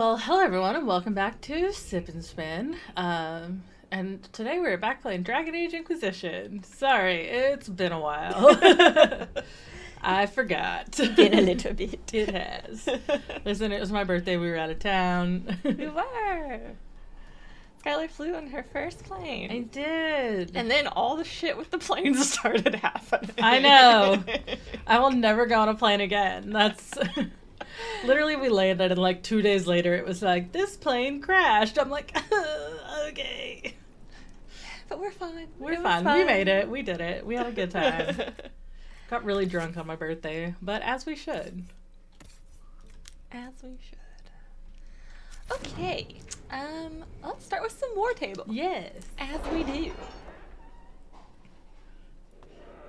Well, hello everyone, and welcome back to Sip and Spin. And today we're back playing Dragon Age Inquisition. Sorry, it's been a while. I forgot. Been a little bit. It has. Listen, it was my birthday. We were out of town. We were. Skylar flew on her first plane. I did. And then all the shit with the planes started happening. I know. I will never go on a plane again. That's... Literally, we landed, and like 2 days later, it was like, this plane crashed. I'm like, okay. But we're fine. We're fine. We made it. We did it. We had a good time. Got really drunk on my birthday, but as we should. As we should. Okay. Let's start with some war table. Yes. As we do.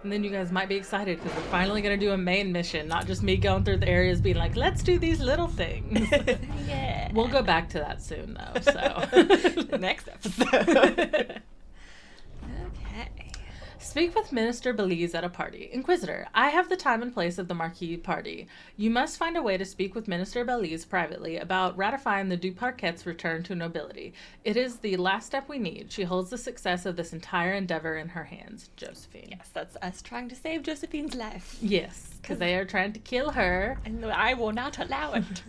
And then you guys might be excited because we're finally going to do a main mission, not just me going through the areas being like, let's do these little things. Yeah. We'll go back to that soon, though, so. The next episode. Okay. Speak with Minister Belize at a party. Inquisitor, I have the time and place of the Marquis party. You must find a way to speak with Minister Belize privately about ratifying the Duparquet's return to nobility. It is the last step we need. She holds the success of this entire endeavor in her hands. Josephine. Yes, that's us trying to save Josephine's life. Yes, because they are trying to kill her. And I will not allow it.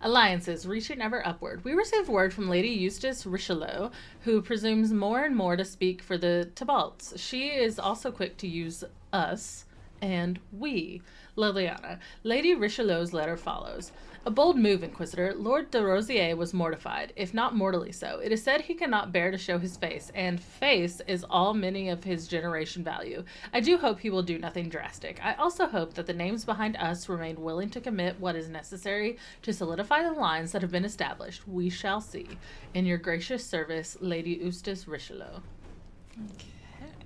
Alliances, reaching ever upward. We received word from Lady Eustace Richelieu, who presumes more and more to speak for the Tybalts. She is also quick to use us and we. Liliana. Lady Richelieu's letter follows. A bold move, Inquisitor. Lord de Rosier was mortified, if not mortally so. It is said he cannot bear to show his face, and face is all many of his generation value. I do hope he will do nothing drastic. I also hope that the names behind us remain willing to commit what is necessary to solidify the lines that have been established. We shall see. In your gracious service, Lady Eustace Richelieu.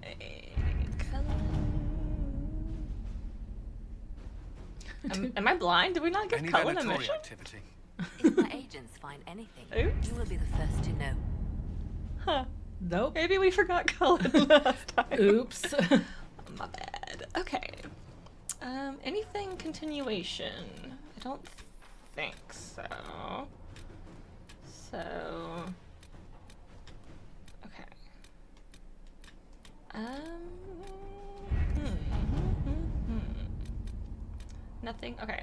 Okay. Am I blind? Did we not give Cullen a mission? Activity. If my agents find anything, Oops. you will be the first to know. Huh. Nope. Maybe we forgot Cullen last time. Oops. My bad. Okay. Anything continuation? I don't think so. Okay. Nothing? Okay.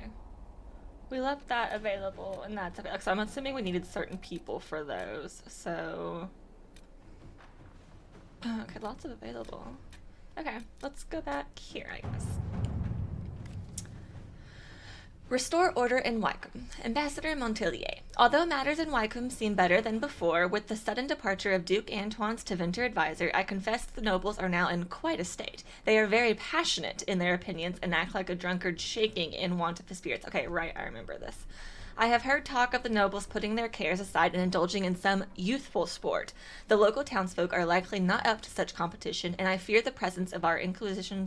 We left that available, and that's available. So I'm assuming we needed certain people for those, so... Okay, lots of available. Okay, let's go back here, I guess. Restore order in Wycombe. Ambassador Montpellier. Although matters in Wycombe seem better than before, with the sudden departure of Duke Antoine's Tevinter advisor, I confess the nobles are now in quite a state. They are very passionate in their opinions and act like a drunkard shaking in want of his spirits. Okay, right, I remember this. I have heard talk of the nobles putting their cares aside and indulging in some youthful sport. The local townsfolk are likely not up to such competition, and I fear the presence of our Inquisition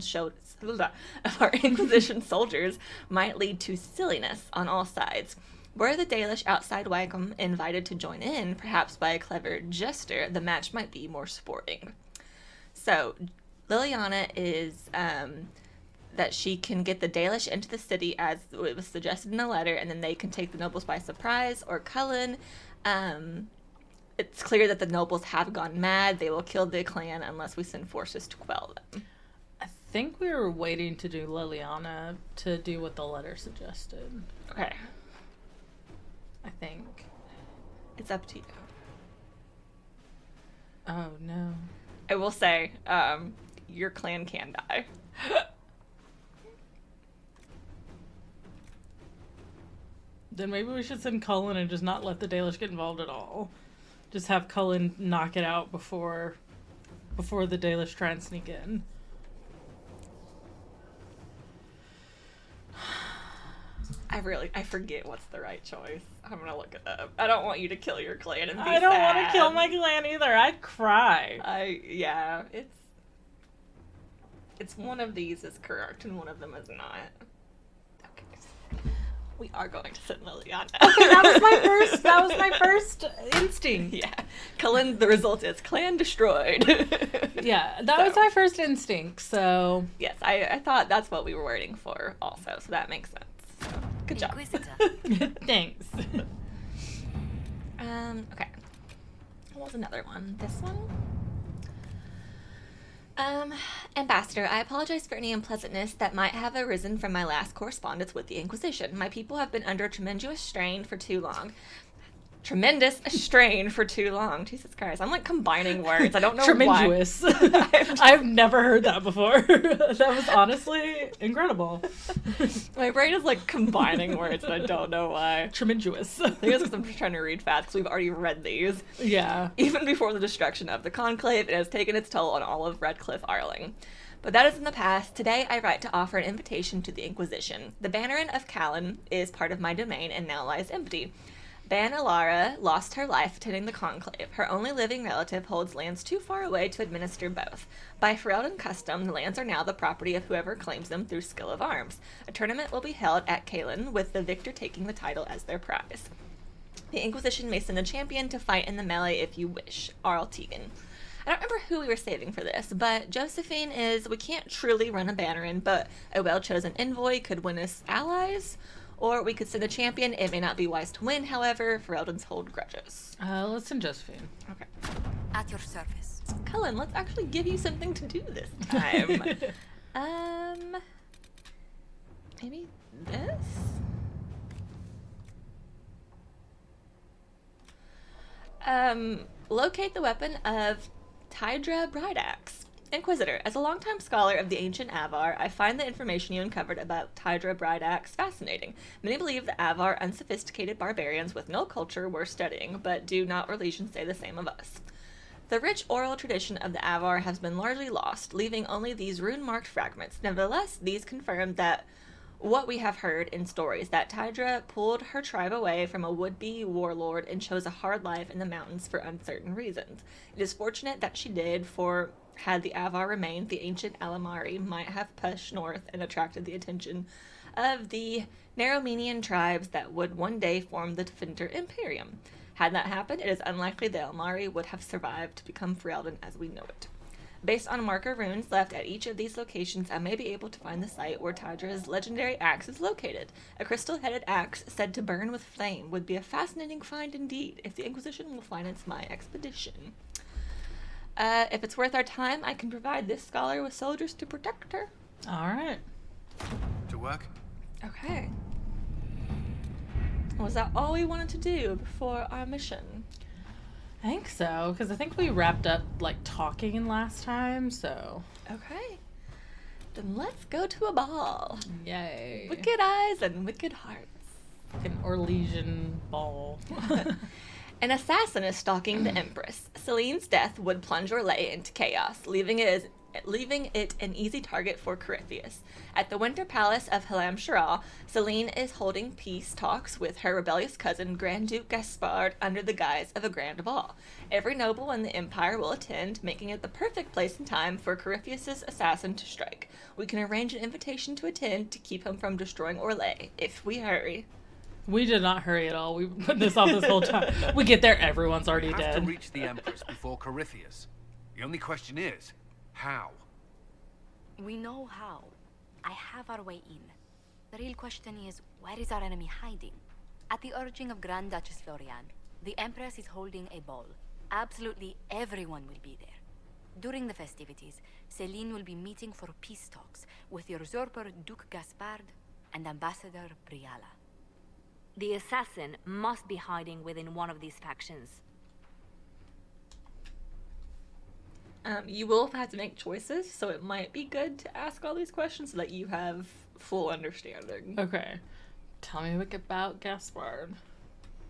soldiers might lead to silliness on all sides. Were the Dalish outside Wycombe invited to join in, perhaps by a clever jester, the match might be more sporting. So, Liliana is... that she can get the Dalish into the city as it was suggested in the letter, and then they can take the nobles by surprise. Or Cullen, it's clear that the nobles have gone mad. They will kill the clan unless we send forces to quell them. I think we were waiting to do Liliana to do what the letter suggested. Okay. I think. It's up to you. Oh, no. I will say, your clan can die. Then maybe we should send Cullen and just not let the Dalish get involved at all. Just have Cullen knock it out before the Dalish try and sneak in. I forget what's the right choice. I'm gonna look it up. I don't want you to kill your clan and be I don't want sad. to kill my clan either. I'd cry. Yeah, it's one of these is correct and one of them is not. Okay. We are going to send Liliana. That was my first instinct. Yeah. Cullen, the result is clan destroyed. Yeah, that was my first instinct, so... Yes, I thought that's what we were waiting for also, so that makes sense. So, good job. Inquisitor. Thanks. Okay. What was another one? This one? Ambassador, I apologize for any unpleasantness that might have arisen from my last correspondence with the Inquisition. My people have been under tremendous strain for too long. Jesus Christ. I'm like combining words. I don't know Tremendous. I've never heard that before. That was honestly incredible. My brain is like combining words and I don't know why. Tremendous. I think it's because I'm just trying to read fast because we've already read these. Yeah. Even before the destruction of the Conclave, it has taken its toll on all of Redcliffe Arling. But that is in the past. Today I write to offer an invitation to the Inquisition. The Bannerin of Callan is part of my domain and now lies empty. Ban Alara lost her life attending the Conclave. Her only living relative holds lands too far away to administer both. By Ferelden custom, the lands are now the property of whoever claims them through skill of arms. A tournament will be held at Callan, with the victor taking the title as their prize. The Inquisition may send a champion to fight in the melee if you wish. Arl Tegan. I don't remember who we were saving for this, but Josephine is, we can't truly run a Bannerin, but a well-chosen envoy could win us allies. Or we could send a champion. It may not be wise to win, however. Ferelden's hold grudges. Let's send Josephine. Okay. At your service. Cullen, let's actually give you something to do this time. Maybe this? Locate the weapon of Tydra Brideaxe. Inquisitor, as a longtime scholar of the ancient Avar, I find the information you uncovered about Tydra Brideaxe fascinating. Many believe the Avar unsophisticated barbarians with no culture were studying, but do not religions say the same of us? The rich oral tradition of the Avar has been largely lost, leaving only these rune-marked fragments. Nevertheless, these confirm that what we have heard in stories, that Tydra pulled her tribe away from a would-be warlord and chose a hard life in the mountains for uncertain reasons. It is fortunate that she did, for had the Avar remained, the ancient Alamari might have pushed north and attracted the attention of the Naromenian tribes that would one day form the Tevinter Imperium. Had that happened, it is unlikely the Alamari would have survived to become Ferelden as we know it. Based on marker runes left at each of these locations, I may be able to find the site where Tydra's legendary axe is located. A crystal-headed axe said to burn with flame would be a fascinating find indeed, if the Inquisition will finance my expedition. If it's worth our time, I can provide this scholar with soldiers to protect her. All right. To work? Okay. Was that all we wanted to do before our mission? I think so, because I think we wrapped up, like, talking last time, so. Okay. Then let's go to a ball. Yay. Wicked eyes and wicked hearts. An Orlesian ball. An assassin is stalking the Empress. Celine's death would plunge Orlais into chaos, leaving it an easy target for Corypheus. At the Winter Palace of Halam Shara, Celine is holding peace talks with her rebellious cousin, Grand Duke Gaspard, under the guise of a grand ball. Every noble in the Empire will attend, making it the perfect place and time for Corypheus's assassin to strike. We can arrange an invitation to attend to keep him from destroying Orlais, if we hurry. We did not hurry at all. We put this off this whole time. We get there, everyone's already We have dead. to reach the Empress before Corypheus. The only question is, how? We know how. I have our way in. The real question is, where is our enemy hiding? At the urging of Grand Duchess Florian, the Empress is holding a ball. Absolutely everyone will be there. During the festivities, Celine will be meeting for peace talks with the usurper Duke Gaspard and Ambassador Briala. The assassin must be hiding within one of these factions. You will have to make choices, so it might be good to ask all these questions so that you have full understanding. Okay. Tell me about Gaspard.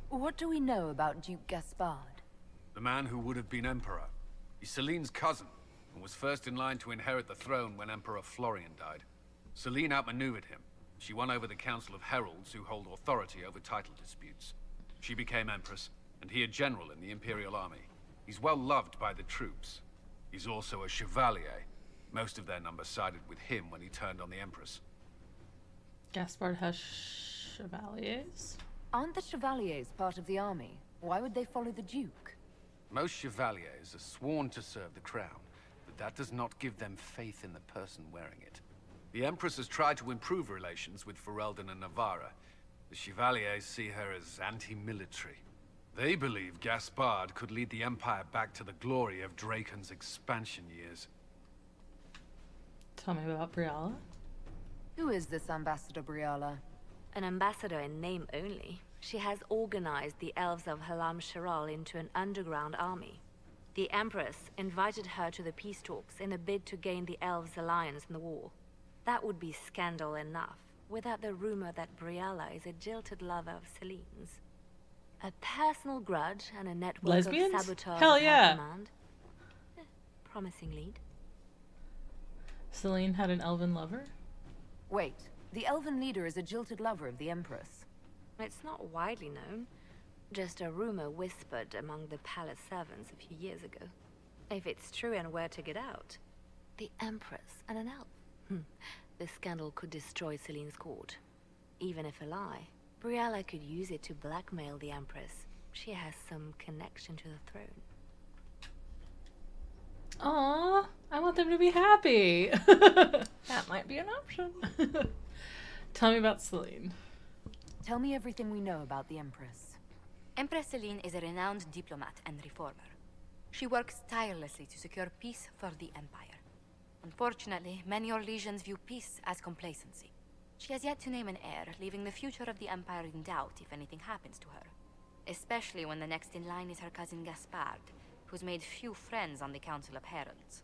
What do we know about Duke Gaspard? The man who would have been Emperor. He's Celine's cousin, and was first in line to inherit the throne when Emperor Florian died. Celine outmaneuvered him. She won over the Council of Heralds, who hold authority over title disputes. She became Empress, and he a general in the Imperial Army. He's well loved by the troops. He's also a chevalier. Most of their number sided with him when he turned on the Empress. Gaspard has chevaliers? Aren't the Chevaliers part of the army? Why would they follow the Duke? Most chevaliers are sworn to serve the crown, but that does not give them faith in the person wearing it. The Empress has tried to improve relations with Ferelden and Navarra. The Chevaliers see her as anti-military. They believe Gaspard could lead the Empire back to the glory of Draken's expansion years. Tell me about Briala. Who is this Ambassador Briala? An ambassador in name only. She has organized the elves of Halam Sharal into an underground army. The Empress invited her to the peace talks in a bid to gain the elves' alliance in the war. That would be scandal enough, without the rumor that Briala is a jilted lover of Celine's. A personal grudge and a network Lesbians? of saboteurs Hell at her yeah. command. Promising lead. Celine had an elven lover? Wait, the elven leader is a jilted lover of the Empress. It's not widely known. Just a rumor whispered among the palace servants a few years ago. If it's true and were to get out, the Empress and an elf. The scandal could destroy Celine's court. Even if a lie, Briala could use it to blackmail the Empress. She has some connection to the throne. Aww, I want them to be happy. That might be an option. Tell me about Celine. Tell me everything we know about the Empress. Empress Celine is a renowned diplomat and reformer. She works tirelessly to secure peace for the Empire. Unfortunately, many Orlesians view peace as complacency. She has yet to name an heir, leaving the future of the Empire in doubt if anything happens to her. Especially when the next in line is her cousin Gaspard, who's made few friends on the Council of Heralds.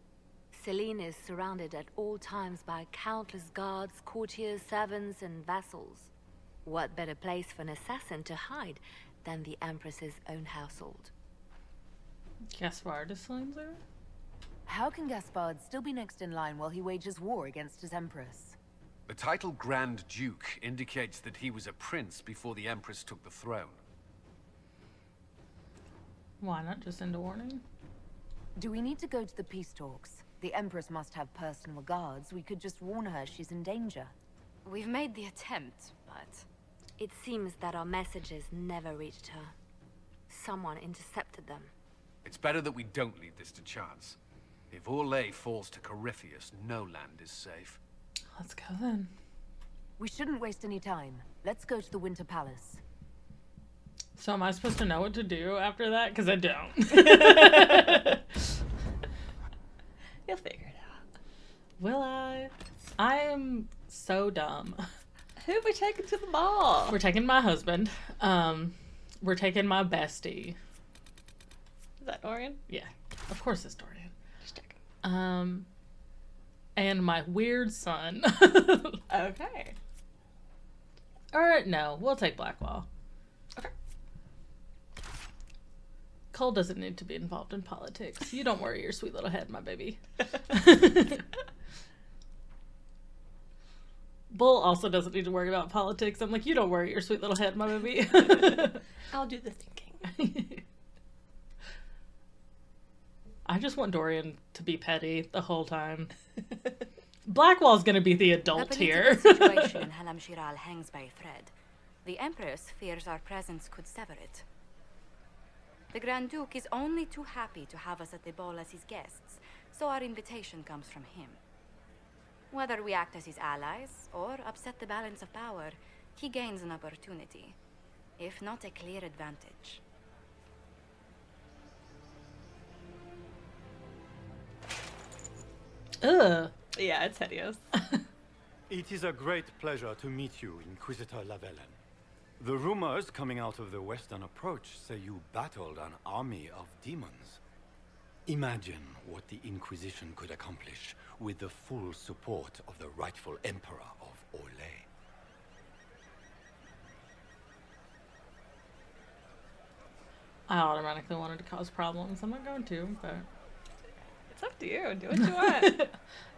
Celine is surrounded at all times by countless guards, courtiers, servants, and vassals. What better place for an assassin to hide than the Empress's own household? Gaspard is Celine's lover? How can Gaspard still be next in line while he wages war against his Empress? The title Grand Duke indicates that he was a prince before the Empress took the throne. Why not just end a warning? Do we need to go to the peace talks? The Empress must have personal guards. We could just warn her she's in danger. We've made the attempt, but... It seems that our messages never reached her. Someone intercepted them. It's better that we don't leave this to chance. If Orlais falls to Corypheus, no land is safe. Let's go then. We shouldn't waste any time. Let's go to the Winter Palace. So am I supposed to know what to do after that? Because I don't. You'll figure it out. Will I? I am so dumb. Who are we taking to the ball? We're taking my husband. We're taking my bestie. Is that Dorian? Yeah, of course it's Dorian. Just checking. And my weird son. Okay. Or no, we'll take Blackwall. Okay. Cole doesn't need to be involved in politics. You don't worry your sweet little head, my baby. Bull also doesn't need to worry about politics. I'm like, you don't worry your sweet little head, my baby. I'll do the thinking. I just want Dorian to be petty the whole time. Blackwall's gonna be the adult The here. political situation in Halam Shiral hangs by a thread. The Empress fears our presence could sever it. The Grand Duke is only too happy to have us at the ball as his guests, so our invitation comes from him. Whether we act as his allies or upset the balance of power, he gains an opportunity, if not a clear advantage. Ugh. Yeah, it's hideous. It is a great pleasure to meet you, Inquisitor Lavellen. The rumors coming out of the Western Approach say you battled an army of demons. Imagine what the Inquisition could accomplish with the full support of the rightful Emperor of Orlais. I automatically wanted to cause problems. I'm not going to, but... It's up to you. Do what you want.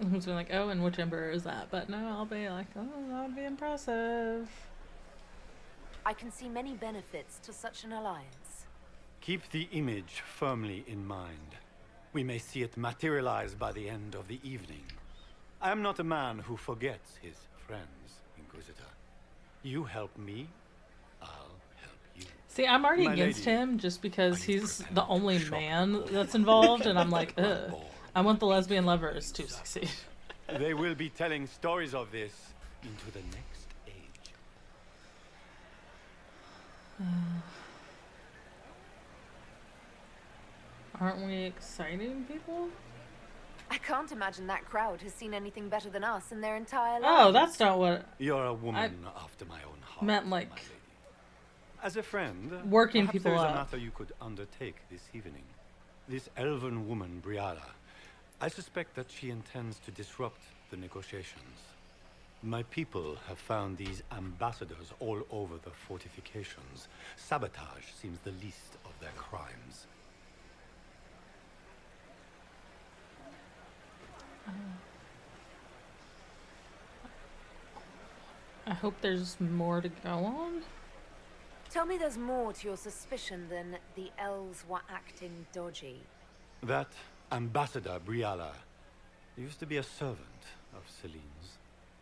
I'm just like, oh, and which emperor is that? But no, I'll be like, oh, that would be impressive. I can see many benefits to such an alliance. Keep the image firmly in mind. We may see it materialize by the end of the evening. I am not a man who forgets his friends, Inquisitor. You help me, I'll help you. See, I'm already My against lady, him just because are you he's prepared the to only shock man the that's involved, and I'm like, Blood ugh. Bowl? I want the lesbian lovers to succeed. They will be telling stories of this into the next age. Aren't we exciting people? I can't imagine that crowd has seen anything better than us in their entire lives. Oh, that's not what You're a woman after my own heart, meant, my like, lady. As a friend, working perhaps people there is a up. matter you could undertake this evening. This elven woman, Briala, I suspect that she intends to disrupt the negotiations. My people have found these ambassadors all over the fortifications. Sabotage seems the least of their crimes. I hope there's more to go on. Tell me there's more to your suspicion than the elves were acting dodgy. That ambassador, Briala, used to be a servant of Celine's.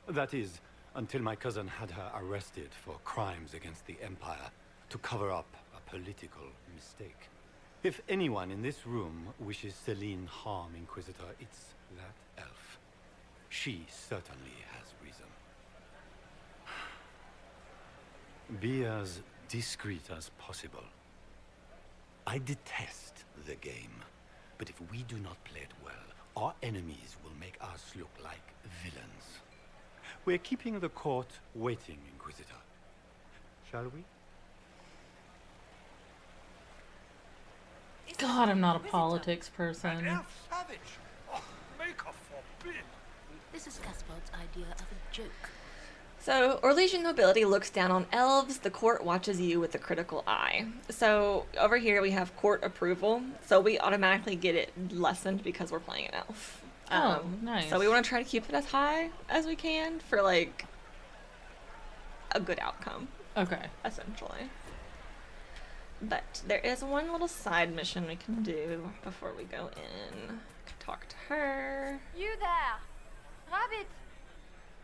That is, until my cousin had her arrested for crimes against the Empire to cover up a political mistake. If anyone in this room wishes Celine harm, Inquisitor, it's that elf. She certainly has reason. Be as discreet as possible. I detest the game, but if we do not play it well, our enemies will make us look like villains. We're keeping the court waiting, Inquisitor. Shall we? God, I'm not a politics An person. elf savage! Oh, make her forbid! This is Casper's idea of a joke. So, Orlesian nobility looks down on elves. The court watches you with a critical eye. So, over here we have court approval. So, we automatically get it lessened because we're playing an elf. Oh, nice. So, we want to try to keep it as high as we can for, like, a good outcome, Okay. essentially. But there is one little side mission we can do before we go in. Can talk to her. You there! Rabbit!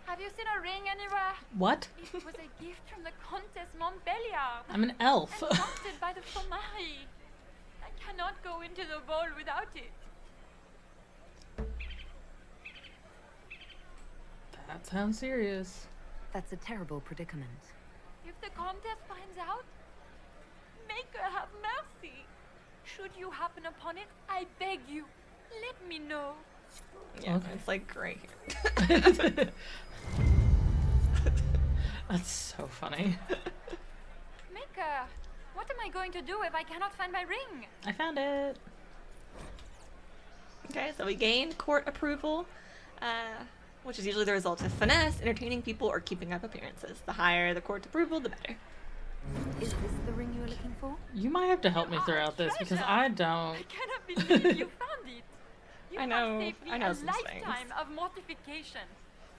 Have you seen a ring anywhere? What? It was a gift from the Countess Montbéliard. I'm an elf. And crafted by the Fomari. I cannot go into the ball without it. That sounds serious. That's a terrible predicament. If the Countess finds out, make her have mercy. Should you happen upon it, I beg you, let me know. Yeah, Okay. it's like right here. That's so funny. Maker, what am I going to do if I cannot find my ring? I found it. Okay, so we gain court approval, which is usually the result of finesse, entertaining people, or keeping up appearances. The higher the court approval, the better. Is this the ring you were looking for? You might have to help me You are throughout a this because treasure. I don't. I cannot believe you found it. You I know- have saved me I know a some lifetime things. of mortification.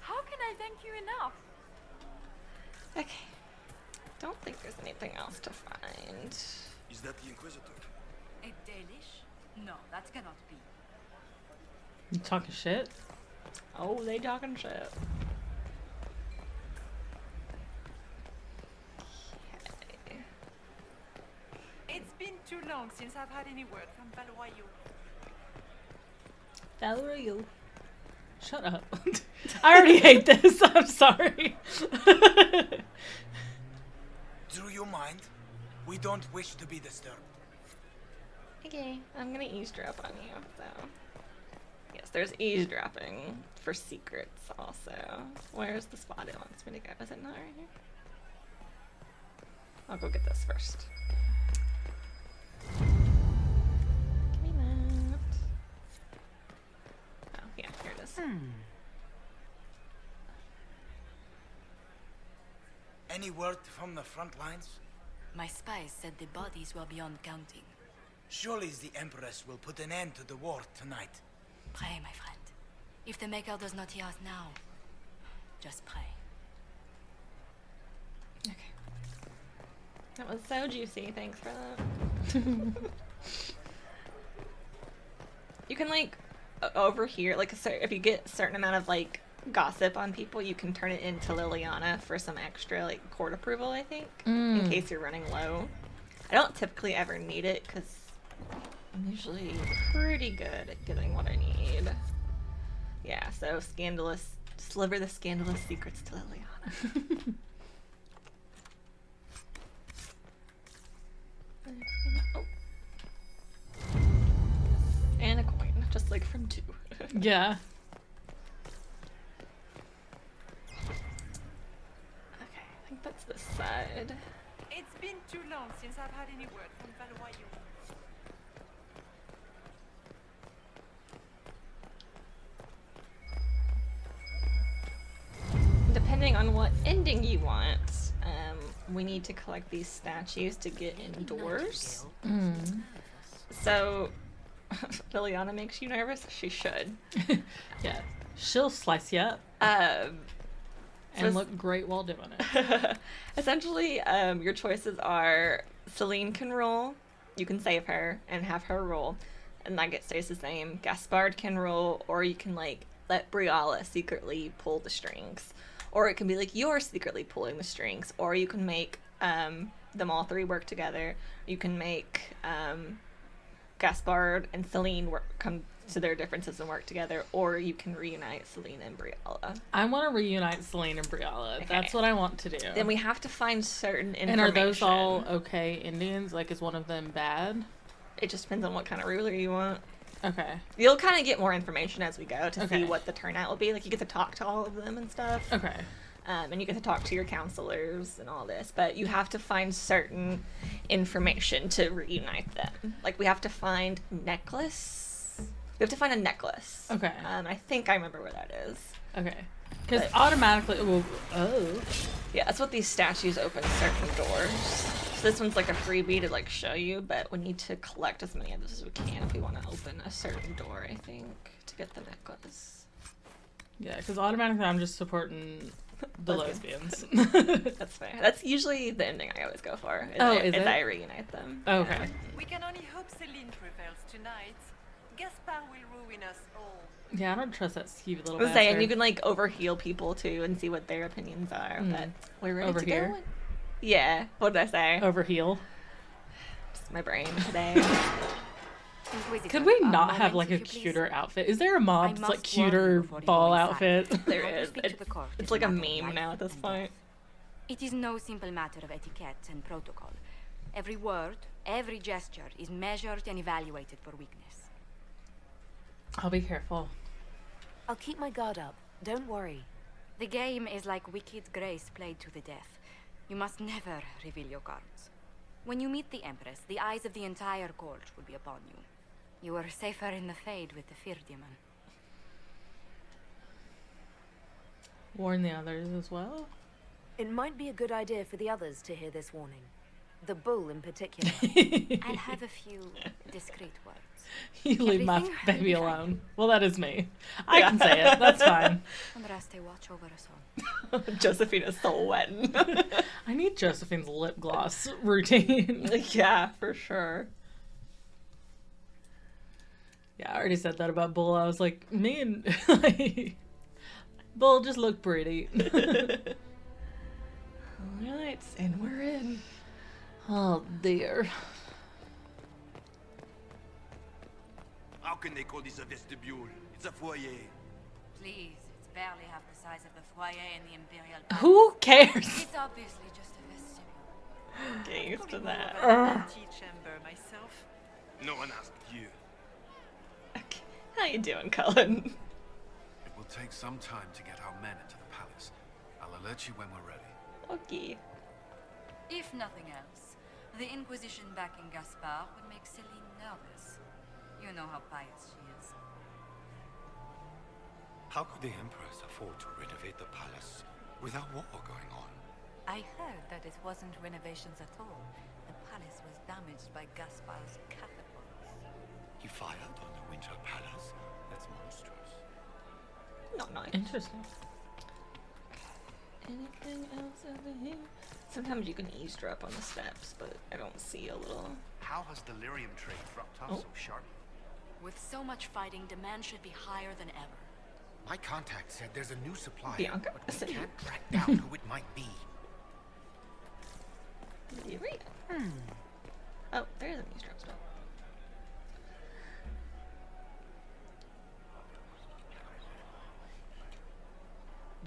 How can I thank you enough? Okay. Don't think there's anything else to find. Is that the Inquisitor? A Dalish? No, that cannot be. You talking shit? Oh, they talking shit. Okay. It's been too long since I've had any word from Valoyo. Valerio. Shut up. I already hate this. I'm sorry. Do you mind? We don't wish to be disturbed. Okay, I'm gonna eavesdrop on you, so. Yes, there's eavesdropping for secrets also. Where's the spot it wants me to go? Is it not right here? I'll go get this first. Give me that. Oh, yeah, here it is. Any word from the front lines? My spies said the bodies were beyond counting. Surely the Empress will put an end to the war tonight. Pray, my friend. If the Maker does not hear us now, just pray. Okay. That was so juicy. Thanks for that. You can like over here, like if you get a certain amount of like gossip on people, you can turn it into Liliana for some extra like court approval. I think in case you're running low. I don't typically ever need it because I'm usually pretty good at getting what I need. Yeah, so scandalous, sliver the scandalous secrets to Liliana. Oh. them too. Yeah. Okay, I think that's this side. It's been too long since I've had any word from Valois. Depending on what ending you want, we need to collect these statues to get indoors. So, Liliana makes you nervous? She should. Yeah. She'll slice you up. And look great while doing it. Essentially, your choices are Celine can roll, you can save her and have her roll, and that stays the same. Gaspard can roll, or you can like let Briala secretly pull the strings. Or it can be like you're secretly pulling the strings, or you can make them all three work together. You can make Gaspard and Celine come to their differences and work together, or you can reunite Celine and Briala. I want to reunite Celine and Briala. Okay. That's what I want to do. Then we have to find certain information. And are those all okay Indians? Like, is one of them bad? It just depends on what kind of ruler you want. Okay. You'll kind of get more information as we go to see what the turnout will be. Like, you get to talk to all of them and stuff. Okay. And you get to talk to your counselors and all this. But you have to find certain information to reunite them. Like, we have to find necklace. We have to find a necklace. Okay. I think I remember where that is. Okay. Because automatically it will... Oh. Yeah, that's what these statues open certain doors. So this one's like a freebie to like show you, but we need to collect as many of those as we can if we want to open a certain door, I think, to get the necklace. Yeah, because automatically I'm just supporting the lesbians. That's fair. That's usually the ending I always go for. Is it? I reunite them. Oh, okay. Yeah. We can only hope Celine prevails tonight. Gaspard will ruin us all. Yeah, I don't trust that skeevy little I was bastard. saying, you can like overheal people too and see what their opinions are, but we're ready to go. Yeah, what did I say? Overheal. Just my brain today. Could we not have like a cuter outfit? Is there a mob that's like cuter ball outfit? There is. It's like a meme now at this point. It is no simple matter of etiquette and protocol. Every word, every gesture is measured and evaluated for weakness. I'll be careful. I'll keep my guard up. Don't worry. The game is like Wicked Grace played to the death. You must never reveal your cards. When you meet the Empress, the eyes of the entire court will be upon you. You are safer in the Fade with the Fear Demon. Warn the others as well? It might be a good idea for the others to hear this warning. The bull in particular. I'll have a few discreet words. You leave my baby alone. Well, that is me. I can say it. That's fine. Andraste, watch over us all. Josephine is so wet. I need Josephine's lip gloss routine. Yeah, for sure. Yeah, I already said that about Bull. I was like, me and like, Bull just look pretty. Alright, and we're in. Oh dear. How can they call this a vestibule? It's a foyer. Please, it's barely half the size of the foyer in the Imperial Palace. Who cares? It's obviously just a vestibule. Get used to that. Chamber myself. No one asked you. Okay. How you doing, Cullen? It will take some time to get our men into the palace. I'll alert you when we're ready. Okay. If nothing else, the Inquisition backing Gaspard would make Celine nervous. You know how pious she is. How could the Empress afford to renovate the palace without war going on? I heard that it wasn't renovations at all. The palace was damaged by Gaspard's catapults. He fired on the Winter Palace? That's monstrous. Not nice. Interesting. Anything else over here? Sometimes you can eavesdrop on the steps, but I don't see a little... How has delirium trade dropped off so sharply? With so much fighting, demand should be higher than ever. My contact said there's a new supplier, Bianca? but we can't track down who it might be. Oh, there's an eavesdrop spell.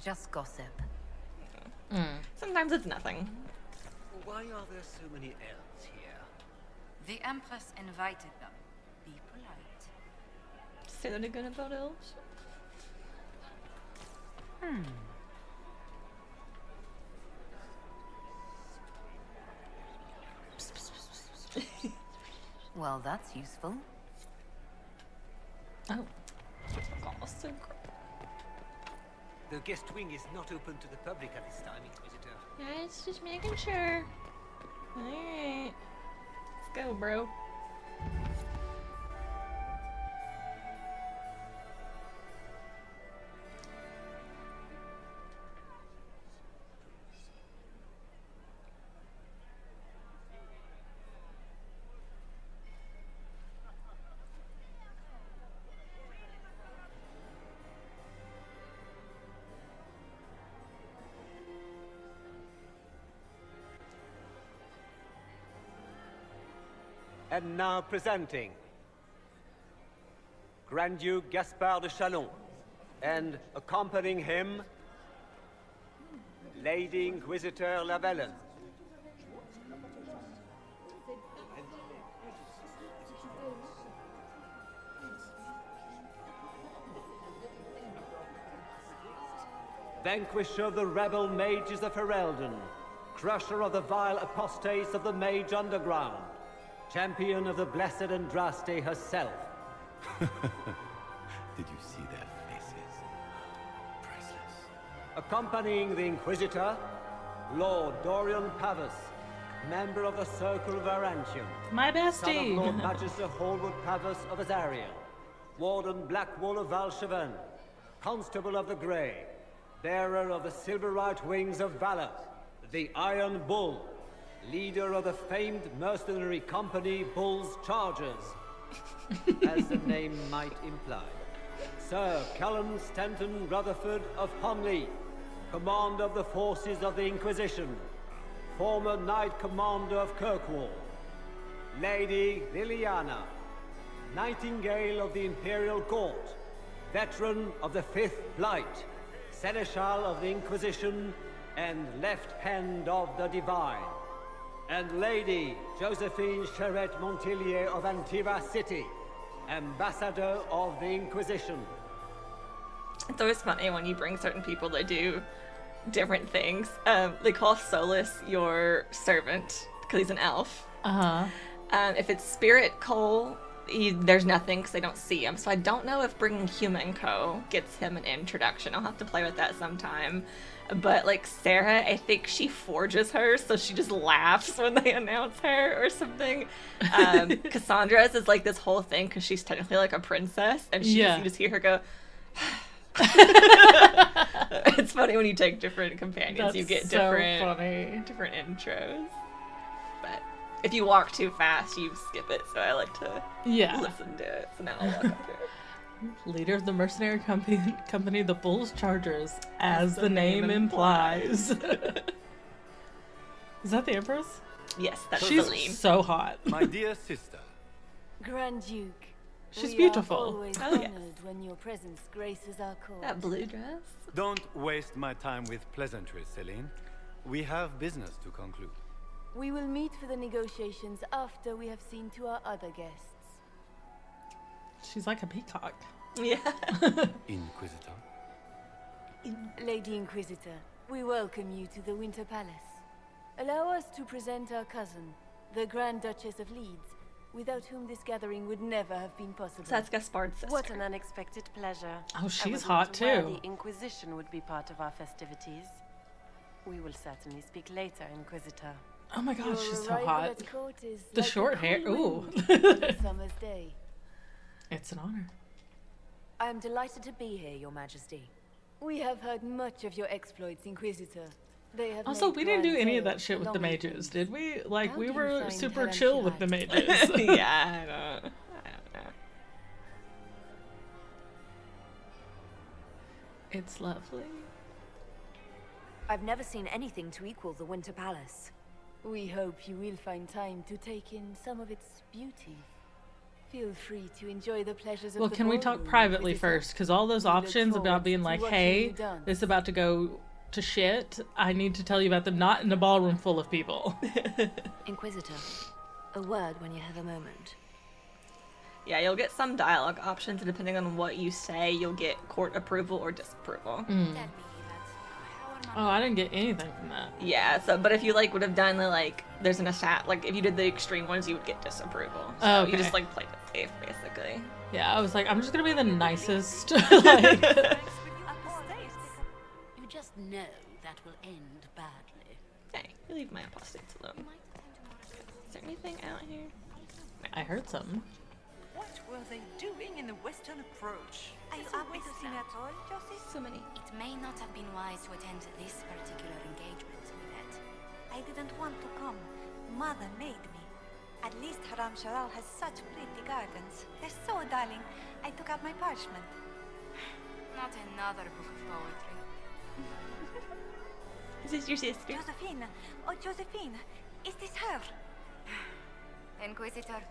Just gossip. Sometimes it's nothing. Why are there so many elves here? The Empress invited them. Be polite. Say that again about elves. Well, that's useful. Oh. Awesome. The guest wing is not open to the public at this time, Inquisitor. Yeah, it's just making sure. Alright. Let's go, bro. And now presenting Grand Duke Gaspard de Chalon, and accompanying him, Lady Inquisitor Lavellen. Vanquisher of the rebel mages of Ferelden, crusher of the vile apostates of the Mage Underground, champion of the blessed Andraste herself. Did you see their faces? Priceless. Accompanying the Inquisitor, Lord Dorian Pavus, member of the Circle of Arantium. My Son bestie. of Lord Magister Hallwood Pavus of Azariel. Warden Blackwall of Valcheven. Constable of the Grey. Bearer of the Silverite Wings of Valor. The Iron Bull. Leader of the famed mercenary company Bull's Chargers, as the name might imply. Sir Callum Stanton Rutherford of Honley, commander of the forces of the Inquisition, former Knight Commander of Kirkwall. Lady Liliana, Nightingale of the Imperial Court, veteran of the Fifth Blight, Seneschal of the Inquisition, and left hand of the Divine. And Lady Josephine Charette Montillier of Antiva City, Ambassador of the Inquisition. It's always funny when you bring certain people that do different things. They call Solus your servant because he's an elf. If it's Spirit Cole, there's nothing because they don't see him. So I don't know if bringing Human Co gets him an introduction. I'll have to play with that sometime. But like Sarah, I think she forges her, so she just laughs when they announce her or something. Cassandra's is like this whole thing because she's technically like a princess, and you just hear her go. It's funny when you take different companions, That's you get so different intros. But if you walk too fast, you skip it. So I like to listen to it. So now I'll walk up here. Leader of the mercenary company, the Bull's Chargers, as the name implies. Is that the Empress? Yes, that's She's Celine. So hot. My dear sister. Grand Duke. She's we beautiful. Are always honored when your presence graces our court. That blue dress. Don't waste my time with pleasantries, Celine. We have business to conclude. We will meet for the negotiations after we have seen to our other guests. She's like a peacock. Yeah. Inquisitor. Lady Inquisitor, we welcome you to the Winter Palace. Allow us to present our cousin, the Grand Duchess of Leeds, without whom this gathering would never have been possible. So that's Gaspard's sister. What an unexpected pleasure. Oh, she's I wasn't hot aware too. The Inquisition would be part of our festivities. We will certainly speak later, Inquisitor. Oh my god, Your she's so arrival hot. at court is The like a short cool hair. Ooh. wind on a summer's day. It's an honor. I am delighted to be here, Your Majesty. We have heard much of your exploits, Inquisitor. They have Also, made we didn't do grand any of that tales shit with the long mages, did we? Like, How we do you were find super Helen chill with the mages. Yeah, I don't know. It's lovely. I've never seen anything to equal the Winter Palace. We hope you will find time to take in some of its beauty. Feel free to enjoy the pleasures of Well, the can we talk ballroom, privately Inquisitor. first? Because all those We look options about forward being to like, watching hey, you dance. this is about to go to shit, I need to tell you about them not in a ballroom full of people. Inquisitor, a word when you have a moment. Yeah, you'll get some dialogue options, and depending on what you say, you'll get court approval or disapproval. Oh, I didn't get anything from that. Yeah, so, but if you, like, would have done the, like, there's an assat, like, if you did the extreme ones, you would get disapproval. So Oh, okay. you just, like, played it safe, basically. Yeah, I was like, I'm just gonna be the nicest. Like, You just know that will end badly. Hey, you leave my apostates alone. Is there anything out here? I heard something. What were they doing in the western approach? Are you happy to see me at all, Josie? So many. It may not have been wise to attend this particular engagement, Yvette. I didn't want to come. Mother made me. At least Haram Sharal has such pretty gardens. They're so darling. I took out my parchment. Not another book of poetry. Is this your sister? Josephine! Oh, Josephine! Is this her? Inquisitor,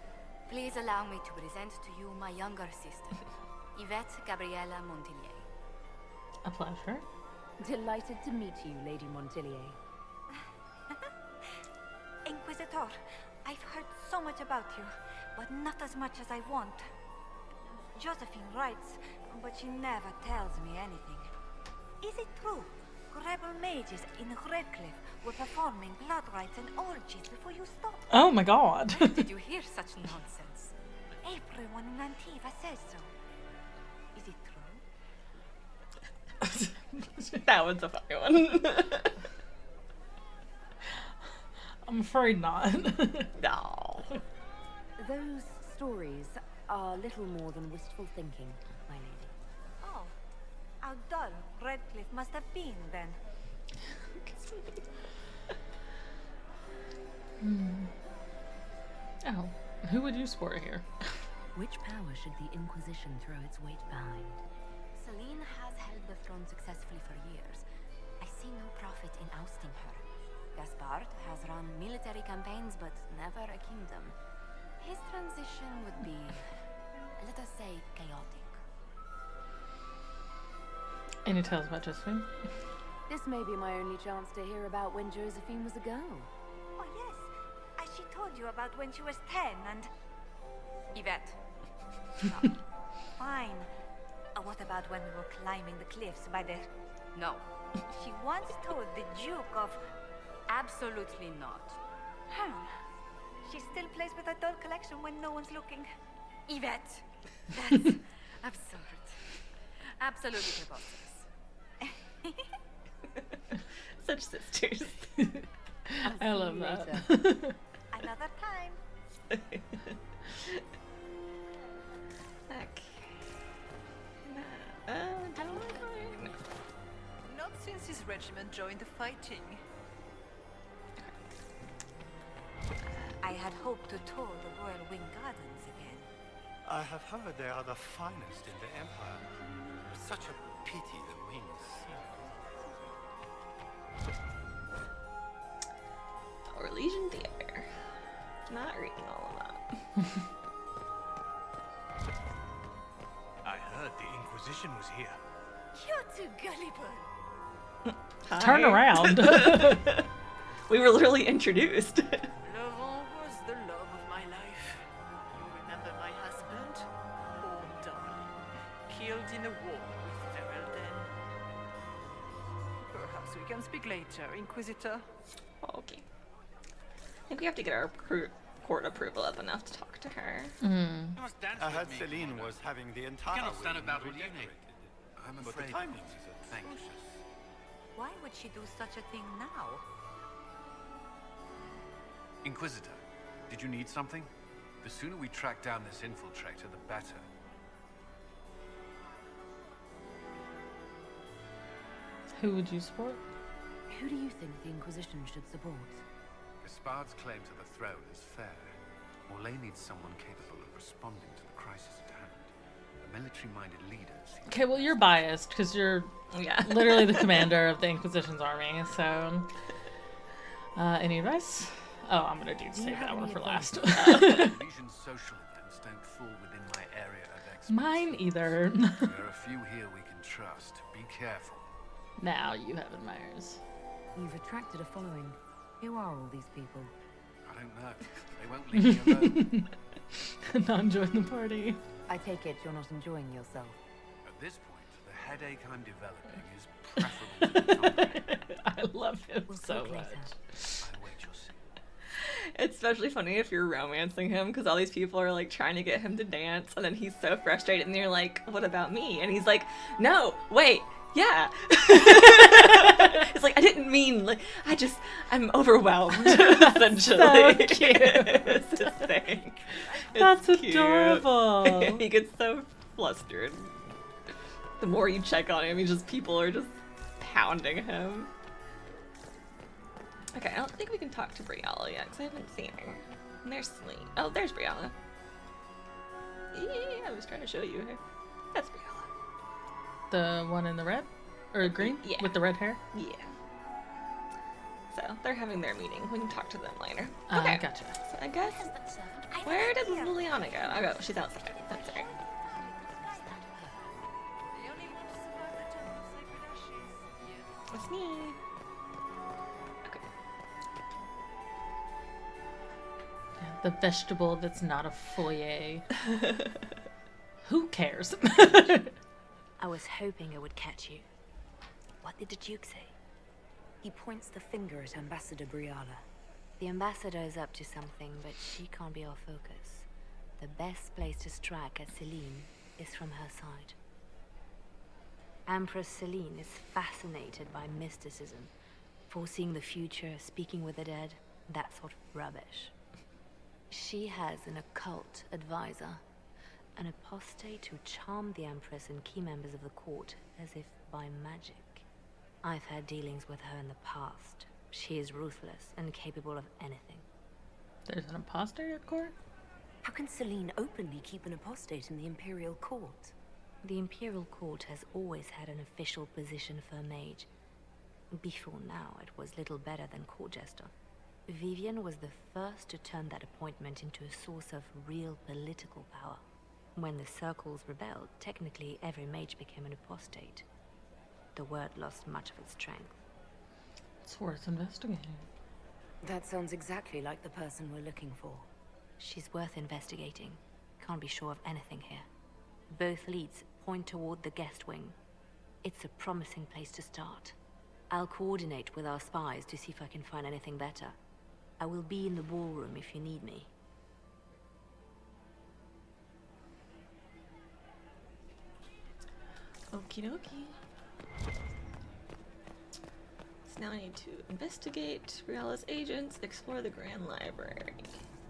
please allow me to present to you my younger sister, Yvette Gabriella Montillier. A pleasure. Delighted to meet you, Lady Montillier. Inquisitor, I've heard so much about you, but not as much as I want. Josephine writes, but she never tells me anything. Is it true? Rebel mages in Redcliffe were performing blood rites and orgies before you stopped. Oh my god. Where did you hear such nonsense? Everyone in Antiva says so. Is it true? That one's a funny one. I'm afraid not. No. Those stories are little more than wistful thinking, my lady. Oh, how dull Redcliffe must have been then. Oh, who would you support here? Which power should the Inquisition throw its weight behind? Celine has held the throne successfully for years. I see no profit in ousting her. Gaspard has run military campaigns, but never a kingdom. His transition would be, let us say, chaotic. Any tales about Josephine? This may be my only chance to hear about when Josephine was a girl. Oh yes, as she told you about when she was 10 and... Yvette. No. Fine. What about when we were climbing the cliffs by the... No. She once told the Duke of... Absolutely not. Huh. She still plays with her doll collection when no one's looking. Yvette. That's absurd. Absolutely preposterous. Such sisters. I love that. Another time. Not since his regiment joined the fighting. I had hoped to tour the Royal Wing Gardens again. I have heard they are the finest in the Empire. Such a pity the wings sink. Orlesian Theater. Not reading all of that. I heard the Inquisition was here. You're too gullible. Hi. Turn around. We were literally introduced. Laurent was the love of my life. You remember my husband? Poor darling. Killed in a war with Ferelden. Perhaps we can speak later, Inquisitor. Okay. I think we have to get our court approval of enough to talk to her. I heard Celine was having the entire cannot stand wing about redecorated. I'm But afraid the timing is atrocious. Why would she do such a thing now? Inquisitor, did you need something? The sooner we track down this infiltrator, the better. Who would you support? Who do you think the Inquisition should support? Gaspard's claim to the throne is fair. Orlais needs someone capable of responding to the crisis at hand. A military-minded leader seems... Okay, well, you're biased because you're literally the commander of the Inquisition's army, so... any advice? Oh, I'm gonna save that one for last. Legion social events don't fall within my area of expertise. Mine either. There are a few here we can trust. Be careful. Now you have admirers. You've attracted a following. Who are all these people? I don't know. They won't leave me alone. Not enjoying the party. I take it you're not enjoying yourself. At this point, the headache I'm developing is preferable to the company. I love him so talk much. later. I wait your sin. It's especially funny if you're romancing him, because all these people are like trying to get him to dance, and then he's so frustrated, and they're like, "What about me?" And he's like, "No, wait, yeah." It's like, I didn't mean, like, I'm overwhelmed. Essentially, So cute. It's his thing. That's It's cute. adorable. He gets so flustered. The more you check on him, people are just pounding him. Okay, I don't think we can talk to Briella yet, because I haven't seen her. And there's Celine. Oh, there's Briella. Yeah, I was trying to show you her. That's Briella. The one in the red? Or green? Yeah. With the red hair? Yeah. So, they're having their meeting. We can talk to them later. Okay. Gotcha. So I guess... Where did Liliana go? Oh, go. She's outside. That's right. That's me. The vegetable that's not a foyer. Who cares? I was hoping it would catch you. What did the Duke say? He points the finger at Ambassador Briella. The ambassador is up to something, but she can't be our focus. The best place to strike at Celine is from her side. Empress Celine is fascinated by mysticism, foreseeing the future, speaking with the dead, that sort of rubbish. She has an occult advisor, an apostate who charmed the Empress and key members of the court as if by magic. I've had dealings with her in the past. She is ruthless and capable of anything. There's an apostate at court? How can Celine openly keep an apostate in the Imperial Court? The Imperial Court has always had an official position for a mage. Before now, it was little better than court jester. Vivian was the first to turn that appointment into a source of real political power. When the circles rebelled, technically every mage became an apostate. The word lost much of its strength. It's worth investigating. That sounds exactly like the person we're looking for. She's worth investigating. Can't be sure of anything here. Both leads point toward the guest wing. It's a promising place to start. I'll coordinate with our spies to see if I can find anything better. I will be in the ballroom if you need me. Okie dokie. So now I need to investigate Briella's agents, explore the Grand Library.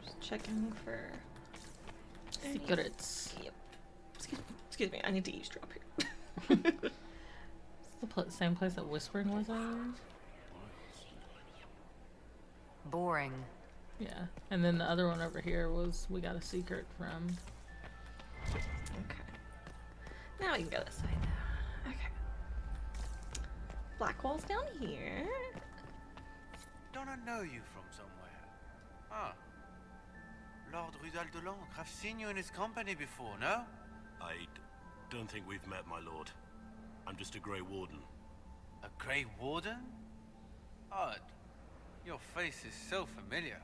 Just checking for... Secrets. Yep. Excuse me, I need to eavesdrop here. It's the same place that Whispering was earlier? Boring. Yeah. And then the other one over here was we got a secret from. Okay. Now we can go this way. Okay. Blackwall's down here. Don't I know you from somewhere? Ah. Lord Rudal de Lancre. I've seen you in his company before, no? I don't think we've met, my lord. I'm just a Grey Warden. A Grey Warden? Odd. Your face is so familiar.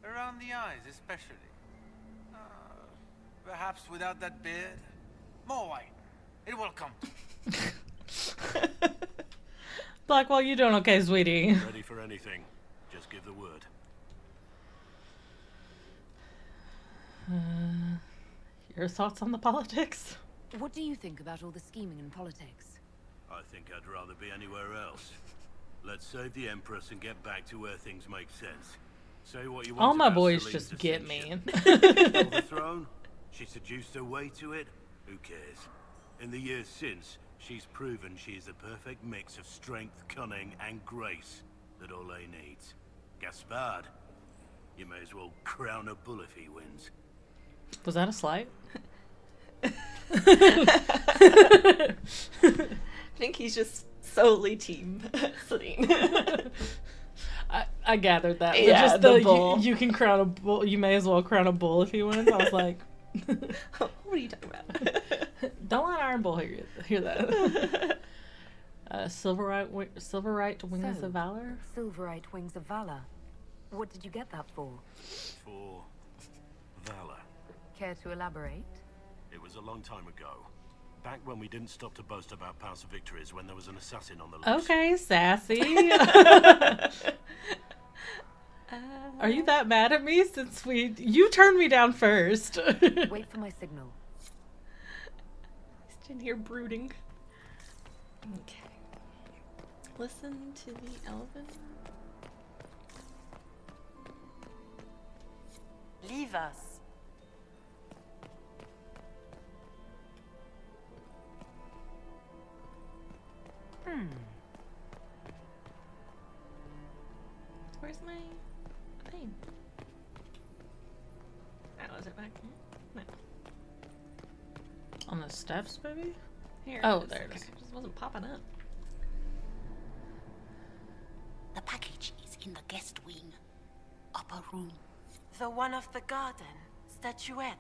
Around the eyes, especially. Perhaps without that beard? More wine. It will come. Blackwall, you doing okay, sweetie? Ready for anything. Just give the word. Your thoughts on the politics? What do you think about all the scheming and politics? I think I'd rather be anywhere else. Let's save the Empress and get back to where things make sense. Say what you want. All my about boys Celine's just get me. ascension. The throne? She seduced her way to it? Who cares? In the years since, she's proven she is the perfect mix of strength, cunning, and grace that Orlais needs. Gaspard, you may as well crown a bull if he wins. Was that a slight? I think he's just solely team Celine. I gathered that. But Yeah, just the bull. You can crown a bull. You may as well crown a bull if he wins. I was like, what are you talking about? Don't let Iron Bull hear that. Silverite Wings of Valor? Silverite Wings of Valor. What did you get that for? For valor. Care to elaborate? It was a long time ago. Back when we didn't stop to boast about past victories when there was an assassin on the loose. Okay, sassy. Are you that mad at me since you turned me down first? Wait for my signal. Just in here brooding. Okay. Listen to the elven. Leave us. Where's my thing? Oh, is it back here? No. On the steps, maybe? Here. Oh, it is. there it is. It just wasn't popping up. The package is in the guest wing. Upper room. The one of the garden. Statuette.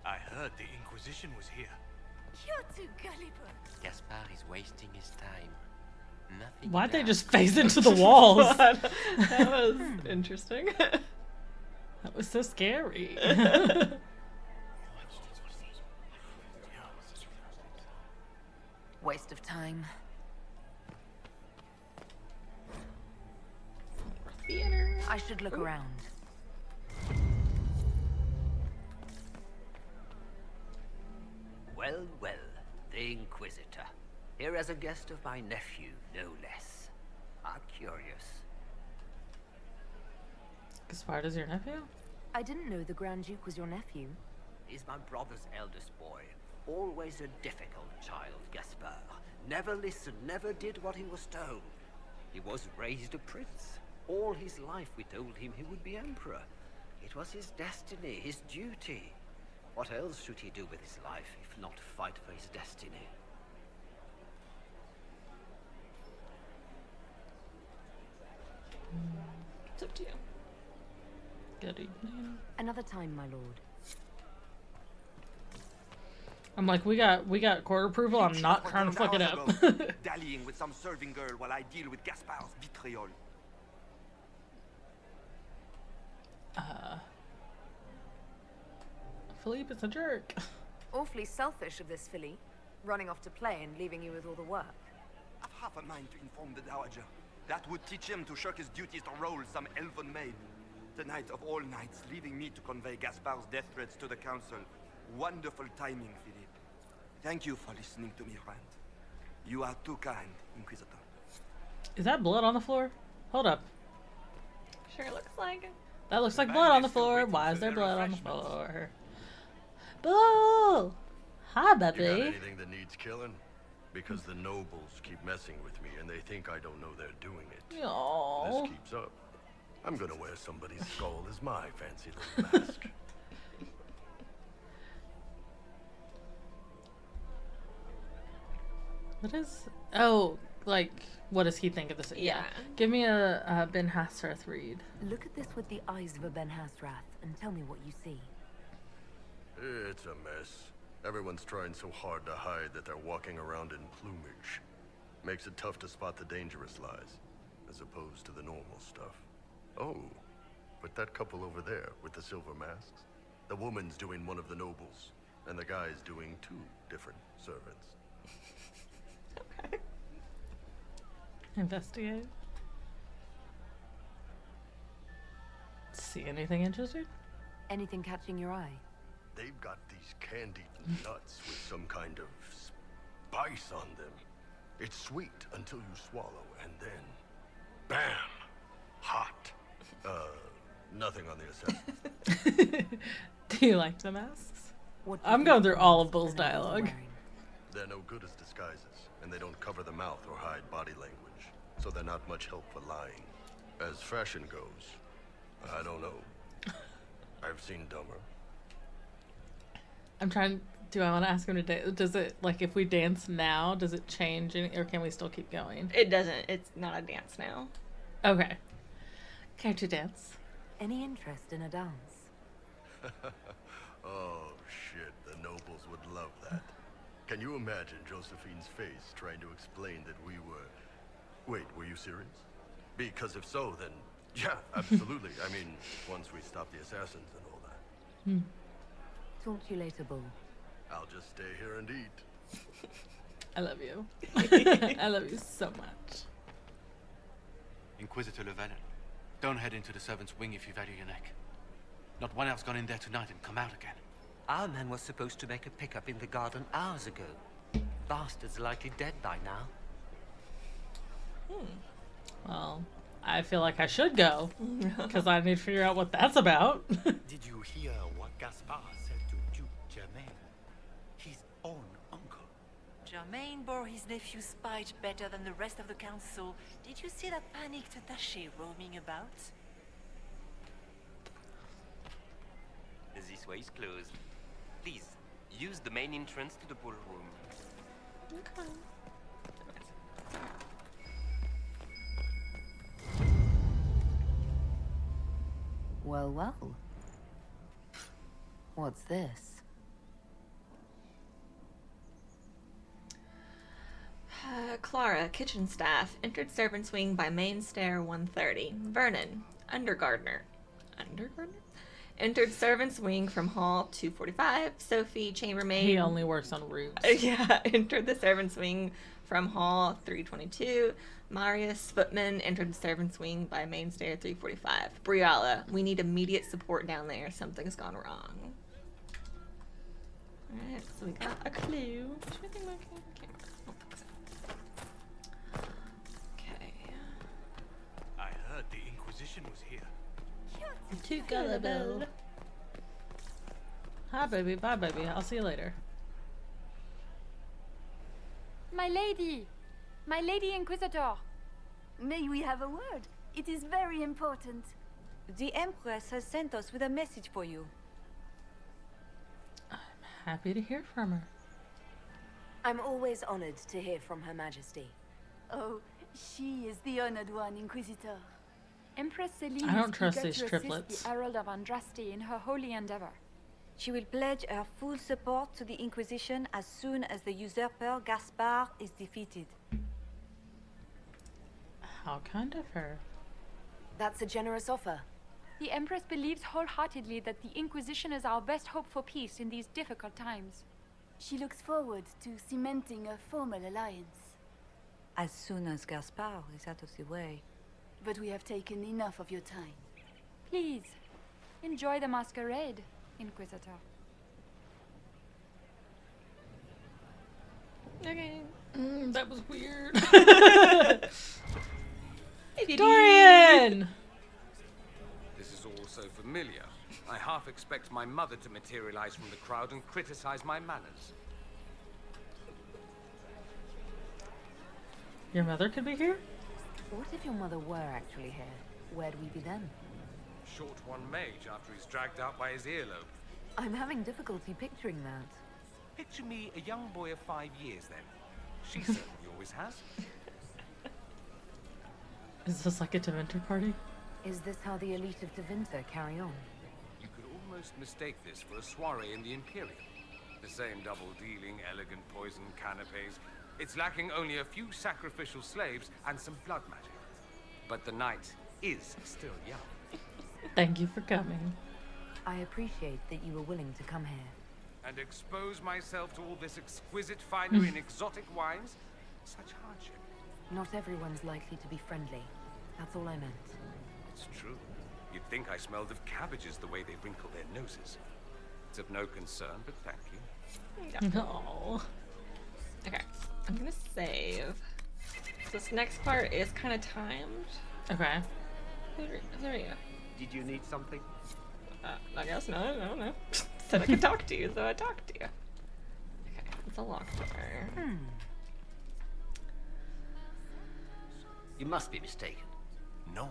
I heard the Inquisition was here. You're too gullible. Gaspard is wasting his time. Nothing. Why'd they bad. just phase into the walls? That was interesting. That was so scary. Waste of time. Theater. I should look around. Well, well, the Inquisitor. Here as a guest of my nephew, no less. How curious. Gaspard is your nephew? I didn't know the Grand Duke was your nephew. He's my brother's eldest boy. Always a difficult child, Gaspard. Never listened, never did what he was told. He was raised a prince. All his life we told him he would be emperor. It was his destiny, his duty. What else should he do with his life if not fight for his destiny? It's up to you. Good evening. Another time, my lord. I'm like, we got court approval. I'm not trying to fuck it up. Dallying with some serving girl while I deal with Gaspard's vitriol. Philippe is a jerk. Awfully selfish of this filly, running off to play and leaving you with all the work. I've half a mind to inform the Dowager. That would teach him to shirk his duties to roll some elven maid. The night of all nights, leaving me to convey Gaspard's death threats to the council. Wonderful timing, Philippe. Thank you for listening to me rant. You are too kind, Inquisitor. Is that blood on the floor? Hold up. Sure looks like it. That looks like blood on the floor. Why is there blood on the floor? Boo! Hi, You got baby. anything that needs killing? Because the nobles keep messing with me and they think I don't know they're doing it. Aww. This keeps up. I'm gonna wear somebody's skull as my fancy little mask. What is? Oh, like, what does he think of this? Yeah. Give me a Ben Hasrath read. Look at this with the eyes of a Ben Hasrath and tell me what you see. It's a mess. Everyone's trying so hard to hide that they're walking around in plumage. Makes it tough to spot the dangerous lies, as opposed to the normal stuff. Oh, but that couple over there with the silver masks? The woman's doing one of the nobles, and the guy's doing two different servants. Investigate. See anything interesting? Anything catching your eye? They've got these candied nuts with some kind of spice on them. It's sweet until you swallow, and then, bam, hot. Nothing on the assessment. Do you like the masks? I'm going through all of Bull's dialogue. They're no good as disguises, and they don't cover the mouth or hide body language, so they're not much help for lying. As fashion goes, I don't know. I've seen dumber. I'm trying. Do I want to ask him to dance? Does it, like, if we dance now, does it change, or can we still keep going? It doesn't. It's not a dance now. Okay. Can't you dance? Any interest in a dance? Oh, shit. The nobles would love that. Can you imagine Josephine's face trying to explain that we were... Wait, were you serious? Because if so, then... Yeah, absolutely. I mean, once we stop the assassins and all that. Talk to you later, Bull. I'll just stay here and eat. I love you. I love you so much. Inquisitor Llewellyn, don't head into the servants' wing if you value your neck. Not one else gone in there tonight and come out again. Our man was supposed to make a pickup in the garden hours ago. Bastard's likely dead by now. Well, I feel like I should go. Because I need to figure out what that's about. Did you hear what Gaspard said to Duke Germain? His own uncle. Germain bore his nephew's spite better than the rest of the council. Did you see that panicked attaché roaming about? This way is closed. Please, use the main entrance to the ballroom. Okay. Well, well. What's this? Clara, kitchen staff, entered servant's wing by main stair 130. Vernon, undergardener. Undergardener? Entered servant's wing from hall 245. Sophie, chambermaid. He only works on roofs. Yeah, entered the servant's wing from hall 322. Marius, footman, entered the servant's wing by main stair 345. Briala, we need immediate support down there. Something's gone wrong. Alright, so we got a clue. Should I think okay? Okay. I heard the Inquisition was here. Too gullible. Hi, baby. Bye, baby. I'll see you later. My lady! My lady Inquisitor! May we have a word? It is very important. The Empress has sent us with a message for you. I'm happy to hear from her. I'm always honored to hear from Her Majesty. Oh, she is the honored one, Inquisitor. Empress Celine I don't is trust eager these to triplets. assist the Herald of Andraste in her holy endeavor. She will pledge her full support to the Inquisition as soon as the usurper Gaspard is defeated. How kind of her. That's a generous offer. The Empress believes wholeheartedly that the Inquisition is our best hope for peace in these difficult times. She looks forward to cementing a formal alliance. As soon as Gaspard is out of the way. But we have taken enough of your time. Please, enjoy the masquerade, Inquisitor. Okay. That was weird. Dorian! This is all so familiar. I half expect my mother to materialize from the crowd and criticize my manners. Your mother could be here? What if your mother were actually here? Where'd we be then? Short one mage after he's dragged out by his earlobe. I'm having difficulty picturing that. Picture me a young boy of 5 years then. She certainly always has. Is this like a Dementor party? Is this how the elite of Devinter carry on? You could almost mistake this for a soiree in the Imperium. The same double-dealing, elegant poison canapes. It's lacking only a few sacrificial slaves and some blood magic. But the night is still young. Thank you for coming. I appreciate that you were willing to come here. And expose myself to all this exquisite finery and exotic wines? Such hardship. Not everyone's likely to be friendly. That's all I meant. It's true. You'd think I smelled of cabbages the way they wrinkle their noses. It's of no concern, but thank you. No. Okay, I'm gonna save. So this next part is kind of timed. Okay. There we go. Did you need something? I guess no. Said I could talk to you, so I talked to you. Okay, it's a locked door. You must be mistaken. No,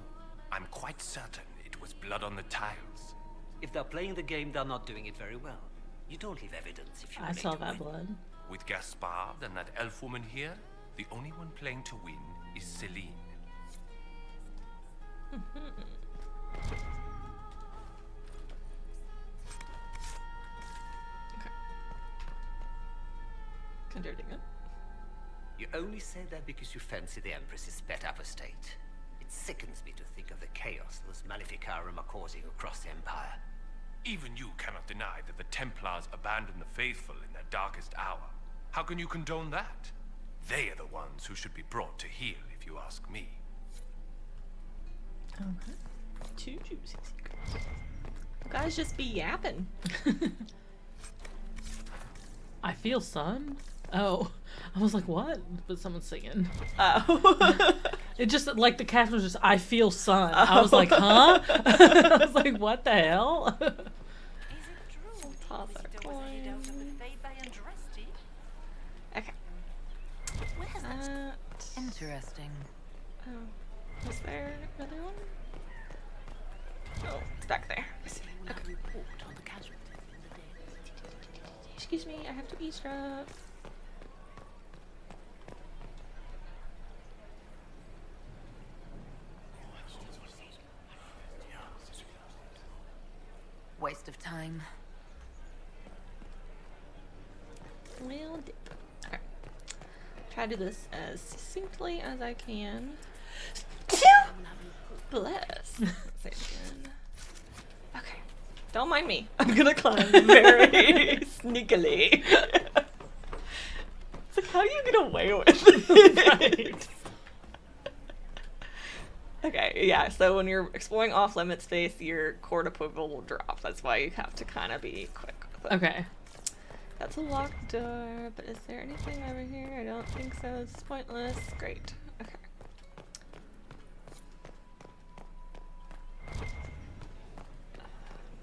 I'm quite certain it was blood on the tiles. If they're playing the game, they're not doing it very well. You don't leave evidence if you I saw that blood. With Gaspard and that elf woman here, the only one playing to win is Celine. converting it. You only say that because you fancy the Empress's pet apostate. It sickens me to think of the chaos those Maleficarum are causing across the Empire. Even you cannot deny that the Templars abandoned the faithful in their darkest hour. How can you condone that? They are the ones who should be brought to heel, if you ask me. Okay. Two juicy secrets. You guys just be yapping. I feel sun. Oh, I was like, what? But someone's singing. Oh. It just, like, the caption was just, I feel sun. I was like, huh? I was like, what the hell? Toss our coin. Okay. Where's that? Interesting. Oh. Was there another one? Oh, it's back there. Okay. Excuse me, I have to eavesdrop. Waste of time. Well, okay. Try to do this as succinctly as I can. Bless. Say it again. Okay. Don't mind me. I'm gonna climb very sneakily. It's like, how do you get away with it? Right. Okay, yeah, so when you're exploring off-limit space, your court approval will drop. That's why you have to kind of be quick with it. Okay. That's a locked door, but is there anything over here? I don't think so. It's pointless. Great. Okay.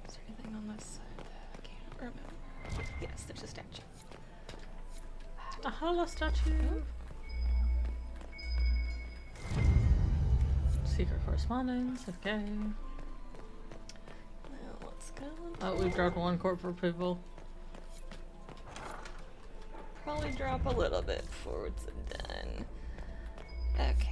Is there anything on this side? I can't remember. Yes, there's a statue. A hollow statue. Secret correspondence, okay. Now let's go. Oh, we've dropped one court for approval. Probably drop a little bit before it's done. Okay.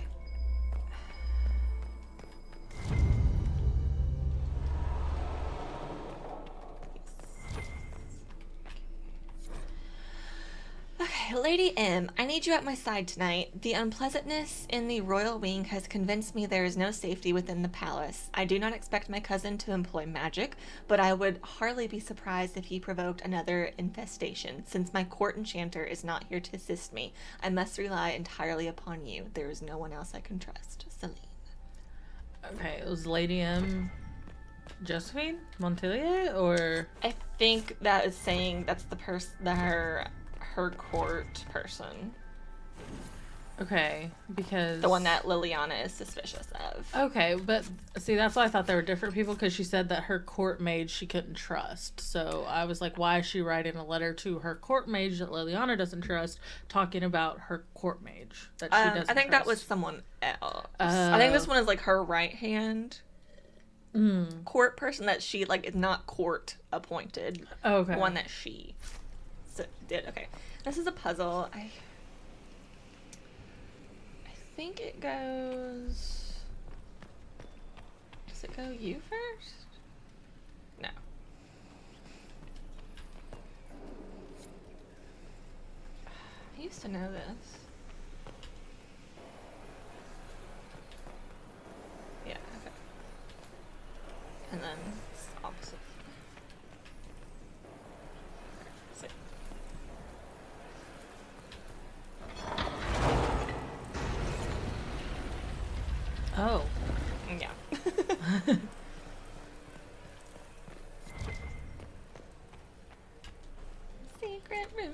Okay, Lady M, I need you at my side tonight. The unpleasantness in the royal wing has convinced me there is no safety within the palace. I do not expect my cousin to employ magic, but I would hardly be surprised if he provoked another infestation. Since my court enchanter is not here to assist me, I must rely entirely upon you. There is no one else I can trust. Celine. Okay, it was Lady M. Josephine Montelier, or I think that is saying that's the person that her court person. Okay, because the one that Liliana is suspicious of. Okay, but see, that's why I thought they were different people, because she said that her court mage she couldn't trust. So I was like, why is she writing a letter to her court mage that Liliana doesn't trust, talking about her court mage that she doesn't I think trust? that was someone else. I think this one is like her right hand court person that she like is not court appointed. Okay. One that she did. Okay. This is a puzzle. I think it goes... Does it go you first? No. I used to know this. Yeah, okay. And then it's opposite. Oh. Yeah. Secret room.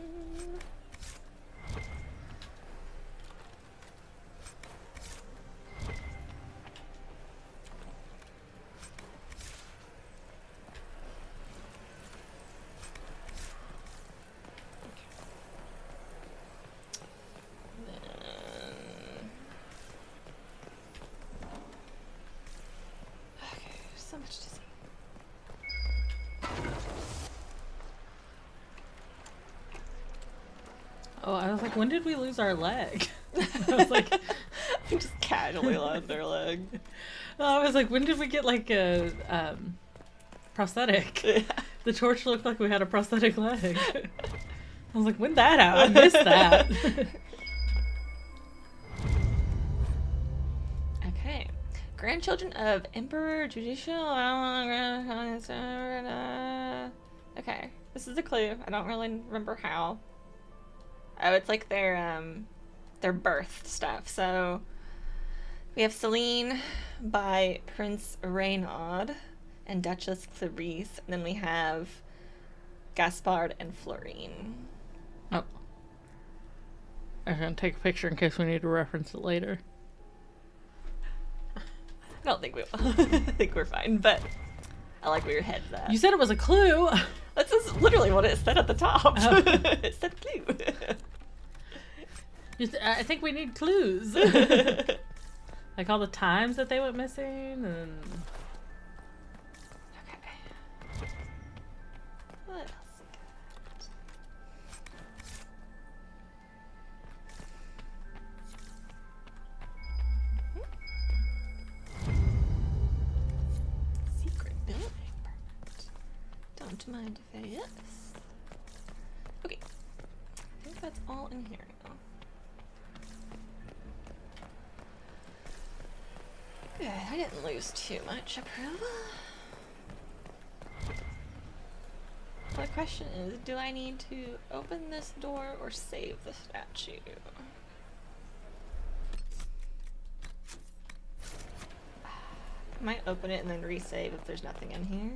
So much to see. Oh, I was like, when did we lose our leg? I was like, we just casually lost their leg. I was like, when did we get like a prosthetic? Yeah. The torch looked like we had a prosthetic leg. I was like, when'd that out? I missed that. Okay. Grandchildren of Emperor Judicial. Okay. This is a clue. I don't really remember how. Oh, it's like their birth stuff. So we have Celine by Prince Reynard and Duchess Clarice. And then we have Gaspard and Florine. Oh. I'm going to take a picture in case we need to reference it later. I don't think we will. I think we're fine, but I like where your head's at. You said it was a clue. That's just literally what it said at the top. Oh. It said clue. I think we need clues. Like all the times that they went missing and... Okay. What else we got? Secret building. Perfect. Don't mind if it is. Okay. I think that's all in here now. Good. I didn't lose too much approval. The question is, do I need to open this door or save the statue? I might open it and then resave if there's nothing in here.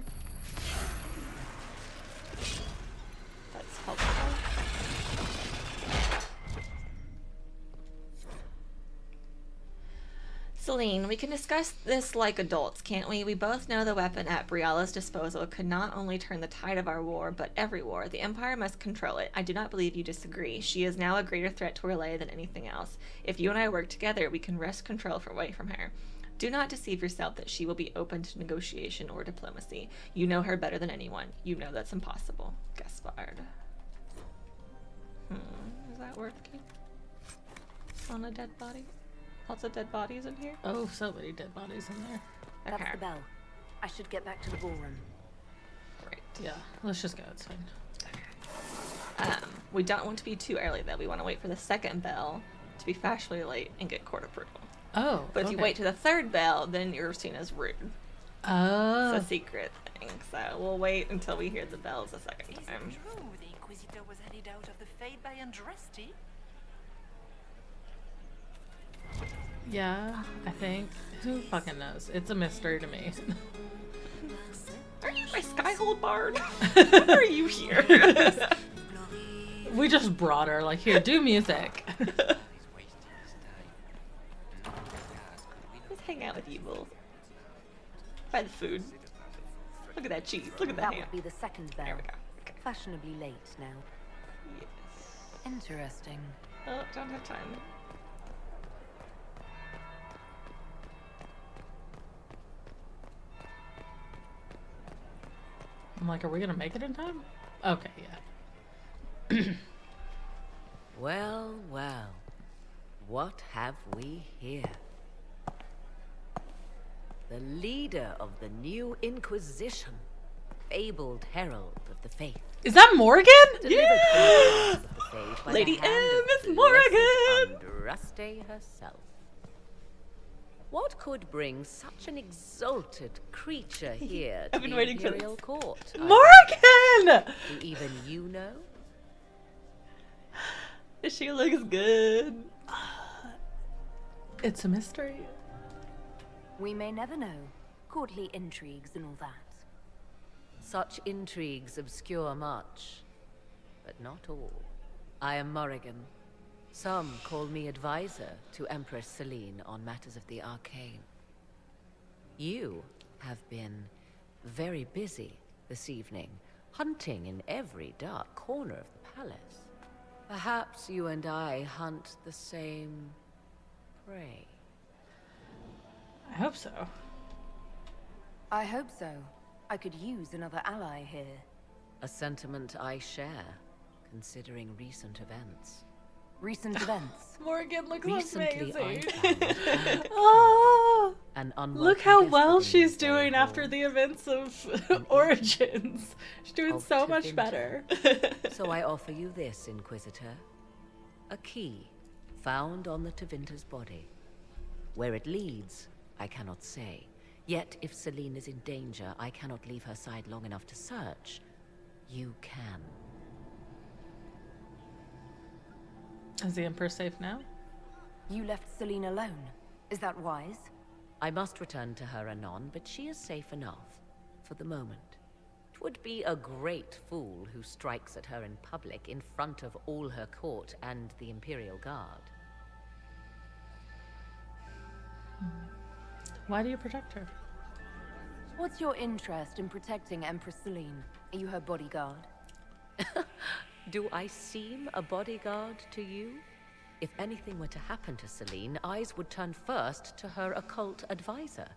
That's helpful. Celine, we can discuss this like adults, can't we? We both know the weapon at Briala's disposal could not only turn the tide of our war, but every war. The Empire must control it. I do not believe you disagree. She is now a greater threat to Orlais than anything else. If you and I work together, we can wrest control away from her. Do not deceive yourself that she will be open to negotiation or diplomacy. You know her better than anyone. You know that's impossible. Gaspard. Is that working? On a dead body? Lots of dead bodies in here? Oh, so many dead bodies in there. That's Okay. the bell. I should get back to the ballroom. Right. Yeah, let's just go. It's fine. We don't want to be too early, though. We want to wait for the second bell to be fashionably late and get court approval. Oh, But if you okay. wait to the third bell, then you're seen as rude. Oh. It's a secret thing. So we'll wait until we hear the bells a second time. True, the Inquisitor was headed out of the Fade by Andraste. Yeah, I think. Who fucking knows? It's a mystery to me. Are you my Skyhold bard? Why are you here? We just brought her, like, here, do music. Let's hang out with you, Bull. Buy the food. Look at that cheese. Look at that That ham. would be the second bell. There we go. Okay. Fashionably late now. Yes. Interesting. Oh, don't have time. I'm like, are we gonna make it in time? Okay, yeah. Well, well. What have we here? The leader of the new Inquisition, fabled herald of the faith. Is that Morgan? Delivered from the paths of the faith by Lady the hand M of is blessed Morgan! Andraste herself. What could bring such an exalted creature here to I've been the waiting for Imperial this. Court? Morgan! Do even you know? She looks good. It's a mystery. We may never know. Courtly intrigues and all that. Such intrigues obscure much, but not all. I am Morrigan. Some call me advisor to Empress Celine on matters of the arcane. You have been very busy this evening, hunting in every dark corner of the palace. Perhaps you and I hunt the same prey. I hope so. I hope so. I could use another ally here. A sentiment I share, considering recent events. Recent events? Morgan looks Recently, I amazing. found Oh. an unwelcome Look how guest well within she's these very doing after halls. the events of Origins. She's doing Of so much Tevinter. better. So I offer you this, Inquisitor. A key found on the Tevinter's body. Where it leads, I cannot say. Yet, if Celine is in danger, I cannot leave her side long enough to search. You can. Is the Emperor safe now? You left Celine alone. Is that wise? I must return to her anon, but she is safe enough. For the moment. It would be a great fool who strikes at her in public in front of all her court and the Imperial Guard. Why do you protect her? What's your interest in protecting Empress Celine? Are you her bodyguard? Do I seem a bodyguard to you? If anything were to happen to Celine, eyes would turn first to her occult advisor,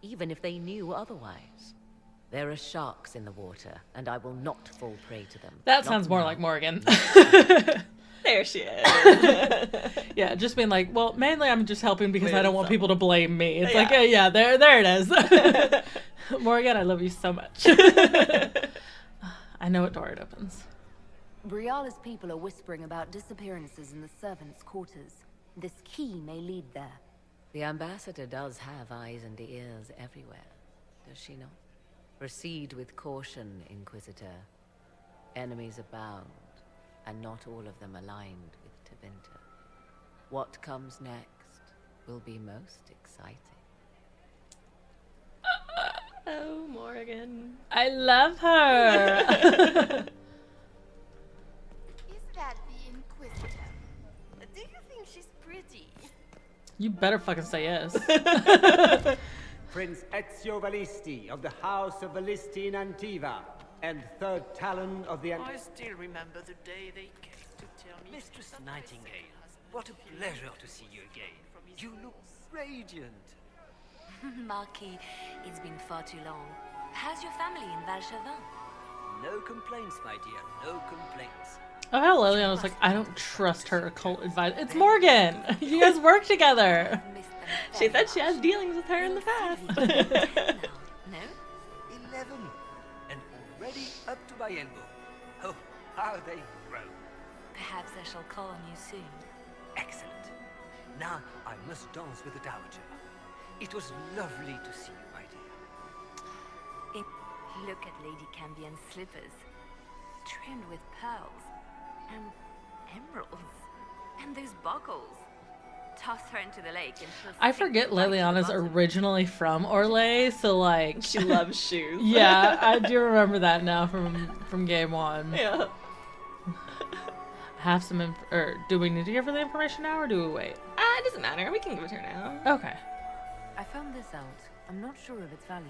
even if they knew otherwise. There are sharks in the water, and I will not fall prey to them. That Not sounds more now. like Morgan. There she is. Yeah, just being like, well, mainly I'm just helping because I don't want so- people to blame me. It's Yeah. like, yeah, there it is. Morgan, I love you so much. I know what door it opens. Briala's people are whispering about disappearances in the servants' quarters. This key may lead there. The ambassador does have eyes and ears everywhere, does she not? Proceed with caution, Inquisitor. Enemies abound, and not all of them aligned with Tevinter. What comes next will be most exciting. Oh, Morgan. I love her. Is that the Inquisitor? Do you think she's pretty? You better fucking say yes. Prince Ezio Valisti of the House of Valisti in Antiva, and third Talon of the... I still remember the day they came to tell me. Mistress Nightingale, what a pleasure to see you again. You look radiant. Marquis, it's been far too long. How's your family in Valchevin? No complaints, my dear, no complaints. Oh, how Liliana was like, I don't trust her occult advisor. It's Morgan. You guys work together. She said she has dealings with her in the past. No? 11, and already up to my elbow. Oh, how they grow. Perhaps I shall call on you soon. Excellent. Now I must dance with the Dowager. It was lovely to see you, my dear. Look at Lady Cambion's slippers, trimmed with pearls and emeralds, and those buckles. Toss her into the lake and she'll I sink forget right to the Liliana's bottom. originally from Orlais, so like She loves shoes. Yeah, I do remember that now from game one. Yeah. Have some or do we need to give her the information now or do we wait? It doesn't matter. We can give it to her now. Okay. I found this out. I'm not sure of its value.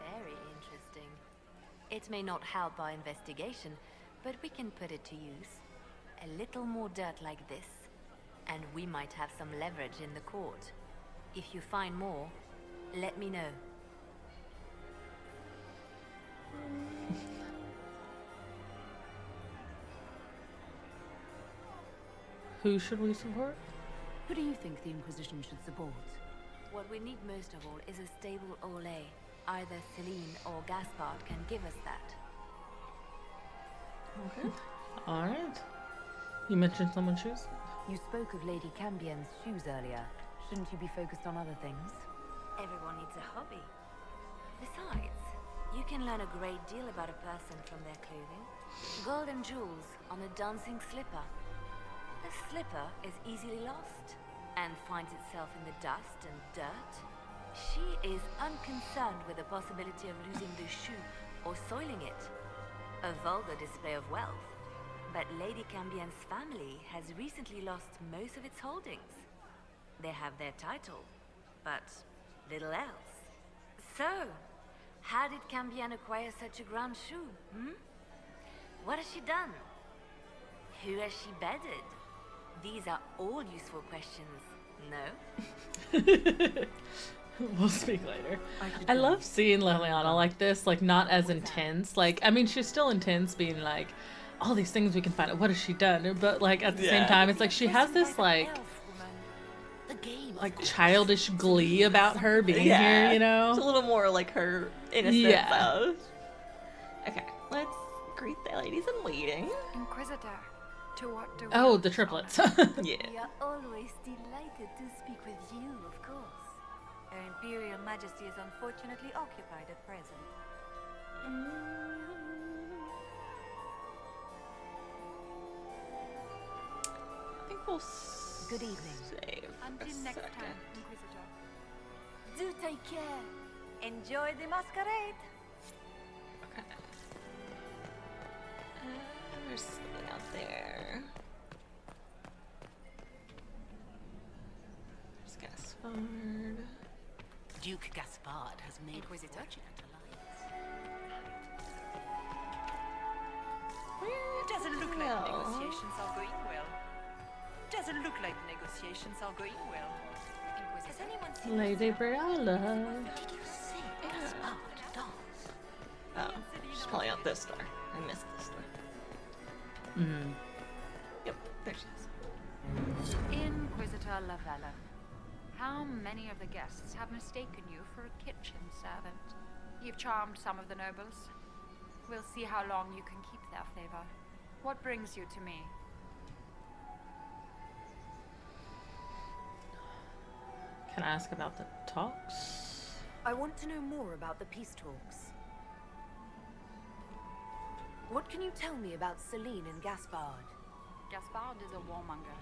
Very interesting. It may not help our investigation, but we can put it to use. A little more dirt like this, and we might have some leverage in the court. If you find more, let me know. Who should we support? Who do you think the Inquisition should support? What we need most of all is a stable Orlais. Either Celine or Gaspard can give us that. Okay. Alright. You mentioned someone's shoes? You spoke of Lady Cambion's shoes earlier. Shouldn't you be focused on other things? Everyone needs a hobby. Besides, you can learn a great deal about a person from their clothing. Gold and jewels on a dancing slipper. A slipper is easily lost and finds itself in the dust and dirt. She is unconcerned with the possibility of losing the shoe or soiling it. A vulgar display of wealth. But Lady Cambion's family has recently lost most of its holdings. They have their title, but little else. So, how did Cambion acquire such a grand shoe, What has she done? Who has she bedded? These are all useful questions, no? We'll speak later. I love seeing Liliana like this, like not as intense. Like, I mean, she's still intense being like, all these things we can find out. What has she done? But like at the same time, it's like she has this like, The like childish glee about her being here, you know? It's a little more like her innocent self. Okay, let's greet the ladies in waiting. Inquisitor, to what do Oh, the triplets. Yeah. We are always delighted to speak with you, of course. Her Imperial Majesty is unfortunately occupied at present. I think we'll Good evening. save Until a next second. time, Inquisitor. Do take care. Enjoy the masquerade. Okay. There's something out there. There's Gaspard. Duke Gaspard has made a fortunate alliance. Doesn't look like No. negotiations are going well. Doesn't look like negotiations are going well. Has anyone seen Lady Briella. Did you see Gaspard dance? Oh, she's probably not this door. I missed this door. Mm. Yep, there she is. Inquisitor Lavella, how many of the guests have mistaken you for a kitchen servant? You've charmed some of the nobles. We'll see how long you can keep their favor. What brings you to me? Can I ask about the talks? I want to know more about the peace talks. What can you tell me about Celine and Gaspard? Gaspard is a warmonger.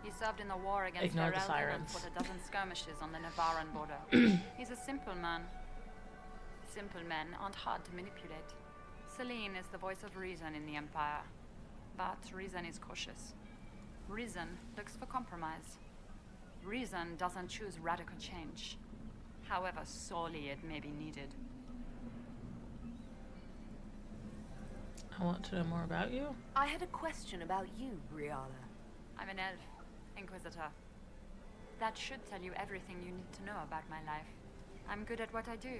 He served in the war against Ignore the Ferelden and sirens. fought a dozen skirmishes on the Navarran border. He's a simple man. Simple men aren't hard to manipulate. Celine is the voice of reason in the Empire. But reason is cautious. Reason looks for compromise. Reason doesn't choose radical change, however sorely it may be needed. I want to know more about you. I had a question about you, Briala. I'm an elf, Inquisitor. That should tell you everything you need to know about my life. I'm good at what I do.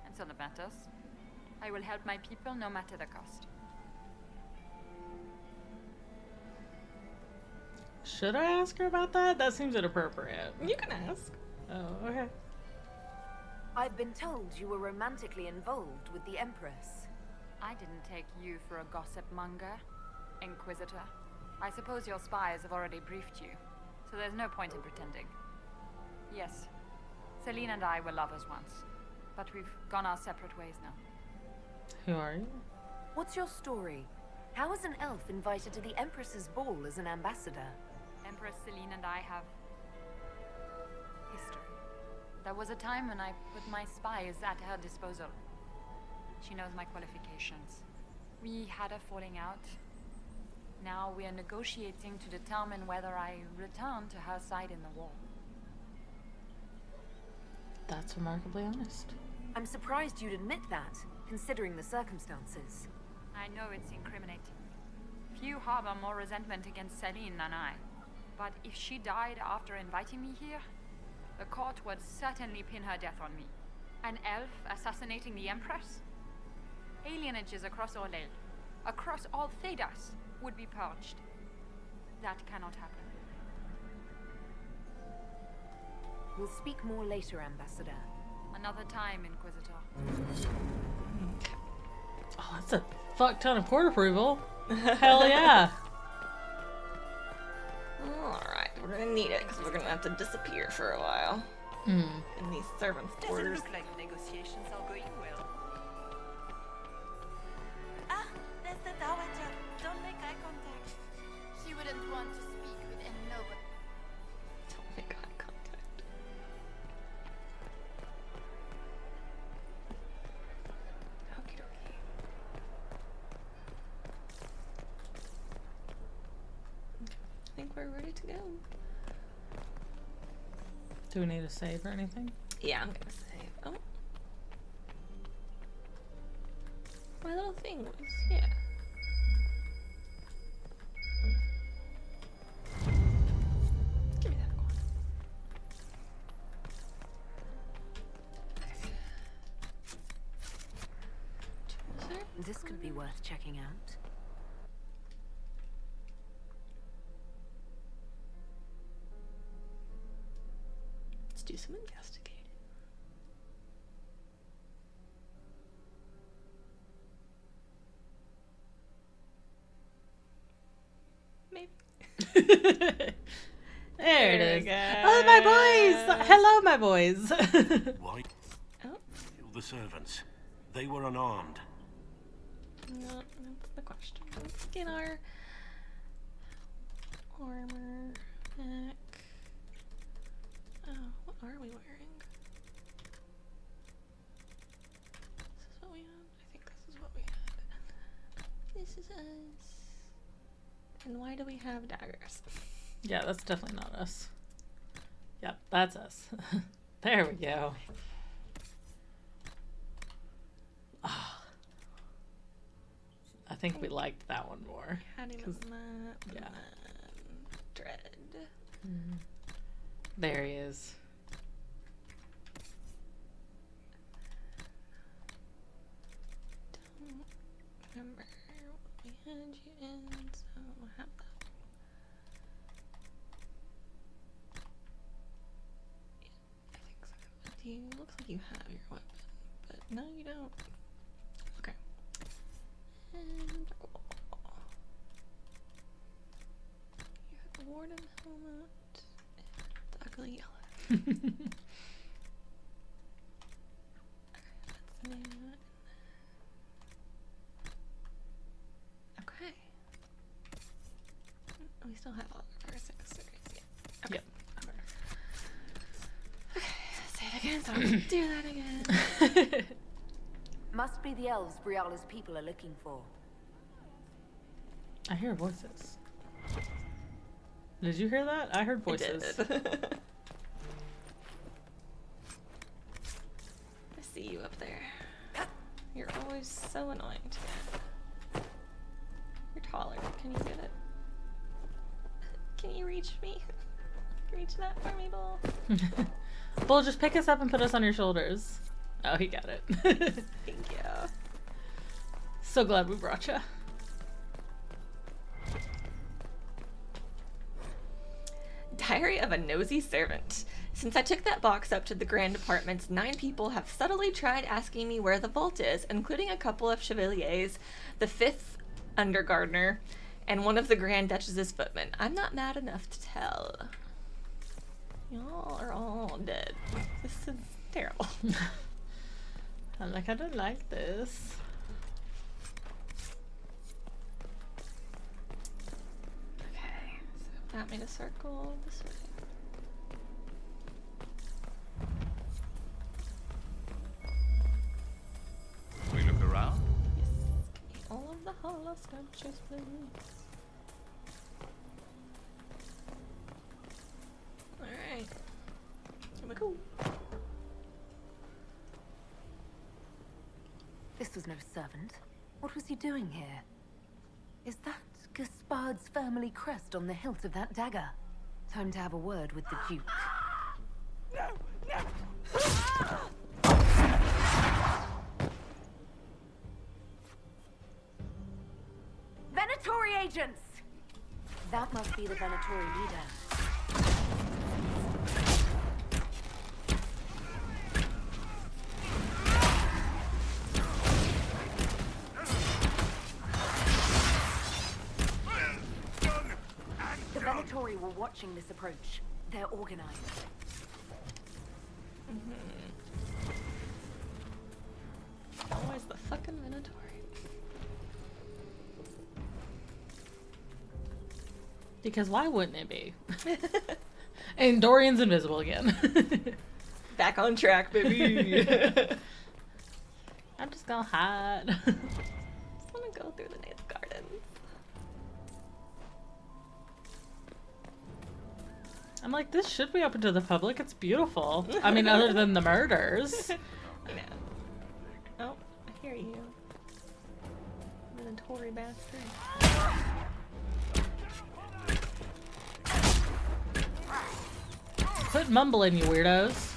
And so that matters. I will help my people no matter the cost. Should I ask her about that? That seems inappropriate. You can ask. Oh, okay. I've been told you were romantically involved with the Empress. I didn't take you for a gossip monger, Inquisitor. I suppose your spies have already briefed you, so there's no point in pretending. Yes, Celine and I were lovers once, but we've gone our separate ways now. Who are you? What's your story? How is an elf invited to the Empress's ball as an ambassador? Empress Celine and I have history. There was a time when I put my spies at her disposal. She knows my qualifications. We had a falling out. Now we are negotiating to determine whether I return to her side in the war. That's remarkably honest. I'm surprised you'd admit that, considering the circumstances. I know it's incriminating. Few harbor more resentment against Celine than I. But if she died after inviting me here, the court would certainly pin her death on me. An elf assassinating the Empress? Alienages across Orlais, across all Thedas, would be purged. That cannot happen. We'll speak more later, Ambassador. Another time, Inquisitor. Oh, that's a fuck ton of court approval. Hell yeah. Alright, we're gonna need it because we're gonna have to disappear for a while. In these servants' Doesn't quarters. look like negotiations are going well. Ah, there's the Dowager. Don't make eye contact. She wouldn't want to speak with any noble. Don't make eye contact. Okie dokie. I think we're ready to go. Do we need to save or anything? Yeah, I'm gonna save. Oh. My little thing was, yeah. Give me that one. This could be worth checking out. do some investigating. Maybe. There it is. Oh, my boys! Hello, my boys. Why? Oh. Kill the servants. They were unarmed. No, that's the question. Let's get our armor back. Oh, what are we wearing? This is what we had? I think this is what we had. This is us. And why do we have daggers? Yeah, that's definitely not us. Yep, that's us. There we go. Oh, I think we liked that one more. Had him 'cause- in that. yeah. Dread. There he is. Don't remember what we had you in, so we'll have that. I think so. You looks like you have your weapon, but no, you don't. Okay. And you have the warden helmet. The ugly yellow. That's new. Okay. We still have all of our accessories. Yeah. Okay. Yep. Okay, say it again so I can do that again. Must be the elves Briala's people are looking for. I hear voices. Did you hear that? I heard voices. I did. I see you up there. You're always so annoying to get. You're taller. Can you get it? Can you reach me? Reach that for me, Bull. Bull, just pick us up and put us on your shoulders. Oh, he got it. Thank you. So glad we brought you. Diary of a Nosy Servant. Since I took that box up to the Grand Apartments, 9 people have subtly tried asking me where the vault is, including a couple of chevaliers, the 5th undergardener, and one of the Grand Duchess's footmen. I'm not mad enough to tell. Y'all are all dead. This is terrible. I'm like, I don't like this. Okay, so that made a circle this way. We look around. Yes, all of the hollow sculptures, please. Alright. Here we go. This was no servant. What was he doing here? Is that Gaspard's family crest on the hilt of that dagger? Time to have a word with the Duke. No! No! Venatori agents! That must be the Venatori leader. The Venatori were watching this approach. They're organized. Always the fucking Minotaur. Because why wouldn't it be? And Dorian's invisible again. Back on track, baby. I'm just gonna hide. Just wanna go through the native garden. I'm like, this should be open to the public. It's beautiful. I mean, other than the murders. You know. Oh, I hear you. Minotaur bastard. Quit mumbling, you weirdos.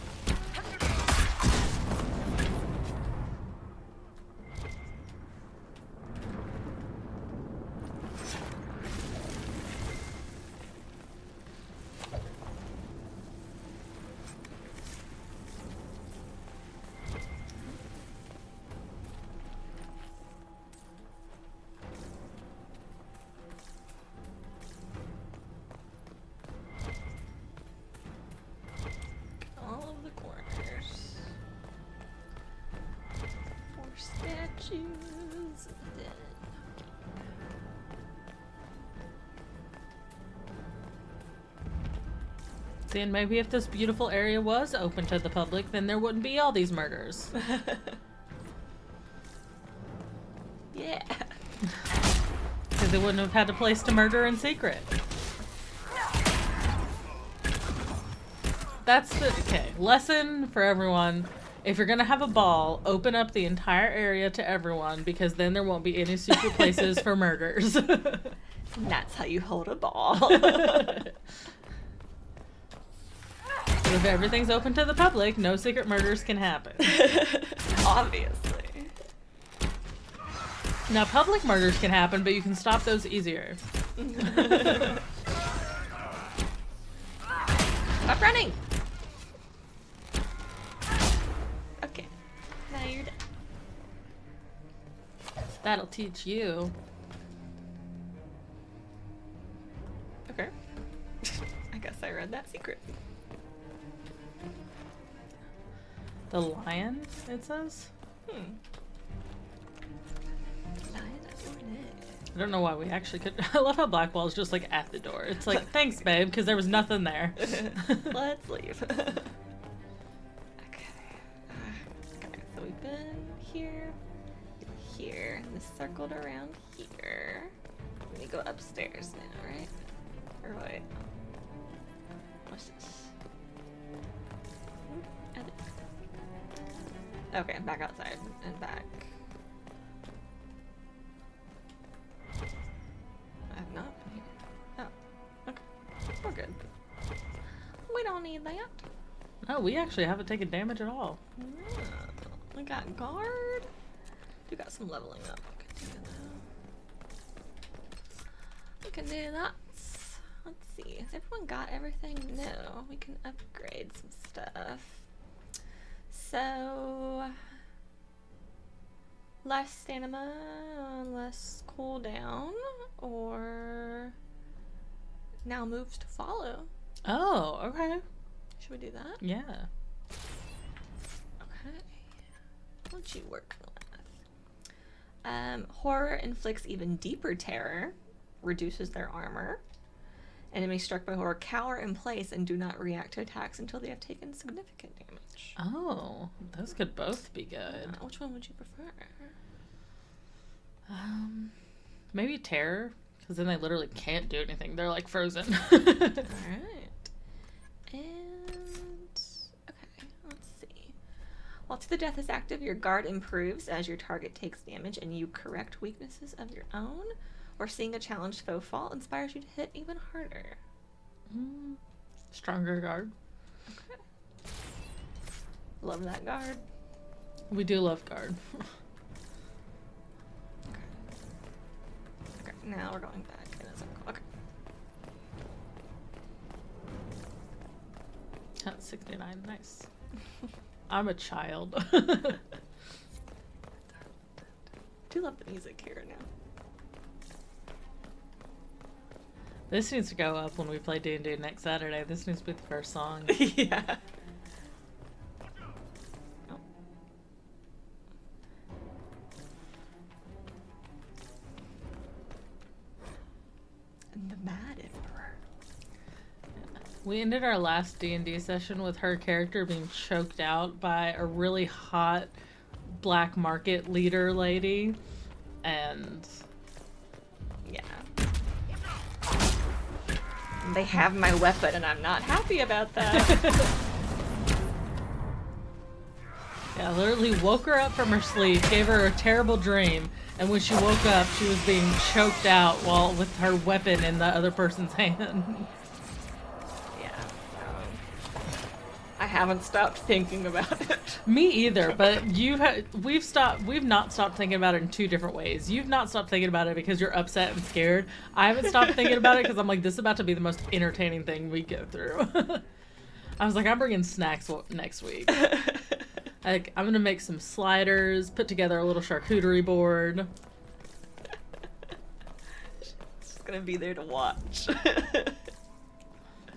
See, and maybe if this beautiful area was open to the public, then there wouldn't be all these murders. Yeah. Because they wouldn't have had a place to murder in secret. That's the, okay, lesson for everyone. If you're gonna have a ball, open up the entire area to everyone, because then there won't be any secret places for murders. That's how you hold a ball. If everything's open to the public, no secret murders can happen. Obviously. Now, public murders can happen, but you can stop those easier. Stop running! Okay. Now you're dead. That'll teach you. Okay. I guess I read that secret. The lion, it says? I don't know why we actually could. I love how Blackwall is just like at the door. It's like, thanks, babe, because there was nothing there. Let's leave. Okay. Okay, so we've been here, here, and this circled around here. We go upstairs now, right? Or wait. What's this? Okay, back outside and back. I've not been here. Oh, okay. We're good. We don't need that. No, we actually haven't taken damage at all. We got guard. We got some leveling up. We can do that. Let's see. Has everyone got everything? No. We can upgrade some stuff. So, less stamina, less cooldown, or now moves to follow. Oh, okay. Should we do that? Yeah. Okay. What you working with? Horror inflicts even deeper terror, reduces their armor. Enemies struck by horror cower in place and do not react to attacks until they have taken significant damage. Oh, those could both be good. Which one would you prefer? Maybe terror, because then they literally can't do anything. They're like frozen. Alright. And okay, let's see. While To the Death is active, your guard improves as your target takes damage and you correct weaknesses of your own. Or seeing a challenged foe fall inspires you to hit even harder. Stronger guard. Okay. Love that guard. We do love guard. Okay, now we're going back in a circle. Okay. That's 69. Nice. I'm a child. Do love the music here now. This needs to go up when we play D&D next Saturday. This needs to be the first song. Yeah. Oh. The Mad Emperor. We ended our last D&D session with her character being choked out by a really hot black market leader lady. And yeah. They have my weapon and I'm not happy about that. Yeah, literally woke her up from her sleep, gave her a terrible dream, and when she woke up, she was being choked out while with her weapon in the other person's hand. Yeah. I haven't stopped thinking about it. Me either, but we've not stopped thinking about it in two different ways. You've not stopped thinking about it because you're upset and scared. I haven't stopped thinking about it because I'm like, this is about to be the most entertaining thing we go through. I was like, I'm bringing snacks next week. Like, I'm gonna make some sliders, put together a little charcuterie board. Just gonna be there to watch.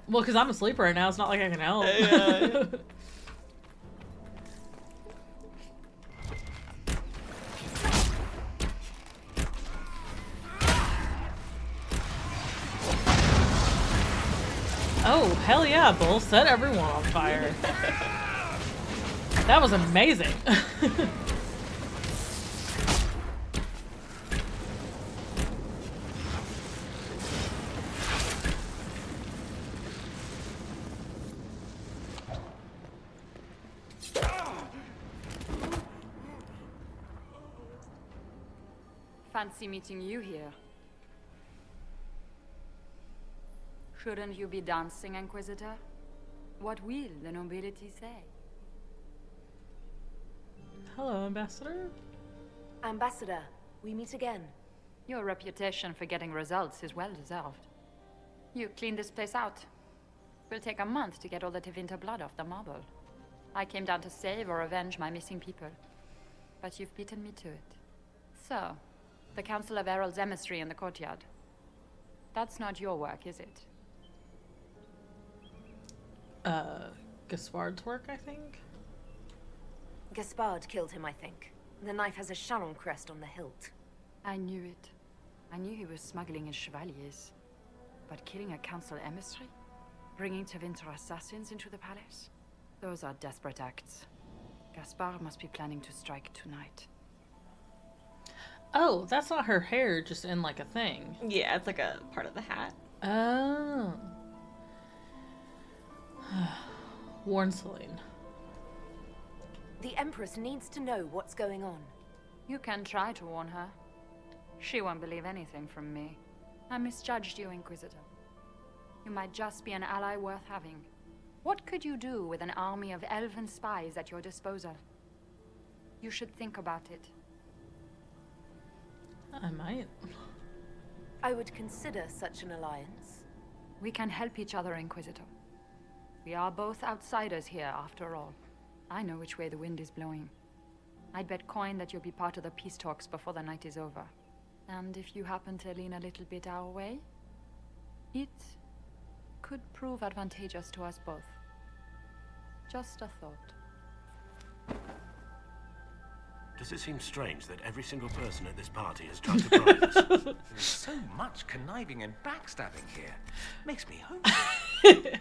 Well, because I'm asleep right now, it's not like I can help. Yeah. Oh, hell yeah, Bull. Set everyone on fire. That was amazing. Fancy meeting you here. Shouldn't you be dancing, Inquisitor? What will the nobility say? Hello, Ambassador. Ambassador, we meet again. Your reputation for getting results is well deserved. You cleaned this place out. Will take a month to get all the Tevinter blood off the marble. I came down to save or avenge my missing people. But you've beaten me to it. So, the Council of Herald's emissary in the courtyard. That's not your work, is it? Gaspard's work, I think? Gaspard killed him, I think. The knife has a Charon crest on the hilt. I knew it. I knew he was smuggling his chevaliers. But killing a council emissary? Bringing Tevinter assassins into the palace? Those are desperate acts. Gaspard must be planning to strike tonight. Oh, that's not her hair just in like a thing. Yeah, it's like a part of the hat. Oh. Warn Celine. The Empress needs to know what's going on. You can try to warn her. She won't believe anything from me. I misjudged you, Inquisitor. You might just be an ally worth having. What could you do with an army of elven spies at your disposal? You should think about it. I might. I would consider such an alliance. We can help each other, Inquisitor. We are both outsiders here, after all. I know which way the wind is blowing. I'd bet coin that you'll be part of the peace talks before the night is over. And if you happen to lean a little bit our way, it could prove advantageous to us both. Just a thought. Does it seem strange that every single person at this party has tried to bribe us? There's so much conniving and backstabbing here. Makes me hungry.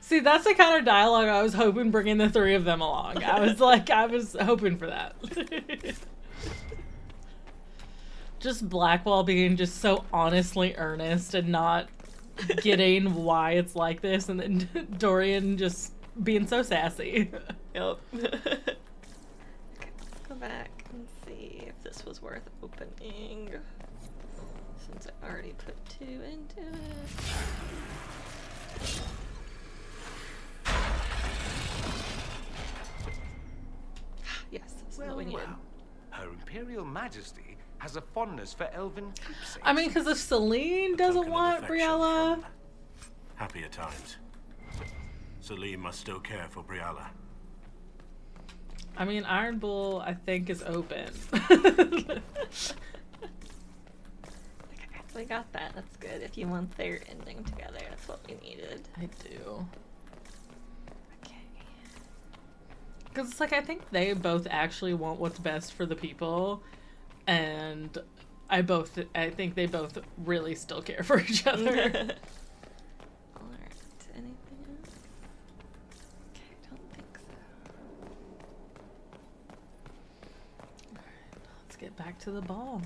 See, that's the kind of dialogue I was hoping bringing the three of them along. I was hoping for that. Just Blackwall being just so honestly earnest and not getting why it's like this, and then Dorian just being so sassy. Yep. Okay, let's go back and see if this was worth opening. Since I already put 2 into it. Yes, this is what we needed. Her Imperial Majesty has a fondness for elven keepsakes. I mean, because if Celine doesn't want Briella... Happier times. Celine must still care for Briella. I mean, Iron Bull, I think, is open. We got that. That's good. If you want their ending together, that's what we needed. I do. Because it's like, I think they both actually want what's best for the people. And I think they both really still care for each other. Alright, anything else? Okay, I don't think so. Alright, let's get back to the ball.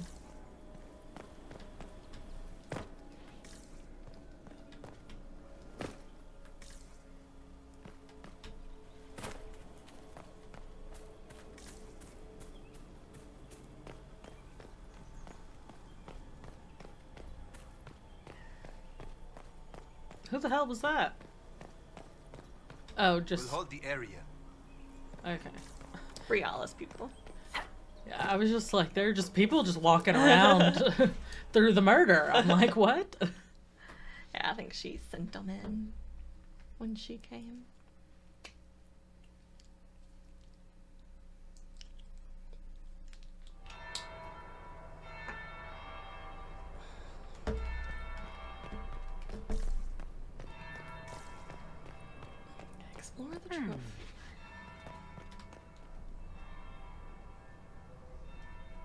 Who the hell was that? Oh, just... We'll hold the area. Okay. Brialla's people. Yeah, I was just like, they're just people just walking around through the murder. I'm like, what? Yeah, I think she sent them in when she came. Explore the trophy.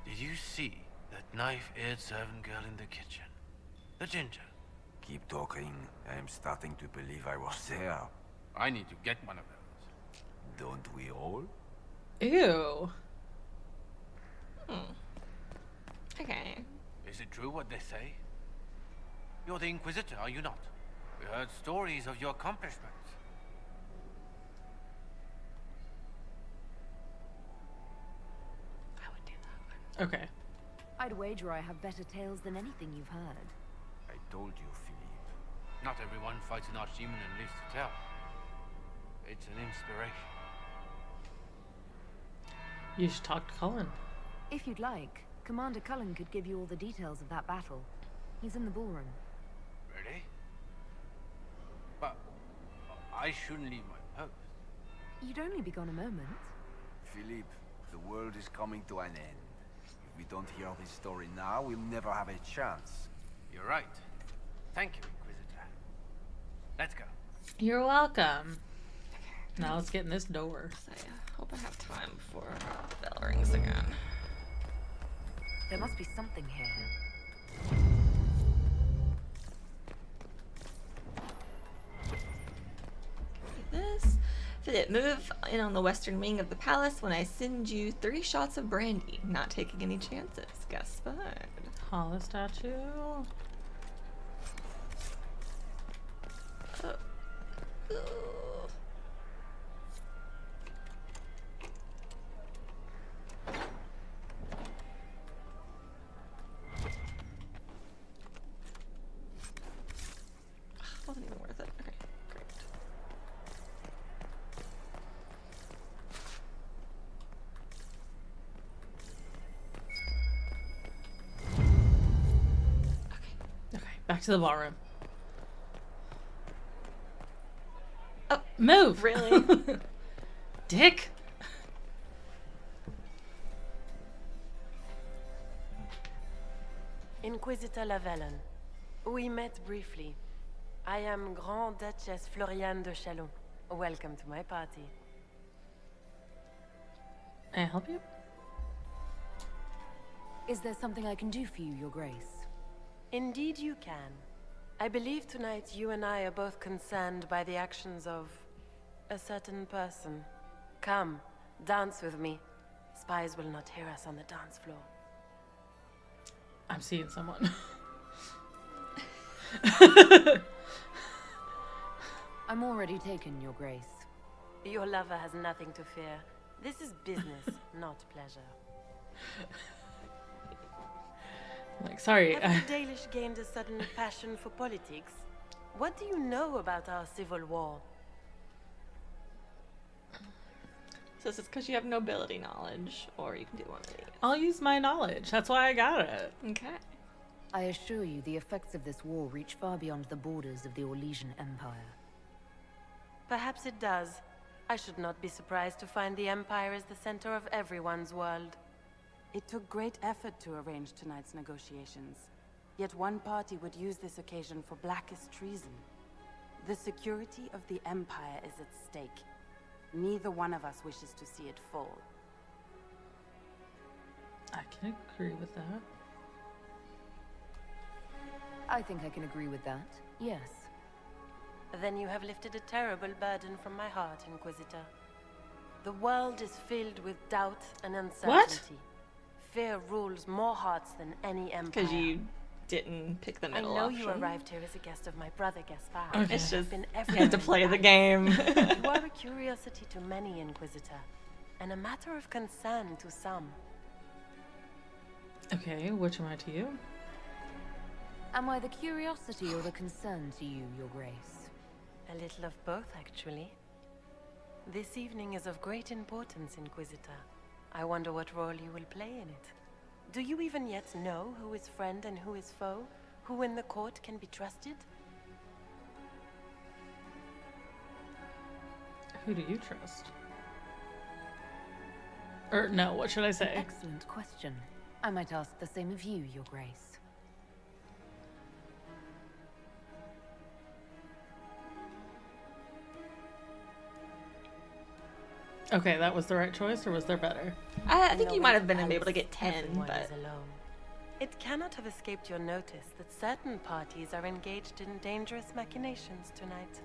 Did you see that knife-eared servant girl in the kitchen? The ginger. keep talking. I'm starting to believe I was there. I need to get one of those. Don't we all? Ew. Okay. Is it true what they say? You're the Inquisitor, are you not? We heard stories of your accomplishments. Okay. I'd wager I have better tales than anything you've heard. I told you, Philippe. Not everyone fights an archdemon and lives to tell. It's an inspiration. You should talk to Cullen. If you'd like, Commander Cullen could give you all the details of that battle. He's in the ballroom. Really? But I shouldn't leave my post. You'd only be gone a moment. Philippe, the world is coming to an end. If we don't hear this story now, we'll never have a chance. You're right. Thank you, Inquisitor. Let's go. You're welcome. Now let's get in this door. I hope I have time before bell rings again. There must be something here. This. Philip, move in on the western wing of the palace when I send you 3 shots of brandy. Not taking any chances. Gaspard. Hollow statue. Wasn't even worth it. Okay, great. Okay, back to the ballroom. Oh, move! Really? Dick! Inquisitor Lavellen. We met briefly. I am Grand Duchess Floriane de Chalon. Welcome to my party. Can I help you? Is there something I can do for you, Your Grace? Indeed you can. I believe tonight you and I are both concerned by the actions of a certain person. Come, dance with me. Spies will not hear us on the dance floor. I'm seeing someone. I'm already taken, Your Grace. Your lover has nothing to fear. This is business, not pleasure. Like, sorry. Have the Dalish gained a sudden passion for politics? What do you know about our civil war? So this is because you have nobility knowledge, or you can do one of these. I'll use my knowledge. That's why I got it. Okay. I assure you, the effects of this war reach far beyond the borders of the Orlesian Empire. Perhaps it does. I should not be surprised to find the Empire is the center of everyone's world. It took great effort to arrange tonight's negotiations. Yet one party would use this occasion for blackest treason. The security of the Empire is at stake. Neither one of us wishes to see it fall. I can agree with that. I think I can agree with that, yes. Then you have lifted a terrible burden from my heart, Inquisitor. The world is filled with doubt and uncertainty. What? Fear rules more hearts than any empire. Because you didn't pick the middle I know option. you arrived here as a guest of my brother Gaspard. Okay. It's just been you had to play the game. You are a curiosity to many, Inquisitor, and a matter of concern to some. Okay, which am I to you? Am I the curiosity or the concern to you, Your Grace? A little of both, actually. This evening is of great importance, Inquisitor. I wonder what role you will play in it. Do you even yet know who is friend and who is foe? Who in the court can be trusted? Who do you trust? Or no, what should I say? An excellent question. I might ask the same of you, Your Grace. Okay, that was the right choice, or was there better? I think you might have been able to get 10, Everyone but is alone. It cannot have escaped your notice that certain parties are engaged in dangerous machinations tonight.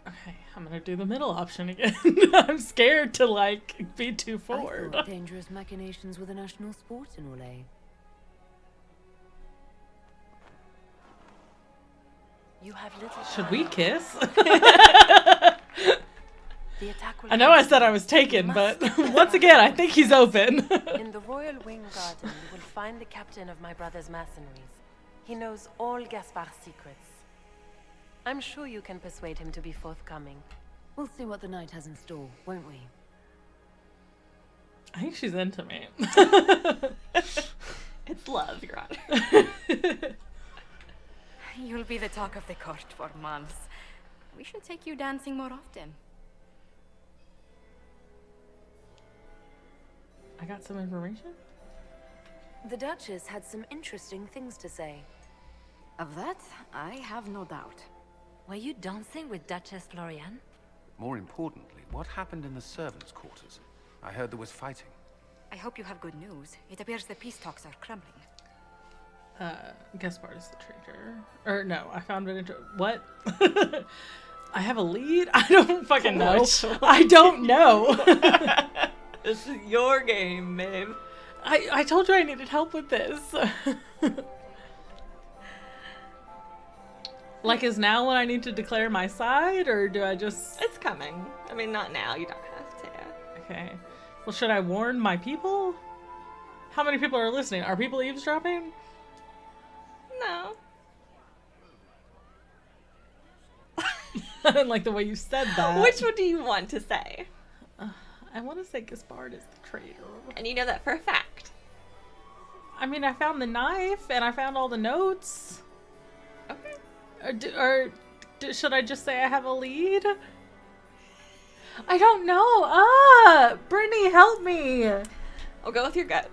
Okay, I'm gonna do the middle option again. I'm scared to, like, be too forward. I thought dangerous machinations were the national sport in Orlais. You have little. Should we kiss? The attack will I know I said I was taken, but once again, I think he's open. In the Royal Wing Garden, you will find the captain of my brother's mercenaries. He knows all Gaspard's secrets. I'm sure you can persuade him to be forthcoming. We'll see what the night has in store, won't we? I think she's into me. It's love, Your Honor. You'll be the talk of the court for months. We should take you dancing more often. I got some information? The Duchess had some interesting things to say. Of that, I have no doubt. Were you dancing with Duchess Florian? More importantly, what happened in the servants' quarters? I heard there was fighting. I hope you have good news. It appears the peace talks are crumbling. Gaspard is the traitor. Or no, I found it what? I have a lead? I don't fucking know. I don't know. This is your game, babe. I told you I needed help with this. Like, is now when I need to declare my side, or do I just... It's coming. I mean, not now. You don't have to. Okay. Well, should I warn my people? How many people are listening? Are people eavesdropping? No. I didn't like the way you said that. Which one do you want to say? I want to say Gaspard is the traitor. And you know that for a fact. I mean, I found the knife, and I found all the notes. Okay. Should I just say I have a lead? I don't know. Brittany, help me. I'll go with your gut.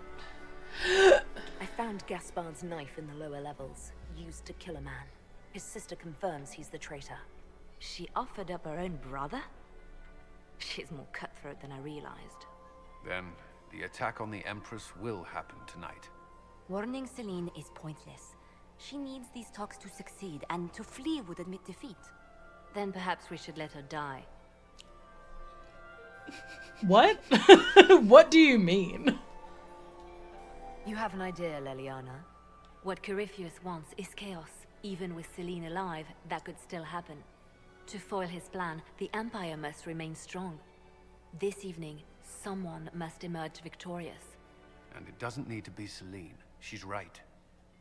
I found Gaspard's knife in the lower levels, used to kill a man. His sister confirms he's the traitor. She offered up her own brother? She's more cutthroat than I realized. Then, the attack on the Empress will happen tonight. Warning Celine is pointless. She needs these talks to succeed, and to flee would admit defeat. Then perhaps we should let her die. What? What do you mean? You have an idea, Leliana? What Corypheus wants is chaos. Even with Celine alive, that could still happen. To foil his plan, the Empire must remain strong. This evening, someone must emerge victorious. And it doesn't need to be Celine. She's right.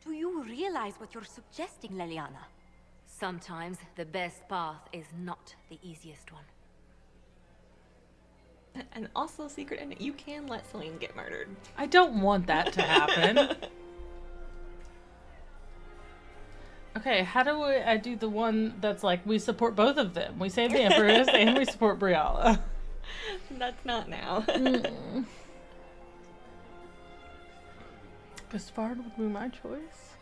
Do you realize what you're suggesting, Leliana? Sometimes the best path is not the easiest one. And also, secret, and you can let Celine get murdered. I don't want that to happen. Okay, how do I do the one that's like, we support both of them? We save the Empress and we support Briala. That's not now. Gaspard would be my choice.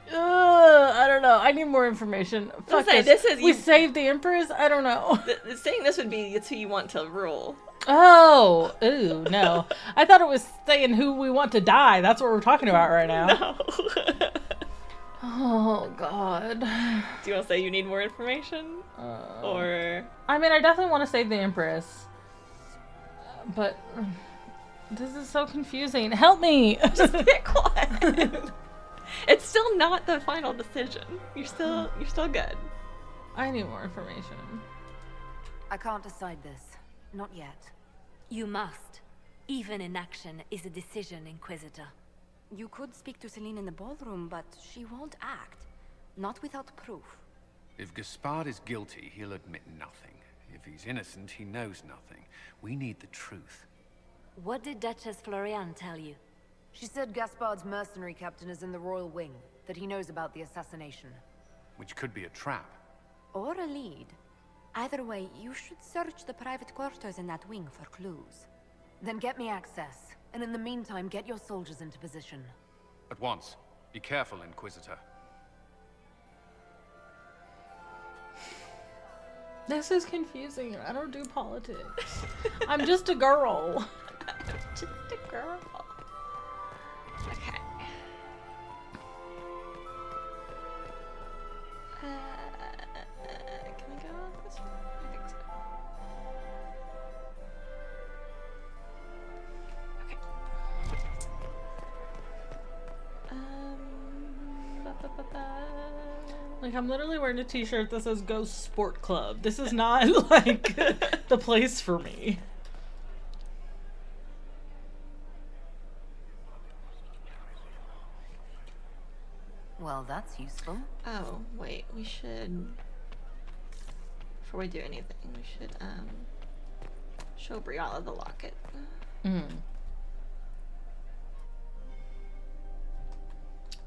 I don't know. I need more information. Fuck this. We saved the Empress? I don't know. Saying this would be it's who you want to rule. Oh, ooh, no. I thought it was saying who we want to die. That's what we're talking about right now. No. Oh, God. Do you want to say you need more information? Or... I mean, I definitely want to save the Empress. But... this is so confusing. Help me! Just pick one! It's still not the final decision. You're still good. I need more information. I can't decide this. Not yet. You must. Even inaction is a decision, Inquisitor. You could speak to Celine in the ballroom, but she won't act. Not without proof. If Gaspard is guilty, he'll admit nothing. If he's innocent, he knows nothing. We need the truth. What did Duchess Florian tell you? She said Gaspard's mercenary captain is in the Royal Wing, that he knows about the assassination. Which could be a trap. Or a lead. Either way, you should search the private quarters in that wing for clues. Then get me access, and in the meantime, get your soldiers into position. At once. Be careful, Inquisitor. This is confusing. I don't do politics. I'm just a girl. Just a girl. Like, I'm literally wearing a t-shirt that says Ghost Sport Club. This is not, like, the place for me. Well, that's useful. Oh, wait, we should... Before we do anything, we should, show Briala the locket.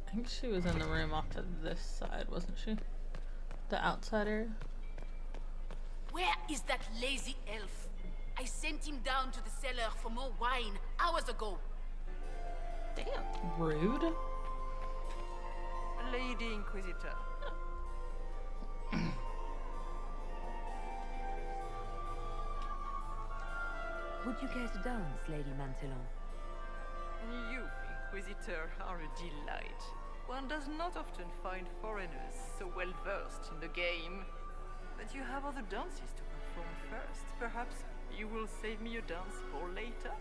I think she was in the room off to this side, wasn't she? The outsider. Where is that lazy elf? I sent him down to the cellar for more wine hours ago. Damn. Rude. Lady Inquisitor. Would you care to dance, Lady Mantillon? You, Inquisitor, are a delight. One does not often find foreigners so well versed in the game. But you have other dances to perform first. Perhaps you will save me a dance for later?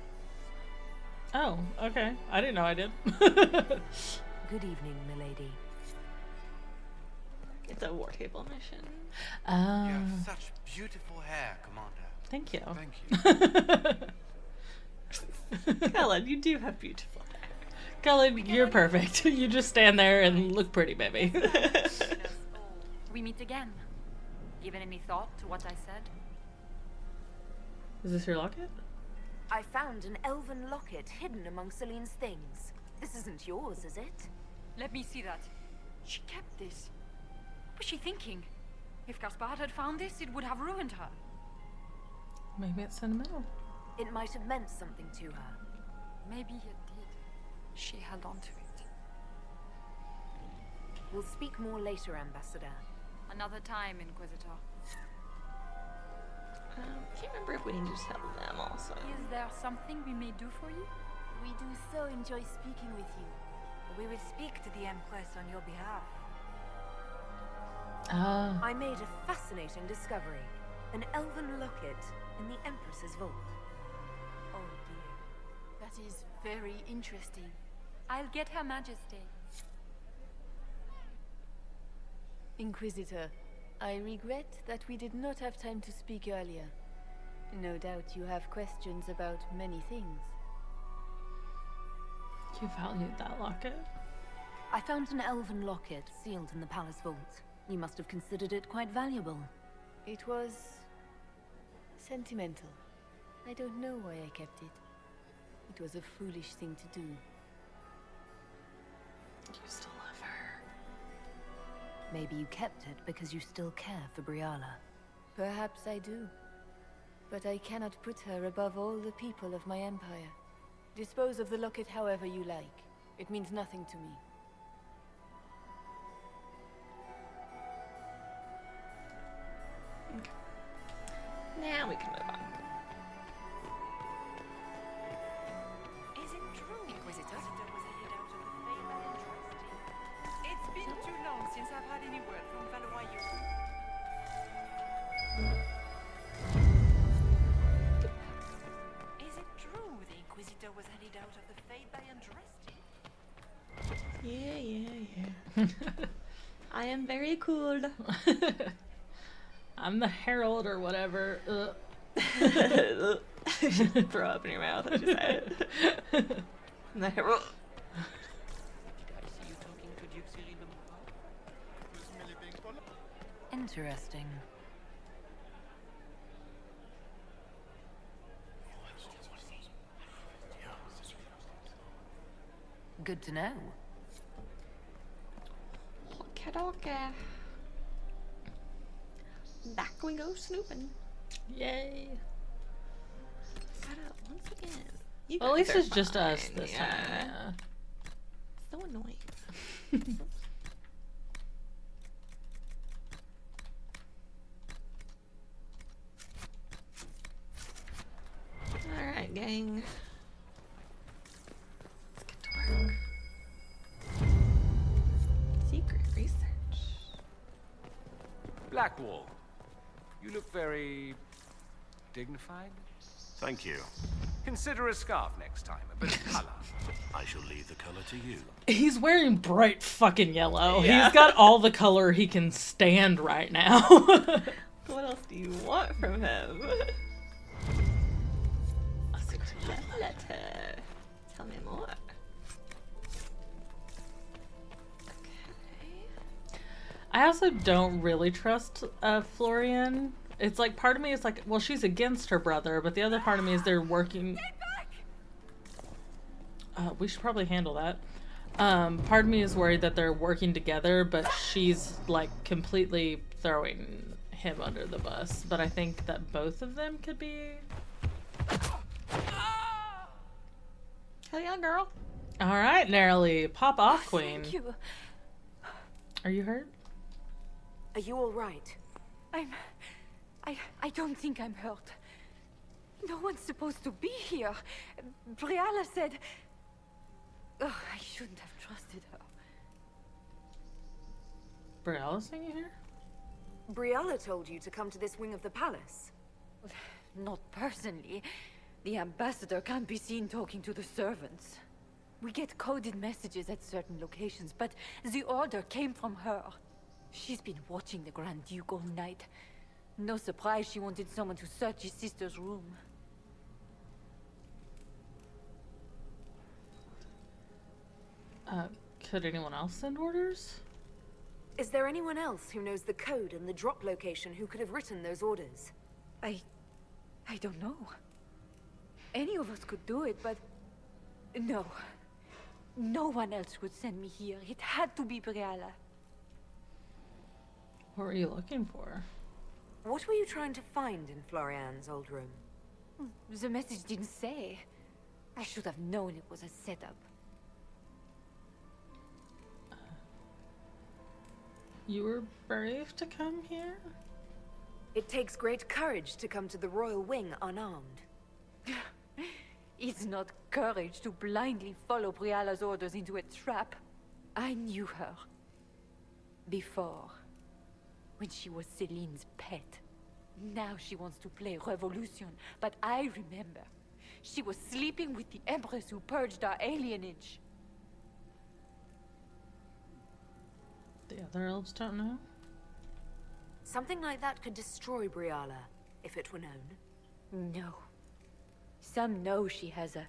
Oh, okay. I didn't know I did. Good evening, milady. It's a war table mission. You have such beautiful hair, Commander. Thank you. Thank you. Cullen, you do have beautiful hair. Cullen, you're perfect. You just stand there and look pretty, baby. We meet again. Given any thought to what I said? Is this your locket? I found an elven locket hidden among Celine's things. This isn't yours, is it? Let me see that. She kept this. What was she thinking? If Gaspard had found this, it would have ruined her. Maybe it's sentimental. It might have meant something to her. Maybe it did. She held on to it. We'll speak more later, Ambassador. Another time, Inquisitor. I can't remember if we need to tell them also. Is there something we may do for you? We do so enjoy speaking with you. We will speak to the Empress on your behalf. I made a fascinating discovery. An elven locket in the Empress's vault. Oh dear. That is very interesting. I'll get Her Majesty. Inquisitor, I regret that we did not have time to speak earlier. No doubt you have questions about many things. You valued that locket? I found an elven locket sealed in the palace vault. You must have considered it quite valuable. It was... sentimental. I don't know why I kept it. It was a foolish thing to do. You still love her. Maybe you kept it because you still care for Briala. Perhaps I do. But I cannot put her above all the people of my empire. Dispose of the locket however you like. It means nothing to me. Okay. Now we can move on. Is it true, Inquisitor? It's been too long since I've had any word from Valois. Is it true the Inquisitor was headed out of the Fade by Andraste? Yeah. I am very cool. I'm the herald or whatever. Throw up in your mouth as you say it. I'm the herald. Interesting. Good to know. Okay. Back we go snooping. Yay. Once again. You Well, at least guys it's are just us fine, this time. Yeah. So annoying. Alright, gang. Let's get to work. Secret research. Blackwall, you look very dignified. Thank you. Consider a scarf next time, a bit of colour. I shall leave the color to you. He's wearing bright fucking yellow. Yeah. He's got all the color he can stand right now. What else do you want from him? Letter. Tell me more. I also don't really trust Florian. It's like, part of me is like, well, she's against her brother, but the other part of me is they're working. We should probably handle that. Part of me is worried that they're working together, but she's like completely throwing him under the bus. But I think that both of them could be. Hell yeah, girl. All right, Narrowly, pop off, queen. Thank you. Are you hurt? Are you all right? I don't think I'm hurt. No one's supposed to be here. Briala said... Oh, I shouldn't have trusted her. Briella saying you here? Briala told you to come to this wing of the palace. Not personally. The ambassador can't be seen talking to the servants. We get coded messages at certain locations, but the order came from her. She's been watching the Grand Duke all night. No surprise she wanted someone to search his sister's room. Could anyone else send orders? Is there anyone else who knows the code and the drop location who could have written those orders? I don't know. Any of us could do it, but... No. No one else would send me here. It had to be Briala. What were you looking for? What were you trying to find in Florian's old room? The message didn't say. I should have known it was a setup. You were brave to come here? It takes great courage to come to the royal wing unarmed. It's not courage to blindly follow Briala's orders into a trap. I knew her. Before. When she was Celine's pet. Now she wants to play revolution, but I remember. She was sleeping with the Empress who purged our alienage. The other elves don't know? Something like that could destroy Briala, if it were known. No. Some know she has a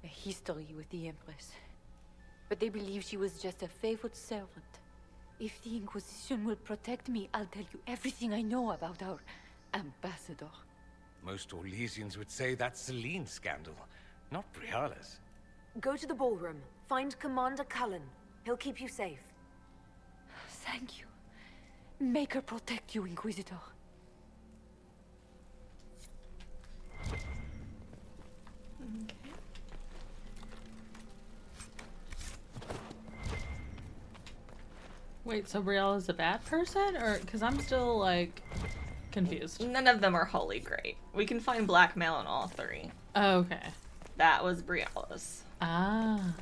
history with the Empress. But they believe she was just a favored servant. If the Inquisition will protect me, I'll tell you everything I know about our ambassador. Most Orlaisians would say that's Celine's scandal, not Briala's. Go to the ballroom. Find Commander Cullen. He'll keep you safe. Thank you. Make her protect you, Inquisitor. Wait, so Brielle's a bad person? Or, because I'm still, like, confused. None of them are wholly great. We can find blackmail in all three. Oh, okay. That was Briella's. Ah.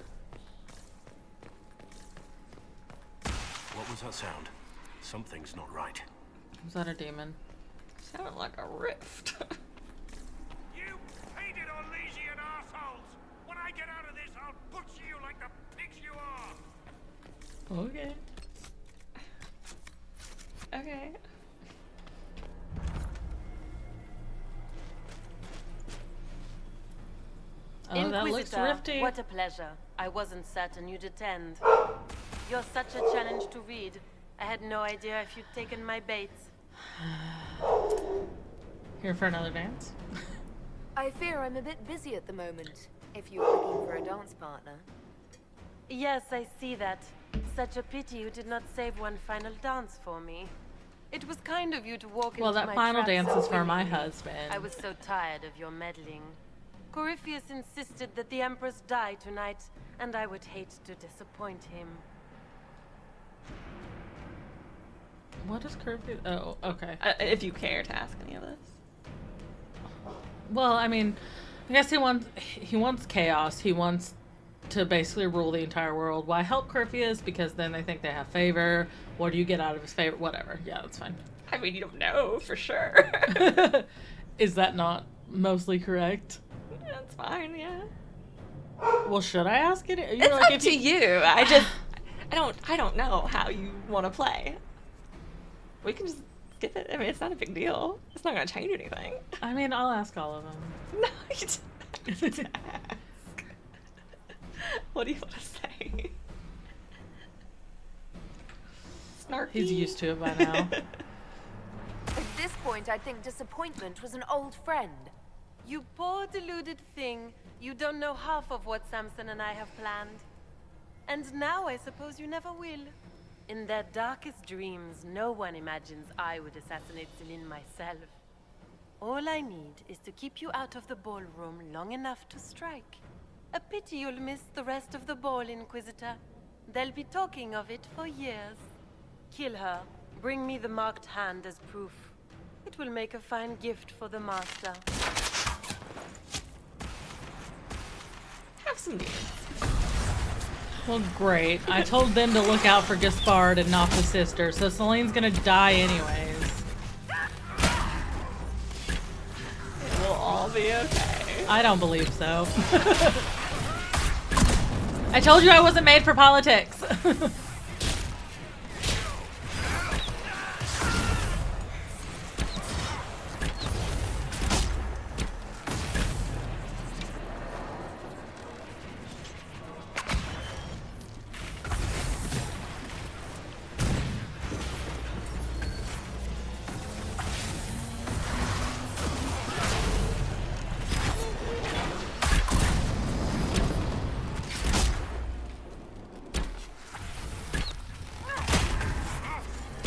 What was that sound? Something's not right. Was that a demon? Sounded like a rift. You hated Orlaisian assholes! When I get out of this, I'll butcher you like the pigs you are! Okay. Okay. Oh, that looks Inquisitor, rifty. what a pleasure. I wasn't certain you'd attend. You're such a challenge to read. I had no idea if you'd taken my bait. Here for another dance? I fear I'm a bit busy at the moment, if you're looking for a dance partner. Yes, I see that. Such a pity you did not save one final dance for me. It was kind of you to walk Well, into that my final trap dance so is for my willingly. husband. I was so tired of your meddling. Corypheus insisted that the Empress die tonight, and I would hate to disappoint him. What is curfew? Oh, okay. If you care to ask any of this. Well, I mean, I guess he wants chaos. He wants to basically rule the entire world. Why help Corypheus? Because then they think they have favor. What do you get out of his favor? Whatever. Yeah, that's fine. I mean, you don't know for sure. Is that not mostly correct. That's fine, yeah. Well, should I ask it? It's like, up to you. I don't know how you want to play. We can just skip it. I mean, it's not a big deal. It's not going to change anything. I mean, I'll ask all of them. No, you don't have to ask. What do you want to say? Snarky. He's used to it by now. At this point, I think disappointment was an old friend. You poor deluded thing. You don't know half of what Samson and I have planned. And now I suppose you never will. In their darkest dreams, no one imagines I would assassinate Celine myself. All I need is to keep you out of the ballroom long enough to strike. A pity you'll miss the rest of the ball, Inquisitor. They'll be talking of it for years. Kill her. Bring me the marked hand as proof. It will make a fine gift for the Master. Have some demons. Well, great. I told them to look out for Gaspard and not the sister, so Celine's gonna die anyways. It will all be okay. I don't believe so. I told you I wasn't made for politics.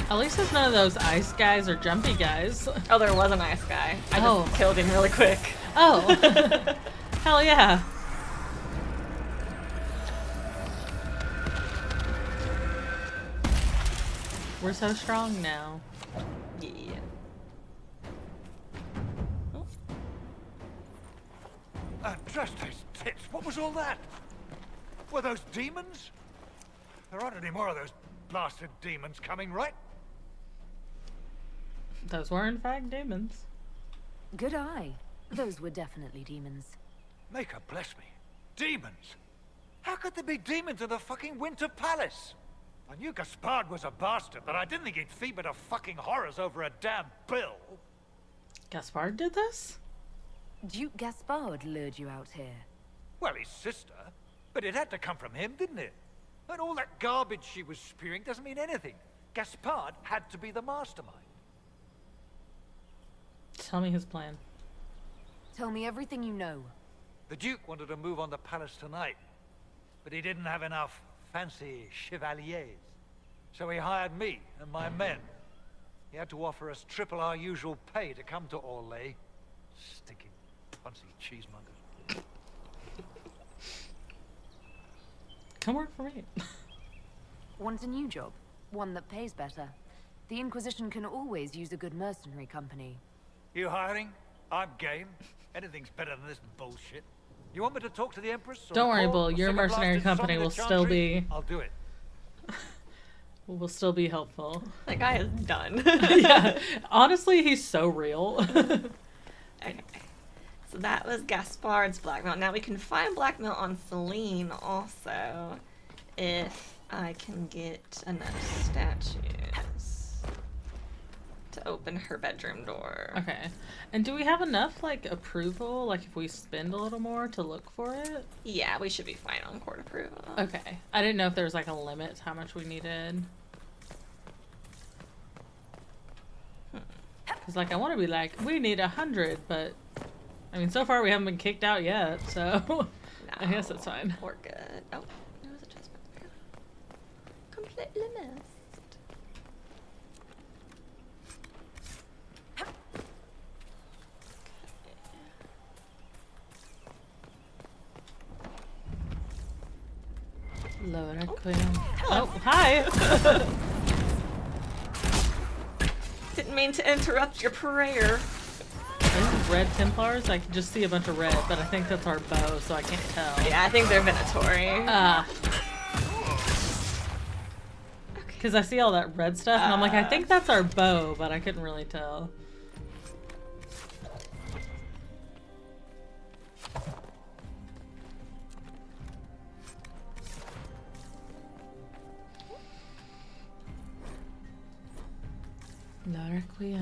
At least it's none of those ice guys or jumpy guys. Oh, there was an ice guy. I just killed him really quick. Oh. Hell yeah. We're so strong now. Yeah. Trust those tits. What was all that? Were those demons? There aren't any more of those blasted demons coming, right? Those were in fact demons. Good eye. Those were definitely demons. May God bless me. Demons? How could there be demons in the fucking Winter Palace? I knew Gaspard was a bastard, but I didn't think he'd feed me to fucking horrors over a damn bill. Gaspard did this? Duke Gaspard lured you out here. Well, his sister. But it had to come from him, didn't it? And all that garbage she was spewing doesn't mean anything. Gaspard had to be the mastermind. Tell me his plan. Tell me everything you know. The Duke wanted to move on the palace tonight, but he didn't have enough fancy chevaliers. So he hired me and my men. He had to offer us triple our usual pay to come to Orlais. Stinking punsy cheesemongers. Come work for me. Want a new job? One that pays better. The Inquisition can always use a good mercenary company. You hiring? I'm game. Anything's better than this bullshit. You want me to talk to the Empress? Don't worry, Bull. Your mercenary company will still be... I'll do it. Will still be helpful. That guy is done. Yeah. Honestly, he's so real. Okay. So that was Gaspard's blackmail. Now we can find blackmail on Celine also if I can get enough statues to open her bedroom door. Okay. And do we have enough, like, approval? Like, if we spend a little more to look for it? Yeah, we should be fine on court approval. Okay. I didn't know if there was, like, a limit to how much we needed. Because, like, I want to be like, we need 100, but... I mean, so far we haven't been kicked out yet, so... No, I guess it's fine. We're good. Oh, there was a chestnut there. Completely missed. Lower Queen. Oh, hi! Didn't mean to interrupt your prayer. Those red Templars? I can just see a bunch of red, but I think that's our bow, so I can't tell. Yeah, I think they're Venatori. Because I see all that red stuff, and I'm like, I think that's our bow, but I couldn't really tell. we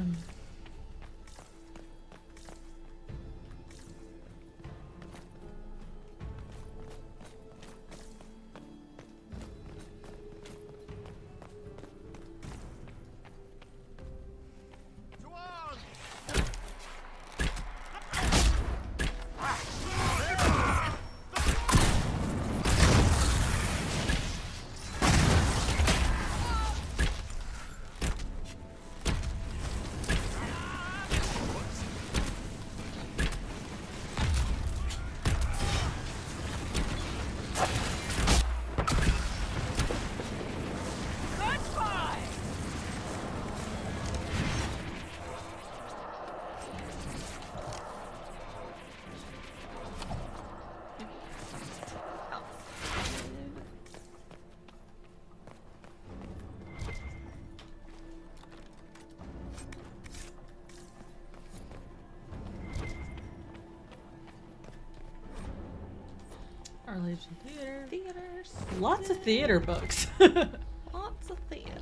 Our Legion Theater. Theaters. Lots of theater books. Lots of theater.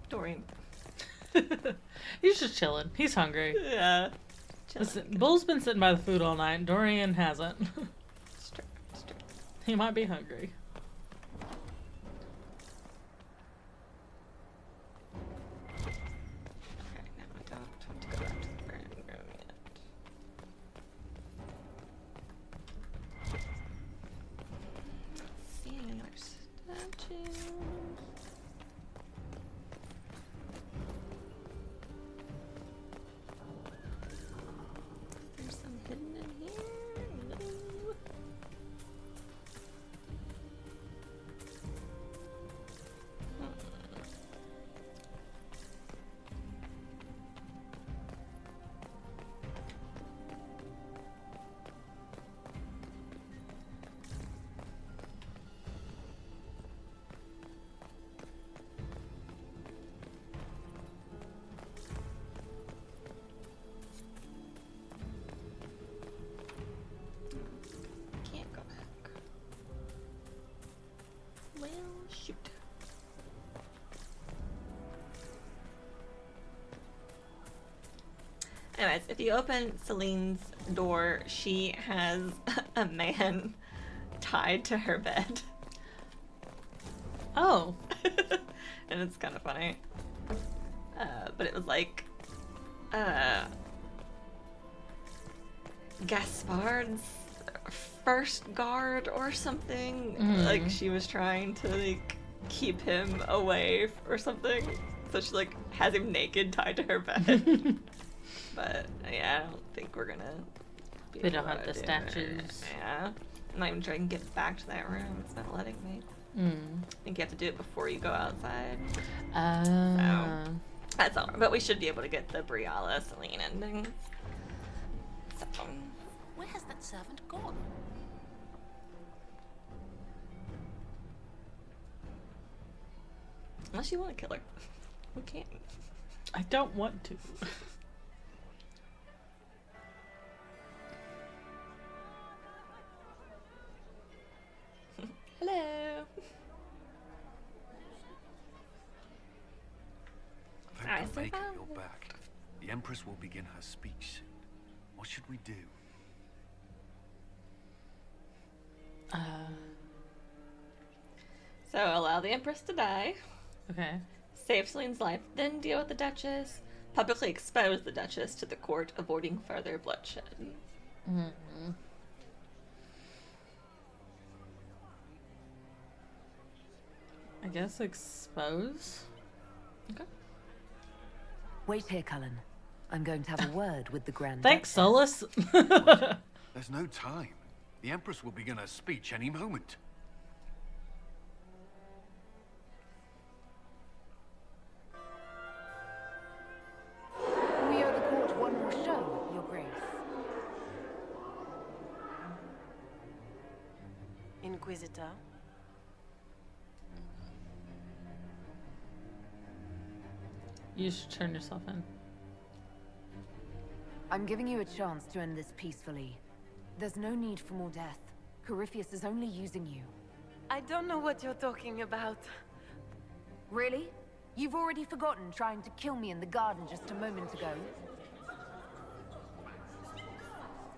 Dorian. He's just chilling. He's hungry. Yeah. Listen, Bull's been sitting by the food all night. Dorian hasn't. He might be hungry. Anyways, if you open Celine's door, she has a man tied to her bed. Oh. And it's kind of funny. But it was like, Gaspard's first guard or something. Like, she was trying to, like, keep him away or something. So she, like, has him naked tied to her bed. But, yeah, I don't think we're gonna be We don't able have to the do statues. it. Yeah. I'm not even trying to get back to that room. It's not letting me. I think you have to do it before you go outside. So, that's all. But we should be able to get the Briala Celine ending. So. Where has that servant gone? Unless you want to kill her. We can't. I don't want to. Hello. Thank the Maker you're back. The Empress will begin her speech soon. What should we do? So allow the Empress to die. Okay. Save Celine's life, then deal with the Duchess. Publicly expose the Duchess to the court, avoiding further bloodshed. I guess expose. Okay. Wait here, Cullen. I'm going to have a word with the Grand Thanks, Duchess. Solus. There's no time. The Empress will begin her speech any moment. We owe the court one more show, Your Grace. Inquisitor. You should turn yourself in. I'm giving you a chance to end this peacefully. There's no need for more death. Corypheus is only using you. I don't know what you're talking about. Really? You've already forgotten trying to kill me in the garden just a moment ago?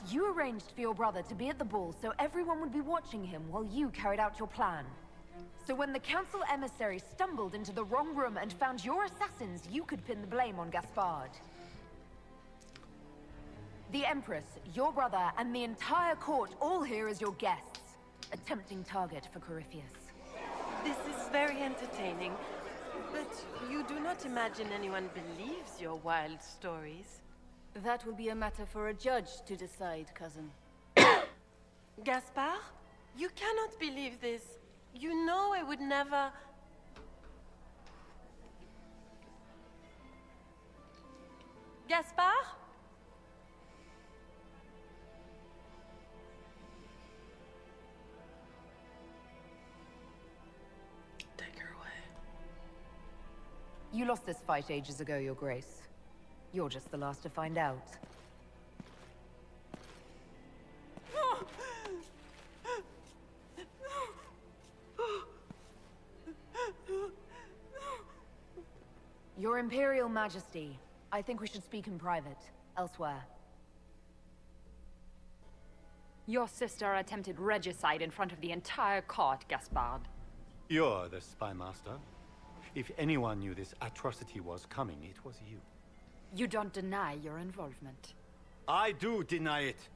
You arranged for your brother to be at the ball so everyone would be watching him while you carried out your plan. So when the council emissary stumbled into the wrong room and found your assassins, you could pin the blame on Gaspard. The Empress, your brother, and the entire court all here as your guests. A tempting target for Corypheus. This is very entertaining, but you do not imagine anyone believes your wild stories. That will be a matter for a judge to decide, cousin. Gaspard? You cannot believe this. You know I would never... Gaspard? Take her away. You lost this fight ages ago, Your Grace. You're just the last to find out. Your Imperial Majesty, I think we should speak in private, elsewhere. Your sister attempted regicide in front of the entire court, Gaspard. You're the spy master. If anyone knew this atrocity was coming, it was you. You don't deny your involvement. I do deny it.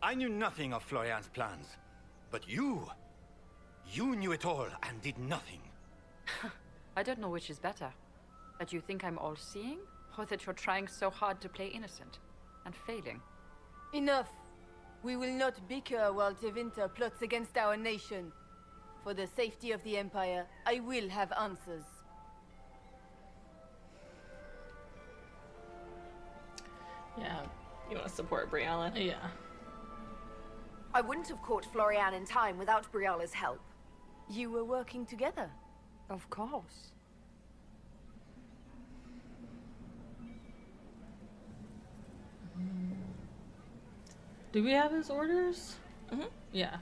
I knew nothing of Florian's plans. But you knew it all and did nothing. I don't know which is better. That you think I'm all-seeing, or that you're trying so hard to play innocent and failing. Enough. We will not bicker while Tevinter plots against our nation. For the safety of the Empire, I will have answers. Yeah. You want to support Briala? Yeah. I wouldn't have caught Florian in time without Briala's help. You were working together. Of course. Do we have his orders? Mm-hmm. Yeah.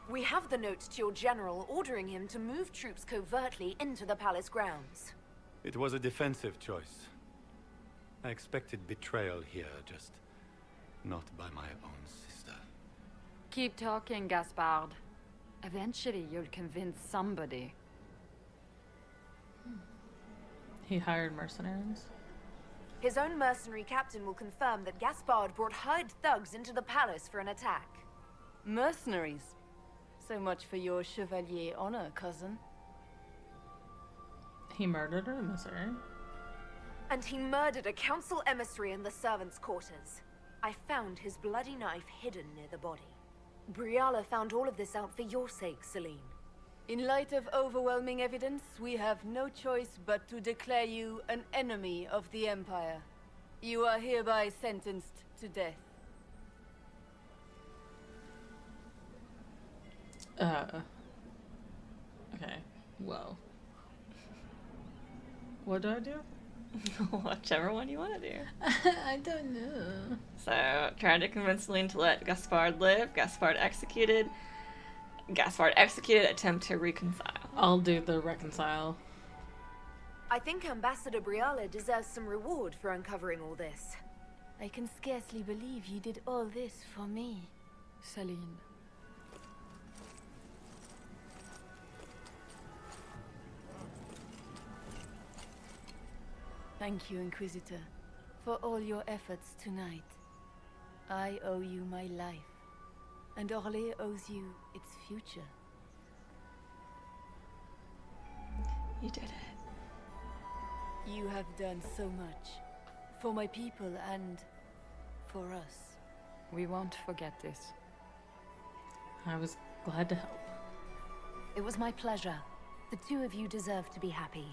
We have the note to your general ordering him to move troops covertly into the palace grounds. It was a defensive choice. I expected betrayal here, just not by my own sister. Keep talking, Gaspard. Eventually, you'll convince somebody. He hired mercenaries. His own mercenary captain will confirm that Gaspard brought hired thugs into the palace for an attack. Mercenaries? So much for your chevalier honor, cousin. He murdered an emissary. And he murdered a council emissary in the servants' quarters. I found his bloody knife hidden near the body. Briala found all of this out for your sake, Celine. In light of overwhelming evidence, we have no choice but to declare you an enemy of the Empire. You are hereby sentenced to death. Okay. Whoa. What do I do? Whichever one you want to do. I don't know. So, trying to convince Celine to let Gaspard live. Gaspard executed. Gaspard executed. Attempt to reconcile. I'll do the reconcile. I think Ambassador Briala deserves some reward for uncovering all this. I can scarcely believe you did all this for me. Celine. Thank you, Inquisitor, for all your efforts tonight. I owe you my life, and Orlais owes you its future. You did it. You have done so much. For my people and for us. We won't forget this. I was glad to help. It was my pleasure. The two of you deserve to be happy.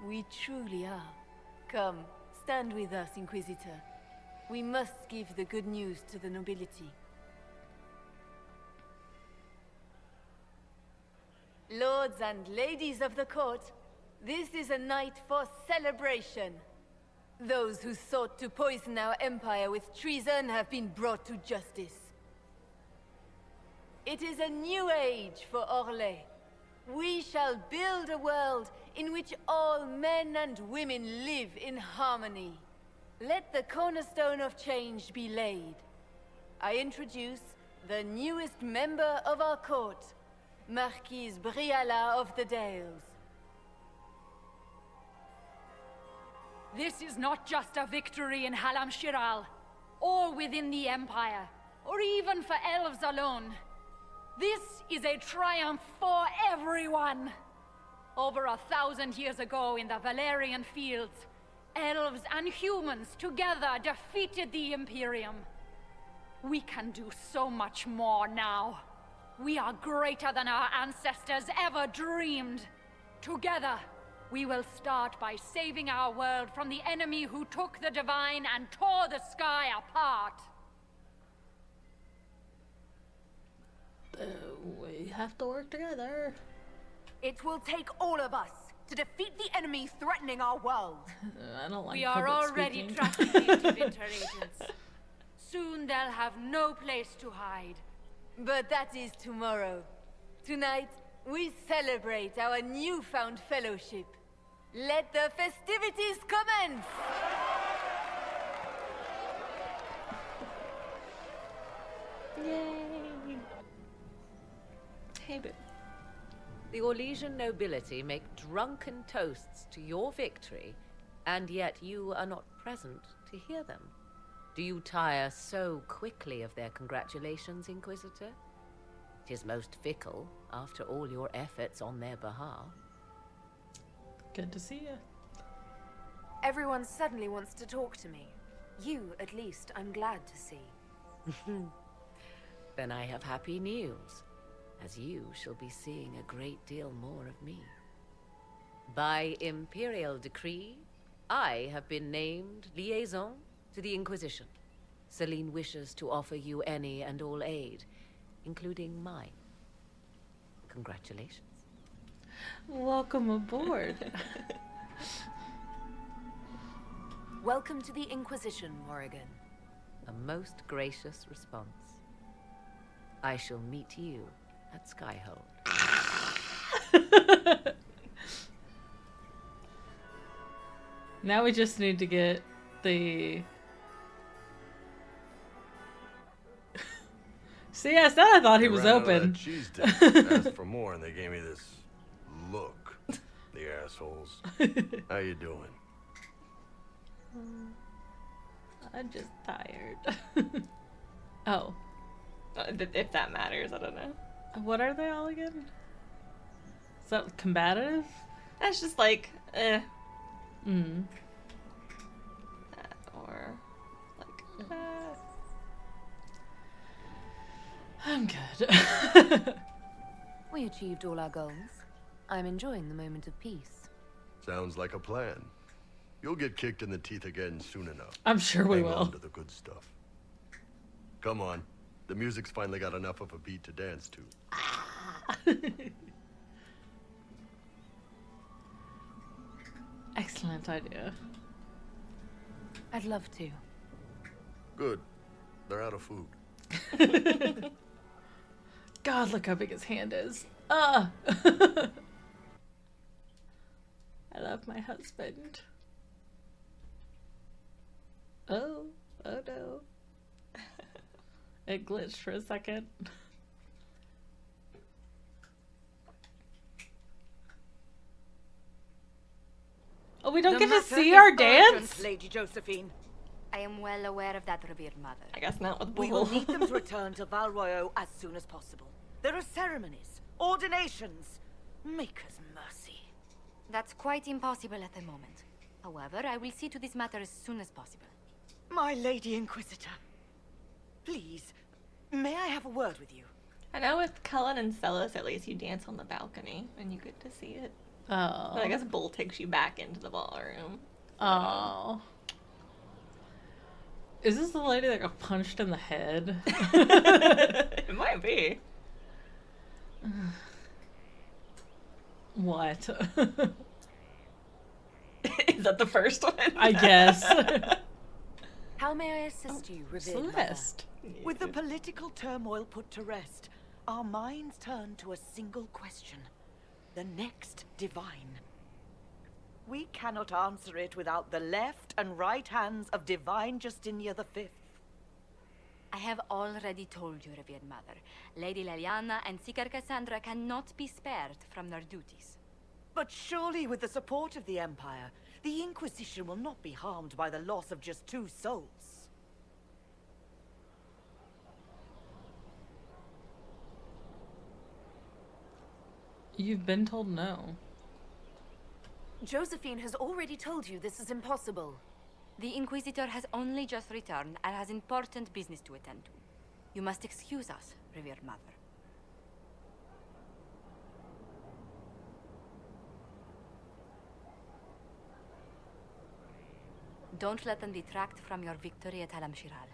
We truly are. Come, stand with us, Inquisitor. We must give the good news to the nobility. Lords and ladies of the court, this is a night for celebration. Those who sought to poison our empire with treason have been brought to justice. It is a new age for Orlais. We shall build a world in which all men and women live in harmony. Let the cornerstone of change be laid. I introduce the newest member of our court, Marquise Briala of the Dales. This is not just a victory in Halam Shiral, or within the Empire, or even for elves alone. This is a triumph for everyone! Over 1,000 years ago in the Valerian fields, elves and humans together defeated the Imperium. We can do so much more now. We are greater than our ancestors ever dreamed. Together, we will start by saving our world from the enemy who took the divine and tore the sky apart. We have to work together. It will take all of us to defeat the enemy threatening our world. I don't like We are public already speaking. tracking these Tevinter agents. Soon they'll have no place to hide. But that is tomorrow. Tonight, we celebrate our newfound fellowship. Let the festivities commence! Yay! Hey, but the Orlesian nobility make drunken toasts to your victory, and yet you are not present to hear them. Do you tire so quickly of their congratulations, Inquisitor? 'Tis most fickle, after all your efforts on their behalf. Good to see you. Everyone suddenly wants to talk to me. You, at least, I'm glad to see. Then I have happy news, as you shall be seeing a great deal more of me. By imperial decree, I have been named liaison to the Inquisition. Celine wishes to offer you any and all aid, including mine. Congratulations. Welcome aboard. Welcome to the Inquisition, Morrigan. A most gracious response. I shall meet you at Skyhold. Now we just need to get the... See, I said I thought he was Ran out of open. that cheese dip. Asked for more, and they gave me this look. The assholes. How you doing? I'm just tired. Oh. If that matters, I don't know. What are they all again? Is that combative? That's just like, Mm. Or, like, I'm good. We achieved all our goals. I'm enjoying the moment of peace. Sounds like a plan. You'll get kicked in the teeth again soon enough. I'm sure we Hang will. on to the good stuff. Come on. The music's finally got enough of a beat to dance to. Excellent idea. I'd love to. Good. They're out of food. God, look how big his hand is. I love my husband. Oh no. It glitched for a second. Oh, we don't get to see our dance? Lady Josephine. I am well aware of that, revered mother. I guess not with We Bull. will need them to return to Val Royeaux as soon as possible. There are ceremonies, ordinations. Maker's mercy. That's quite impossible at the moment. However, I will see to this matter as soon as possible. My Lady Inquisitor, please, may I have a word with you? I know with Cullen and Celis, at least you dance on the balcony and you get to see it. Oh. But I guess Bull takes you back into the ballroom. Oh. Is this the lady that got punched in the head? It might be. What? Is that the first one? I guess. How may I assist you, revered Celeste. With the political turmoil put to rest, our minds turn to a single question. The next divine. We cannot answer it without the left and right hands of Divine Justinia V. I have already told you, revered mother. Lady Leliana and Seeker Cassandra cannot be spared from their duties. But surely with the support of the Empire, the Inquisition will not be harmed by the loss of just 2 souls. You've been told no. Josephine has already told you this is impossible. The Inquisitor has only just returned and has important business to attend to. You must excuse us, revered mother. Don't let them detract from your victory at Halam-Shiral.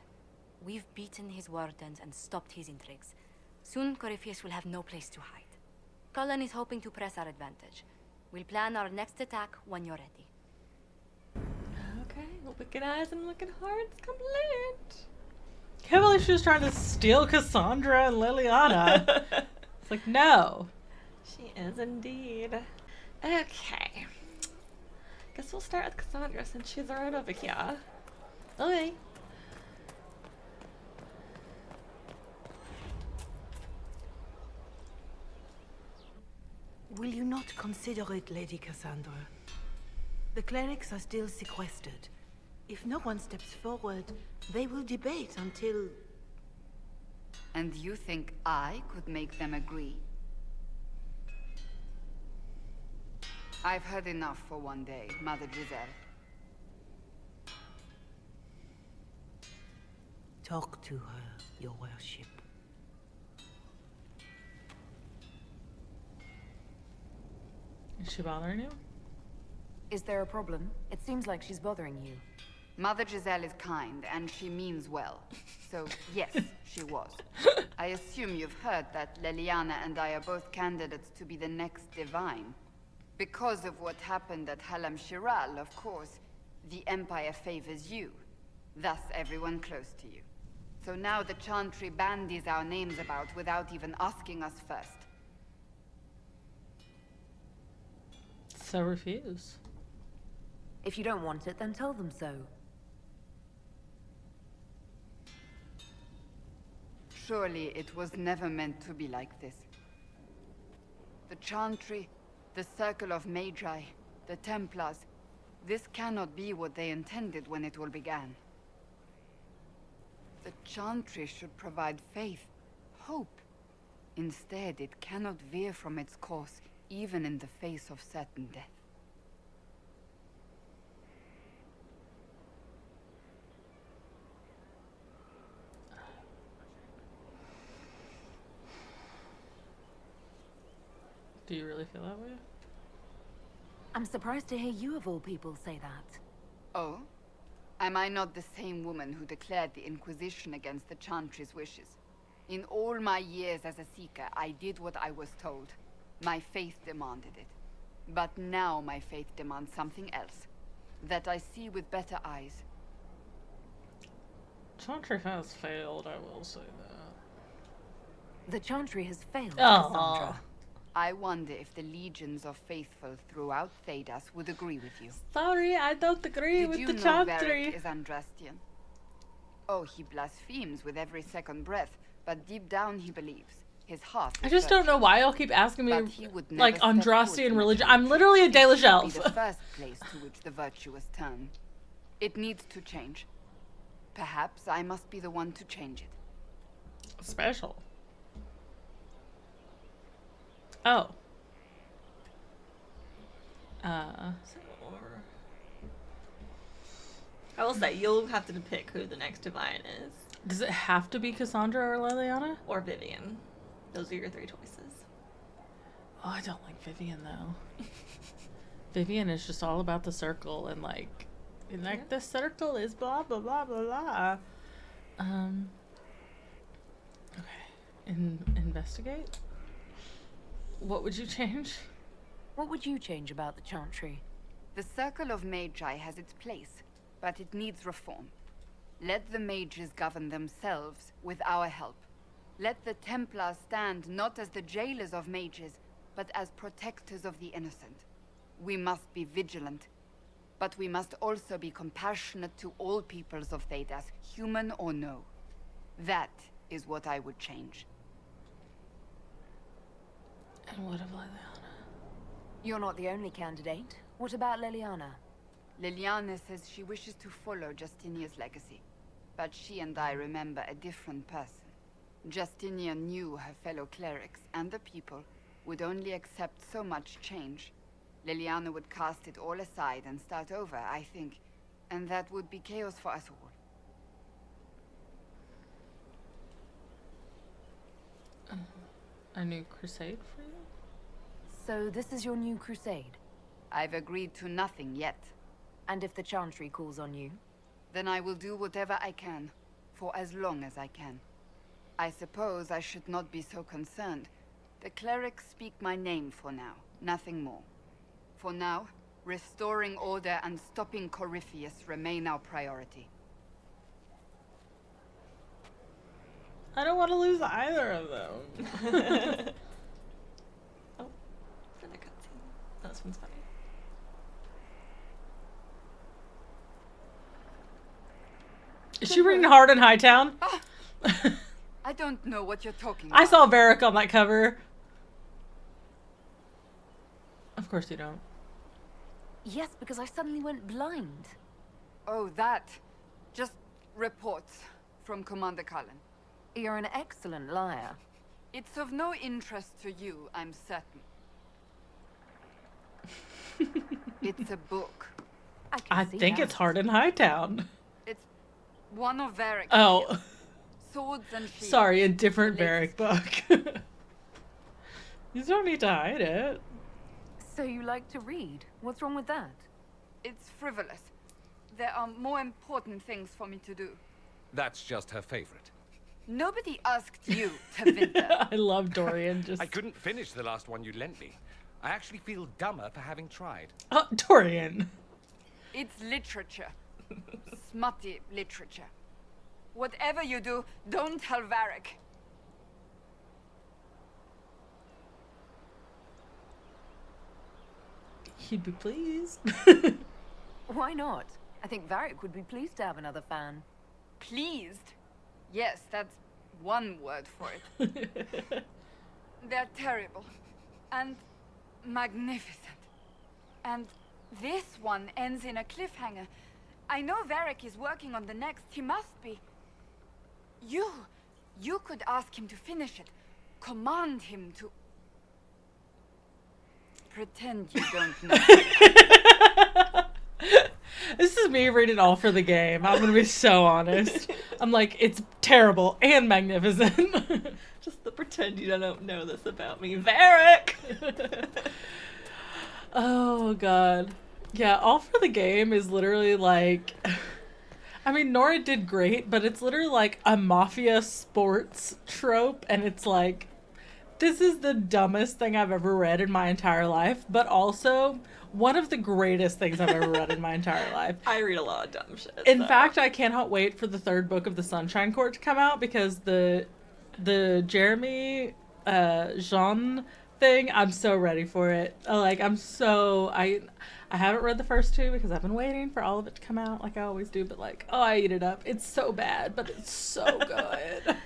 We've beaten his wardens and stopped his intrigues. Soon Corypheus will have no place to hide. Cullen is hoping to press our advantage. We'll plan our next attack when you're ready. Okay, wicked eyes and wicked hearts complete. Can't believe she was trying to steal Cassandra and Liliana. It's like, no. She is indeed. Okay. Guess we'll start with Cassandra since she's right over here. Okay. Will you not consider it, Lady Cassandra? The clerics are still sequestered. If no one steps forward, they will debate until... And you think I could make them agree? I've heard enough for one day, Mother Giselle. Talk to her, your worship. Is she bothering you? Is there a problem? It seems like she's bothering you. Mother Giselle is kind, and she means well. So, yes, she was. I assume you've heard that Leliana and I are both candidates to be the next divine. Because of what happened at Halam-Shiral, of course, the Empire favors you. Thus, everyone close to you. So now the Chantry bandies our names about without even asking us first. So refuse. If you don't want it, then tell them so. Surely it was never meant to be like this. The Chantry, the Circle of Magi, the Templars, this cannot be what they intended when it all began. The Chantry should provide faith, hope. Instead, it cannot veer from its course, even in the face of certain death. Do you really feel that way? I'm surprised to hear you of all people say that. Oh? Am I not the same woman who declared the Inquisition against the Chantry's wishes? In all my years as a Seeker, I did what I was told. My faith demanded it. But now my faith demands something else. That I see with better eyes. Chantry has failed, I will say that. The Chantry has failed, Oh. Cassandra. I wonder if the legions of faithful throughout Thedas would agree with you. Sorry, I don't agree with the Did you know Chantry. Varric is Andrastian? Oh, he blasphemes with every second breath, but deep down he believes. His heart I is just don't know virtuous. why y'all keep asking me, But he would never like, step foot Andrastian in religion. the I'm literally a It Dalish should elf. be the first place to which the virtuous turn. It needs to change. Perhaps I must be the one to change it. Special. Oh. I will say, you'll have to pick who the next divine is. Does it have to be Cassandra or Liliana? Or Vivian. Those are your 3 choices. Oh, I don't like Vivian, though. Vivian is just all about the circle and, like, the circle is blah, blah, blah, blah, blah. Okay. Investigate? What would you change? What would you change about the Chantry? The Circle of Magi has its place, but it needs reform. Let the mages govern themselves with our help. Let the Templars stand not as the jailers of mages, but as protectors of the innocent. We must be vigilant, but we must also be compassionate to all peoples of Thedas, human or no. That is what I would change. And what of Liliana? You're not the only candidate. What about Liliana? Liliana says she wishes to follow Justinia's legacy, but she and I remember a different person. Justinia knew her fellow clerics and the people would only accept so much change. Liliana would cast it all aside and start over, I think, and that would be chaos for us all. A new crusade for you? So this is your new crusade? I've agreed to nothing yet. And if the Chantry calls on you? Then I will do whatever I can, for as long as I can. I suppose I should not be so concerned. The clerics speak my name for now, nothing more. For now, restoring order and stopping Corypheus remain our priority. I don't want to lose either of them. Oh, for the cutscene. This one's funny. Is she reading Hard in Hightown? I don't know what you're talking about. I saw Varric on that cover. Of course you don't. Yes, because I suddenly went blind. Oh, that. Just reports from Commander Cullen. You're an excellent liar. It's of no interest to you, I'm certain. It's a book. I think it's Hard in Hightown. It's one of Varric's Oh. tales. Swords and shields. Sorry, a different Varric book. You don't need to hide it. So you like to read? What's wrong with that? It's frivolous. There are more important things for me to do. That's just her favorite. Nobody asked you, Tevinter. I love Dorian. I couldn't finish the last one you lent me. I actually feel dumber for having tried. Oh, Dorian. It's literature. Smutty literature. Whatever you do, don't tell Varric. He'd be pleased. Why not? I think Varric would be pleased to have another fan. Pleased? Yes, that's one word for it. They're terrible. And magnificent. And this one ends in a cliffhanger. I know Varric is working on the next. He must be. You could ask him to finish it. Command him to... Pretend you don't know. This is me reading all for the game. I'm gonna be so honest. I'm like, it's terrible and magnificent. Just the pretend you don't know this about me. Varric! Oh, God. Yeah, all for the game is literally like... I mean, Nora did great, but it's literally like a mafia sports trope, and it's like, this is the dumbest thing I've ever read in my entire life, but also one of the greatest things I've ever read in my entire life. I read a lot of dumb shit. In fact, I cannot wait for the 3rd book of the Sunshine Court to come out, because the Jeremy Jean thing, I'm so ready for it. Like, I haven't read the first 2 because I've been waiting for all of it to come out like I always do, but like, oh, I eat it up. It's so bad, but it's so good.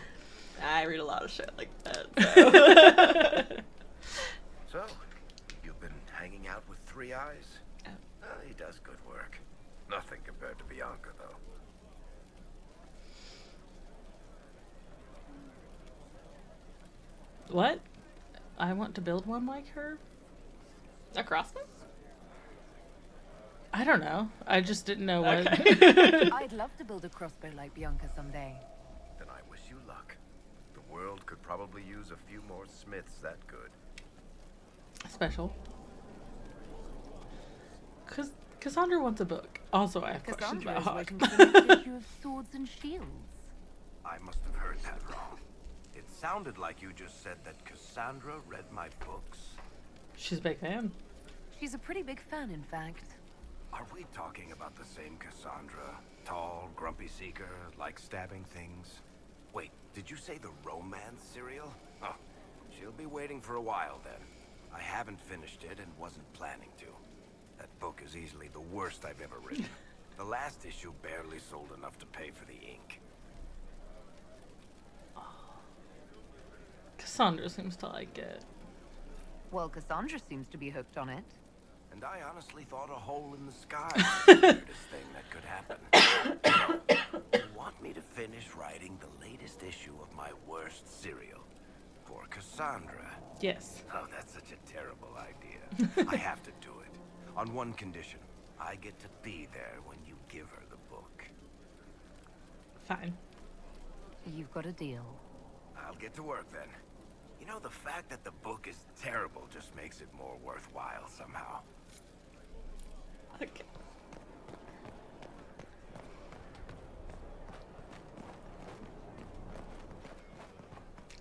I read a lot of shit like that. So, you've been hanging out with Three Eyes? He does good work. Nothing compared to Bianca, though. What? I want to build one like her? A crossbow? I don't know. I just didn't know what. I'd love to build a crossbow like Bianca someday. Then I wish you luck. The world could probably use a few more smiths that good. Special. Cassandra wants a book. Also, I have questions Cassandra about is Hawk. waiting for the next issue of Swords and Shields. I must have heard that wrong. It sounded like you just said that Cassandra read my books. She's a big fan. She's a pretty big fan, in fact. Are we talking about the same Cassandra? Tall, grumpy seeker, like stabbing things? Wait, did you say the romance serial? Huh. She'll be waiting for a while then. I haven't finished it and wasn't planning to. That book is easily the worst I've ever written. The last issue barely sold enough to pay for the ink. Cassandra seems to like it. Well, Cassandra seems to be hooked on it. And I honestly thought a hole in the sky was the weirdest thing that could happen. So, you want me to finish writing the latest issue of my worst serial for Cassandra? Yes. Oh, that's such a terrible idea. I have to do it. On one condition. I get to be there when you give her the book. Fine. You've got a deal. I'll get to work then. You know, the fact that the book is terrible just makes it more worthwhile somehow. Okay.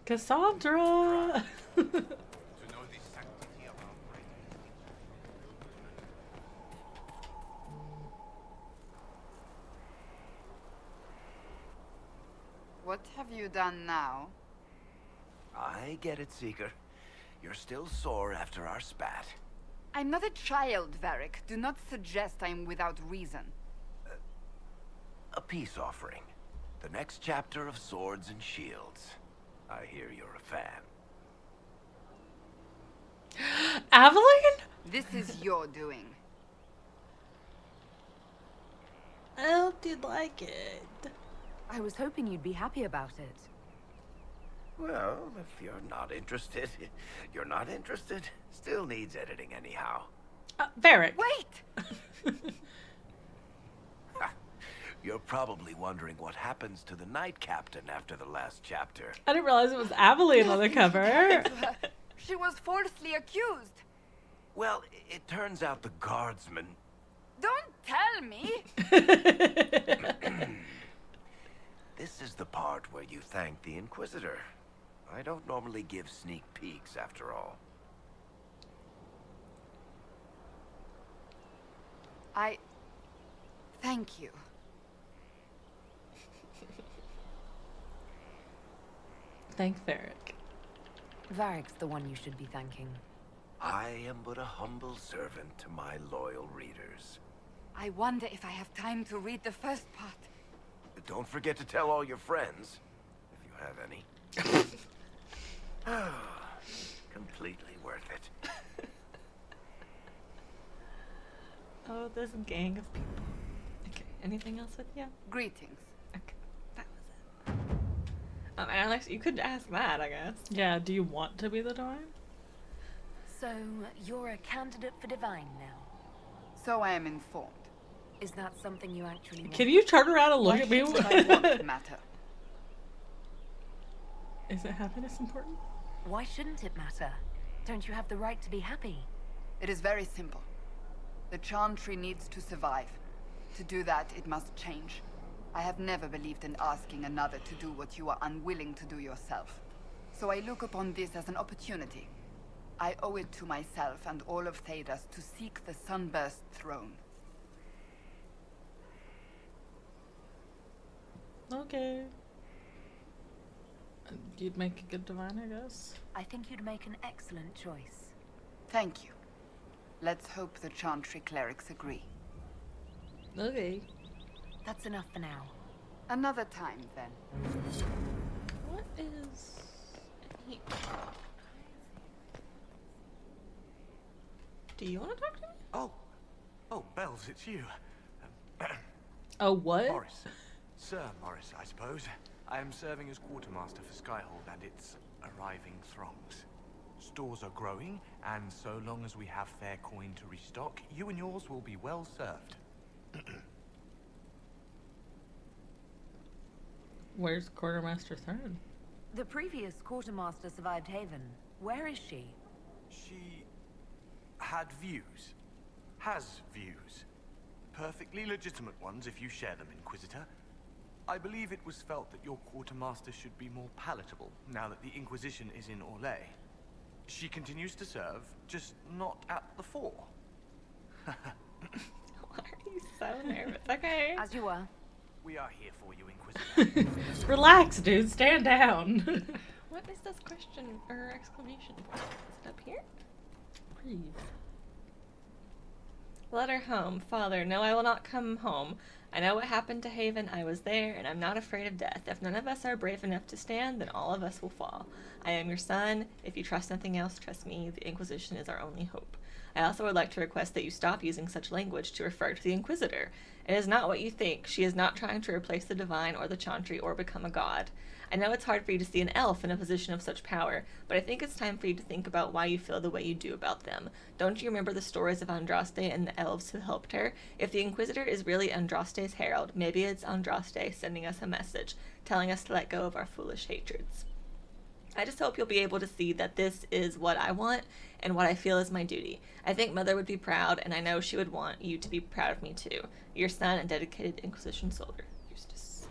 Cassandra! What have you done now? I get it, Seeker. You're still sore after our spat. I'm not a child, Varric. Do not suggest I am without reason. A peace offering. The next chapter of Swords and Shields. I hear you're a fan. Aveline? This is your doing. I hope you like it. I was hoping you'd be happy about it. Well, if you're not interested, you're not interested. Still needs editing anyhow. Varric. Wait! You're probably wondering what happens to the Knight Captain after the last chapter. I didn't realize it was Aveline on the cover. She was falsely accused. Well, it turns out the guardsman... Don't tell me! This is the part where you thank the Inquisitor. I don't normally give sneak peeks, after all. Thank you. Thank Varric. Varric's the one you should be thanking. I am but a humble servant to my loyal readers. I wonder if I have time to read the first part. Don't forget to tell all your friends, if you have any. Completely worth it. Oh, this gang of people. Okay, anything else with you? Greetings. Okay, that was it. Alex, you could ask that, I guess. Yeah, do you want to be the Divine? So, you're a candidate for Divine now? So I am informed. Is that something you actually want? Can you turn around and look Why at me? should my want matter? Isn't happiness important? Why shouldn't it matter? Don't you have the right to be happy? It is very simple. The Chantry needs to survive. To do that, it must change. I have never believed in asking another to do what you are unwilling to do yourself. So I look upon this as an opportunity. I owe it to myself and all of Thedas to seek the Sunburst throne. Okay. You'd make a good Divine, I guess. I think you'd make an excellent choice. Thank you. Let's hope the Chantry clerics agree. Okay. That's enough for now. Another time, then. What is... Do you want to talk to me? Oh, Bells, it's you. Oh, what? Morris. Sir Morris, I suppose. I am serving as quartermaster for Skyhold and its arriving throngs. Stores are growing, and so long as we have fair coin to restock, you and yours will be well served. Where's Quartermaster Thurn? The previous quartermaster survived Haven. Where is she? She had views. Has views. Perfectly legitimate ones if you share them, Inquisitor. I believe it was felt that your quartermaster should be more palatable now that the Inquisition is in Orlais. She continues to serve, just not at the fore. Why are you so nervous? Okay. As you were. We are here for you, Inquisitor. Relax, dude. Stand down. What is this question or exclamation? Is it up here? Breathe. Letter home. Father, no, I will not come home. I know what happened to Haven. I was there, and I'm not afraid of death. If none of us are brave enough to stand, then all of us will fall. I am your son. If you trust nothing else, trust me. The Inquisition is our only hope. I also would like to request that you stop using such language to refer to the Inquisitor. It is not what you think. She is not trying to replace the divine or the chantry or become a god. I know it's hard for you to see an elf in a position of such power, but I think it's time for you to think about why you feel the way you do about them. Don't you remember the stories of Andraste and the elves who helped her? If the Inquisitor is really Andraste's herald, maybe it's Andraste sending us a message, telling us to let go of our foolish hatreds. I just hope you'll be able to see that this is what I want and what I feel is my duty. I think Mother would be proud, and I know she would want you to be proud of me too. Your son and dedicated Inquisition soldier, Eustace.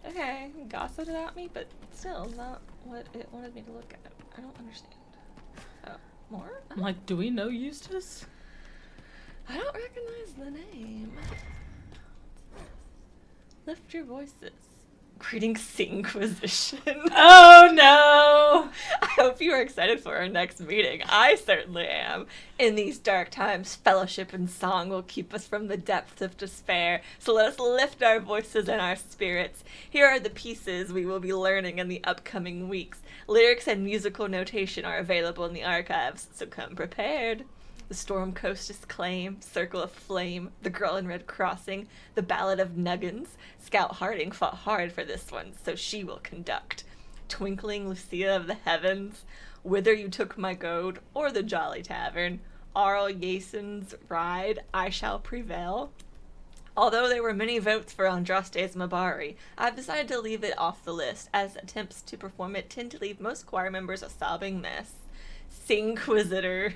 Okay, gossiped about me, but still not what it wanted me to look at. I don't understand. Oh, more? I'm like, do we know Eustace? I don't recognize the name. Lift your voices. Greetings, Inquisition. Oh no! I hope you are excited for our next meeting. I certainly am. In these dark times, fellowship and song will keep us from the depths of despair. So let us lift our voices and our spirits. Here are the pieces we will be learning in the upcoming weeks. Lyrics and musical notation are available in the archives, so come prepared. The Storm Coast's Claim, Circle of Flame, The Girl in Red Crossing, The Ballad of Nuggins. Scout Harding fought hard for this one, so she will conduct. Twinkling Lucia of the Heavens, Whither You Took My Goad, or The Jolly Tavern. Arl Yason's Ride, I Shall Prevail. Although there were many votes for Andraste's Mabari, I've decided to leave it off the list, as attempts to perform it tend to leave most choir members a sobbing mess. Singquisitor.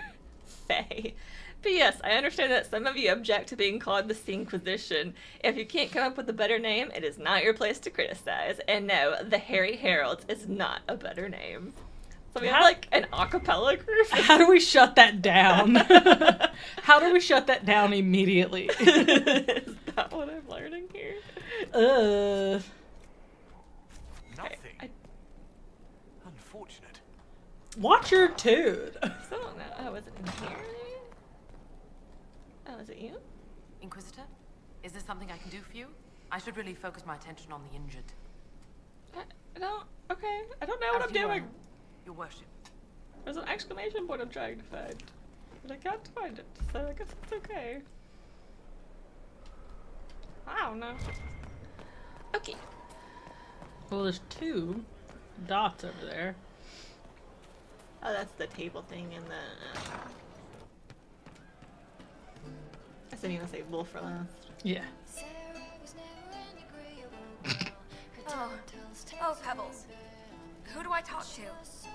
Faye. But yes, I understand that some of you object to being called the Inquisition. If you can't come up with a better name, it is not your place to criticize. And no, the Harry Heralds is not a better name. So we have like an a cappella group. How do we shut that down? How do we shut that down immediately? Is that what I'm learning here? Nothing. Unfortunate. Watch your tune. I still don't know. Oh, is it in here? Oh, is it you? Inquisitor, is there something I can do for you? I should really focus my attention on the injured. I don't. Okay, I don't know what I'm doing. Your worship. There's an exclamation point I'm trying to find, but I can't find it. So I guess it's okay. I don't know. Okay. Well, there's 2 dots over there. Oh, that's the table thing in the. I said you gonna say wolf for last. Yeah. Oh, Pebbles. Who do I talk to?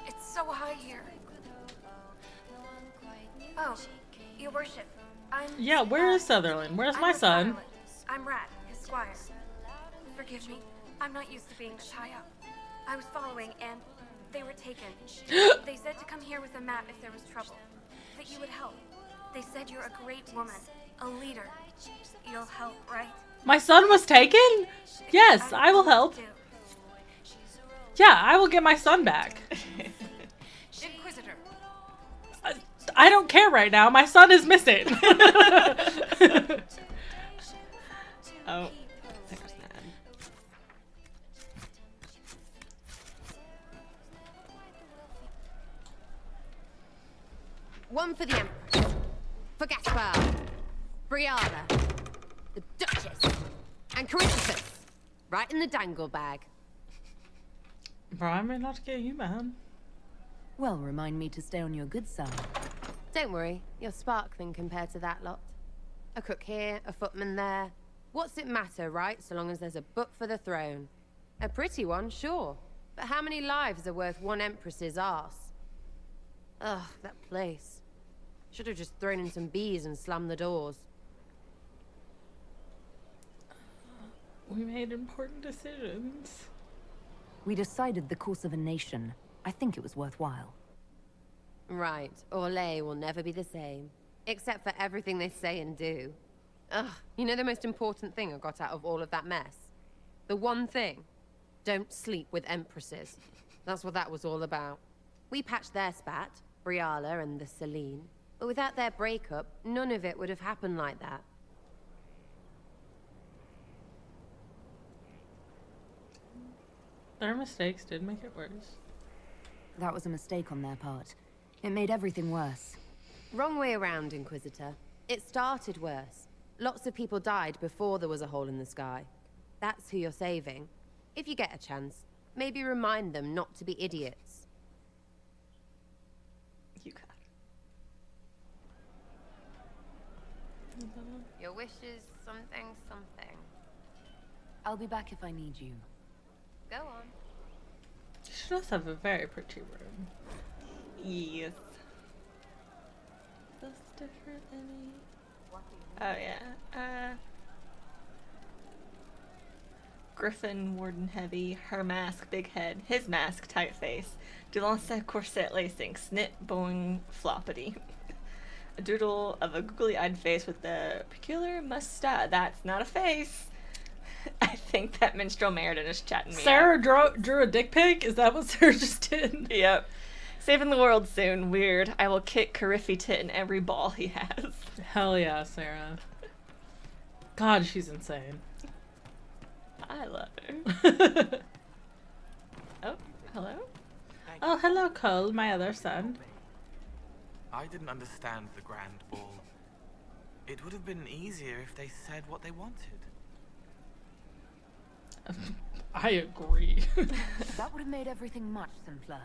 It's so high here. Oh, your worship. Yeah, where is Sutherland? Where's my son? I'm Rat, his squire. Forgive me. I'm not used to being this high up. I was following and they were taken. They said to come here with a map if there was trouble. That you would help. They said you're a great woman. A leader. You'll help, right? My son was taken? Yes, I will help. Yeah, I will get my son back. Inquisitor. I don't care right now. My son is missing. Oh, there's that. One for the Empress, for Gaspar, Brianna, the Duchess, and Corinthus, right in the dangle bag. Bro, I may not get you, man. Well, remind me to stay on your good side. Don't worry, you're sparkling compared to that lot. A cook here, a footman there. What's it matter, right? So long as there's a book for the throne. A pretty one, sure. But how many lives are worth one empress's arse? Ugh, that place. Should have just thrown in some bees and slammed the doors. We made important decisions. We decided the course of a nation. I think it was worthwhile. Right, Orlais will never be the same. Except for everything they say and do. Ugh, you know the most important thing I got out of all of that mess? The one thing. Don't sleep with empresses. That's what that was all about. We patched their spat, Briala and the Celine. But without their breakup, none of it would have happened like that. Their mistakes did make it worse. That was a mistake on their part. It made everything worse. Wrong way around, Inquisitor. It started worse. Lots of people died before there was a hole in the sky. That's who you're saving. If you get a chance, maybe remind them not to be idiots. You got it. Your wish is something, something. I'll be back if I need you. Go on. She does have a very pretty room. Yes. That's different than me. Oh yeah. Griffin, Warden Heavy, her mask, big head, his mask, tight face, Delancey corset lacing, snit, boing, floppity. A doodle of a googly-eyed face with a peculiar mustache. That's not a face. I think that minstrel Meriden is chatting me Sarah up. drew a dick pic? Is that what Sarah just did? Yep. Saving the world soon. Weird. I will kick Cariffi Tit in every ball he has. Hell yeah, Sarah. God, she's insane. I love her. Oh, hello? Oh, hello, Cole, my other son. I didn't understand the grand ball. It would have been easier if they said what they wanted. I agree. That would have made everything much simpler.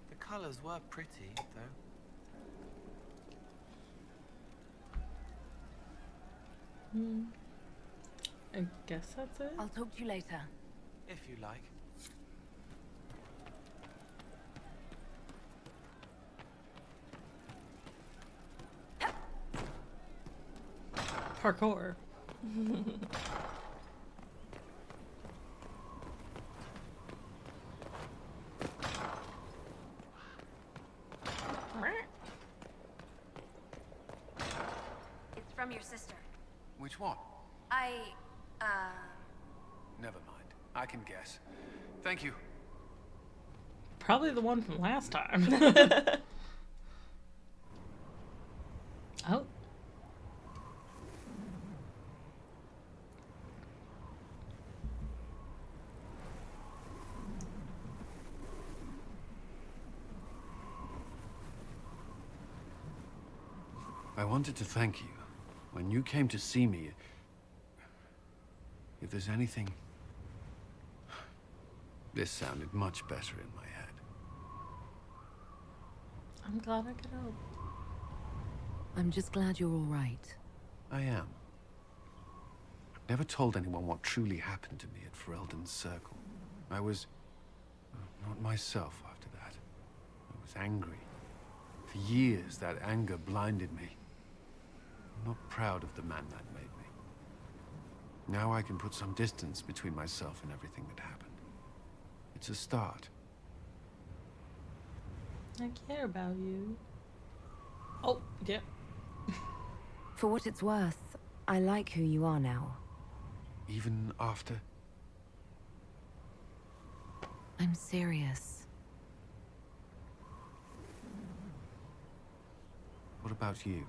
The colors were pretty, though. I guess that's it. I'll talk to you later. If you like. Parkour. It's from your sister. Which one? Never mind. I can guess. Thank you. Probably the one from last time. Oh. I wanted to thank you. When you came to see me, if there's anything... This sounded much better in my head. I'm glad I could help. I'm just glad you're all right. I am. I've never told anyone what truly happened to me at Ferelden's Circle. I was... not myself after that. I was angry. For years, that anger blinded me. I'm not proud of the man that made me. Now I can put some distance between myself and everything that happened. It's a start. I care about you. Oh, yeah. For what it's worth, I like who you are now. Even after? I'm serious. What about you?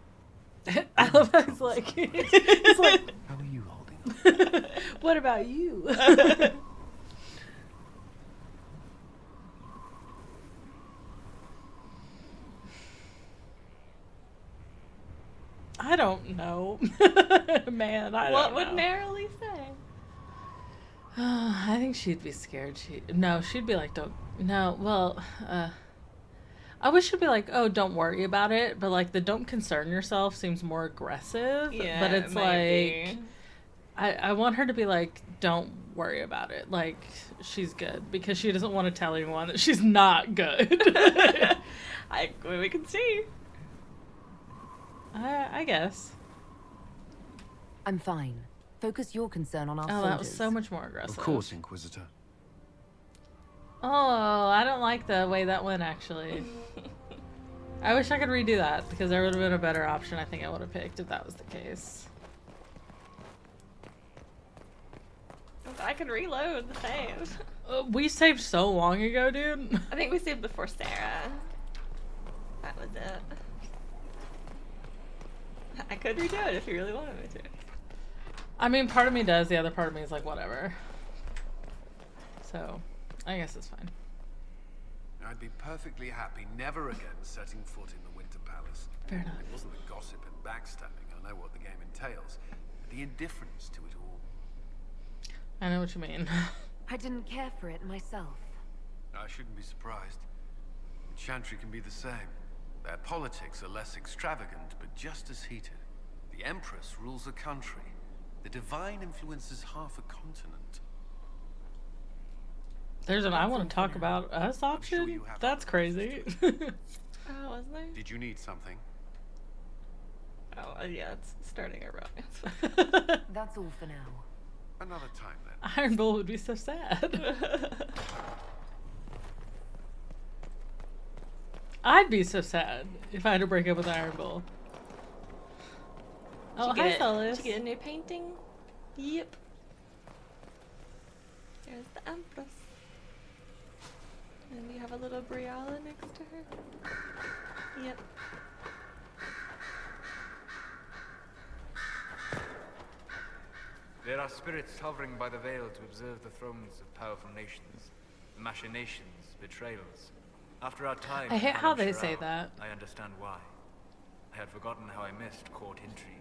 I love how it's like, it's like, how are you holding up? What about you? I don't know. Man, I don't know. What would Marilee say? I think she'd be scared. She'd be like, don't. No, well, I wish it'd be like, oh, don't worry about it, but like the don't concern yourself seems more aggressive. Yeah, but it's it might like be. I want her to be like, don't worry about it. Like she's good because she doesn't want to tell anyone that she's not good. We can see. I guess. I'm fine. Focus your concern on our Oh, soldiers. that was so much more aggressive. Of course, Inquisitor. Oh, I don't like the way that went, actually. I wish I could redo that, because there would have been a better option I think I would have picked if that was the case. I can reload the save. We saved so long ago, dude. I think we saved before Sarah. That was it. I could redo it if you really wanted me to. I mean, part of me does, the other part of me is like, whatever. So, I guess it's fine. I'd be perfectly happy never again setting foot in the Winter Palace. Fair enough. It wasn't the gossip and backstabbing, I know what the game entails, but the indifference to it all. I know what you mean. I didn't care for it myself. I shouldn't be surprised. Chantry can be the same. Their politics are less extravagant, but just as heated. The Empress rules a country. The Divine influences half a continent. There's an I want to talk about us option? That's crazy. Oh, wasn't there? Did you need something? Oh, yeah, it's starting a romance. That's all for now. Another time then. Iron Bull would be so sad. I'd be so sad if I had to break up with Iron Bull. Oh, hi, Solis. Did you get a new painting? Yep. There's the Empress. And we have a little Briala next to her. Yep. There are spirits hovering by the veil to observe the thrones of powerful nations, the machinations, betrayals. After our time, I hate in how they Alam say Shirao, that. I understand why. I had forgotten how I missed court intrigue.